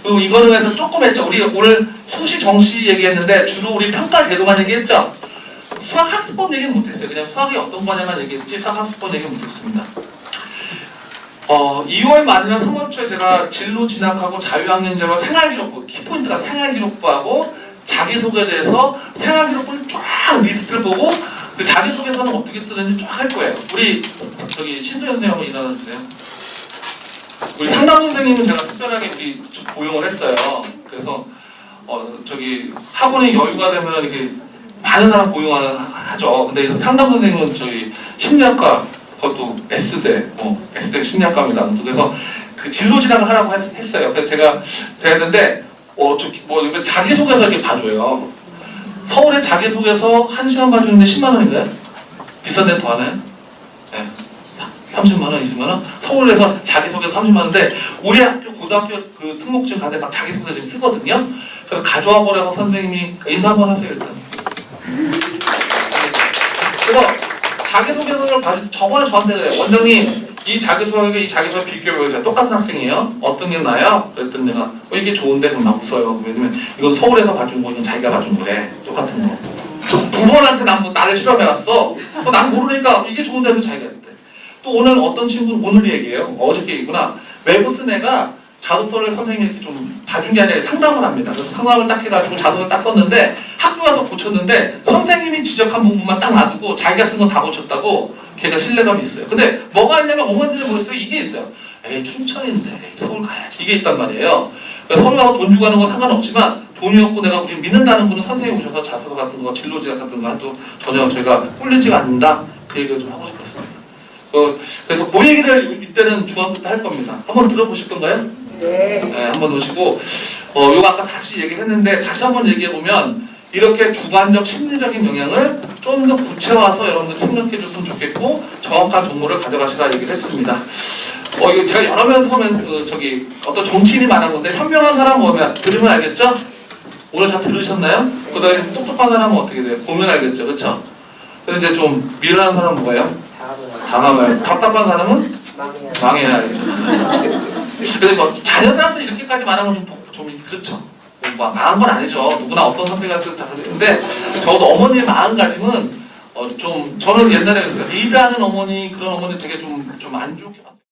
그리고 이거는 해서 조금 했죠. 우리 오늘 수시 정시 얘기했는데 주로 우리 평가 제도만 얘기했죠. 수학 학습법 얘기는 못했어요. 그냥 수학이 어떤 거냐만 얘기했지 수학 학습법 얘기는 못했습니다. 2월 말이나 3월 초에 제가 진로 진학하고 자유학년제와 생활기록부 키포인트가 생활기록부하고 자기소개에 대해서 생활기록부를 쫙 리스트를 보고 그 자기소개서는 어떻게 쓰는지 쫙 할 거예요. 우리 저기 신도현 선생님 한번 일어나주세요. 우리 상담 선생님은 제가 특별하게 우리 고용을 했어요. 그래서 저기 학원에 여유가 되면 이렇게 많은 사람 고용하죠. 근데 상담 선생님은 저희 심리학과 그것도 S대 S대 심리학과입니다. 그래서 그 진로 진학을 하라고 했어요. 그래서 제가 했는데 자기소개서 이렇게 봐줘요. 서울에 자기소개서 1시간 봐주는데 10만 원인가요? 비싼 데는 더 하나요? 네. 30만 원, 20만 원? 서울에서 자기소개서 30만 원인데 우리 학교 고등학교 그 특목증 가는데 막 자기소개서 좀 쓰거든요. 그래서 가져와 버려서 선생님이 인사 한번 하세요 일단. 그래서 자기소개서를 봐주 저번에 저한테 그래요. 원장님 이 자기소개 이 자기소개 비교해보세요. 똑같은 학생이에요. 어떤 게 나아요? 그랬더니 내가 이게 좋은데 그럼 나 웃어요. 왜냐면 이건 서울에서 봐준 거 이건 자기가 봐준 거래. 똑같은 거. 두 번한테 나를 실험해왔어. 난 모르니까 이게 좋은데 그럼 자기가 했대. 또 오늘 어떤 친구는 오늘 얘기예요. 어저께 얘기구나. 외부 쓴 애가 자소서를 선생님이 좀 봐준 게 아니라 상담을 합니다. 그래서 상담을 딱 해가지고 자소서를 딱 썼는데 학교 가서 고쳤는데 선생님이 지적한 부분만 딱 놔두고 자기가 쓴 건 다 고쳤다고 걔가 신뢰감이 있어요. 근데 뭐가 있냐면 어머니들이 뭐였어요? 이게 있어요. 에이 춘천인데 에이, 서울 가야지. 이게 있단 말이에요. 그러니까 서울 가서 돈 주고 하는 건 상관없지만 돈이 없고 내가 우리 믿는다는 분은 선생님 오셔서 자소서 같은 거 진로지학 같은 거 해도 전혀 저희가 꿀리지가 않는다. 그 얘기를 좀 하고 싶었습니다. 그래서 그 얘기를 이때는 중학교 때 할 겁니다. 한번 들어보실 건가요? 네. 네, 한번 오시고 요거 아까 다시 얘기했는데 다시 한번 얘기해보면 이렇게 주관적 심리적인 영향을 좀 더 구체화해서 여러분들 생각해 줬으면 좋겠고 정확한 정보를 가져가시라 얘기를 했습니다. 이거 제가 여러 번 서면 저기 어떤 정치인이 말한 건데 현명한 사람은 뭐면 들으면 알겠죠? 오늘 다 들으셨나요? 그 다음에 똑똑한 사람은 어떻게 돼요? 보면 알겠죠? 그쵸? 근데 이제 좀 미련한 사람은 뭐예요? 당하면 답답한 사람은 망해야 알겠죠? 근데 뭐 자녀들한테 이렇게까지 말하면 좀 그렇죠. 뭐 망한 건 아니죠. 누구나 어떤 선택을 하든 다 근데 적어도 어머니의 마음가짐은 좀 저는 옛날에 그랬어요. 리드하는 어머니 그런 어머니 되게 좀 안 좋게 봤어요.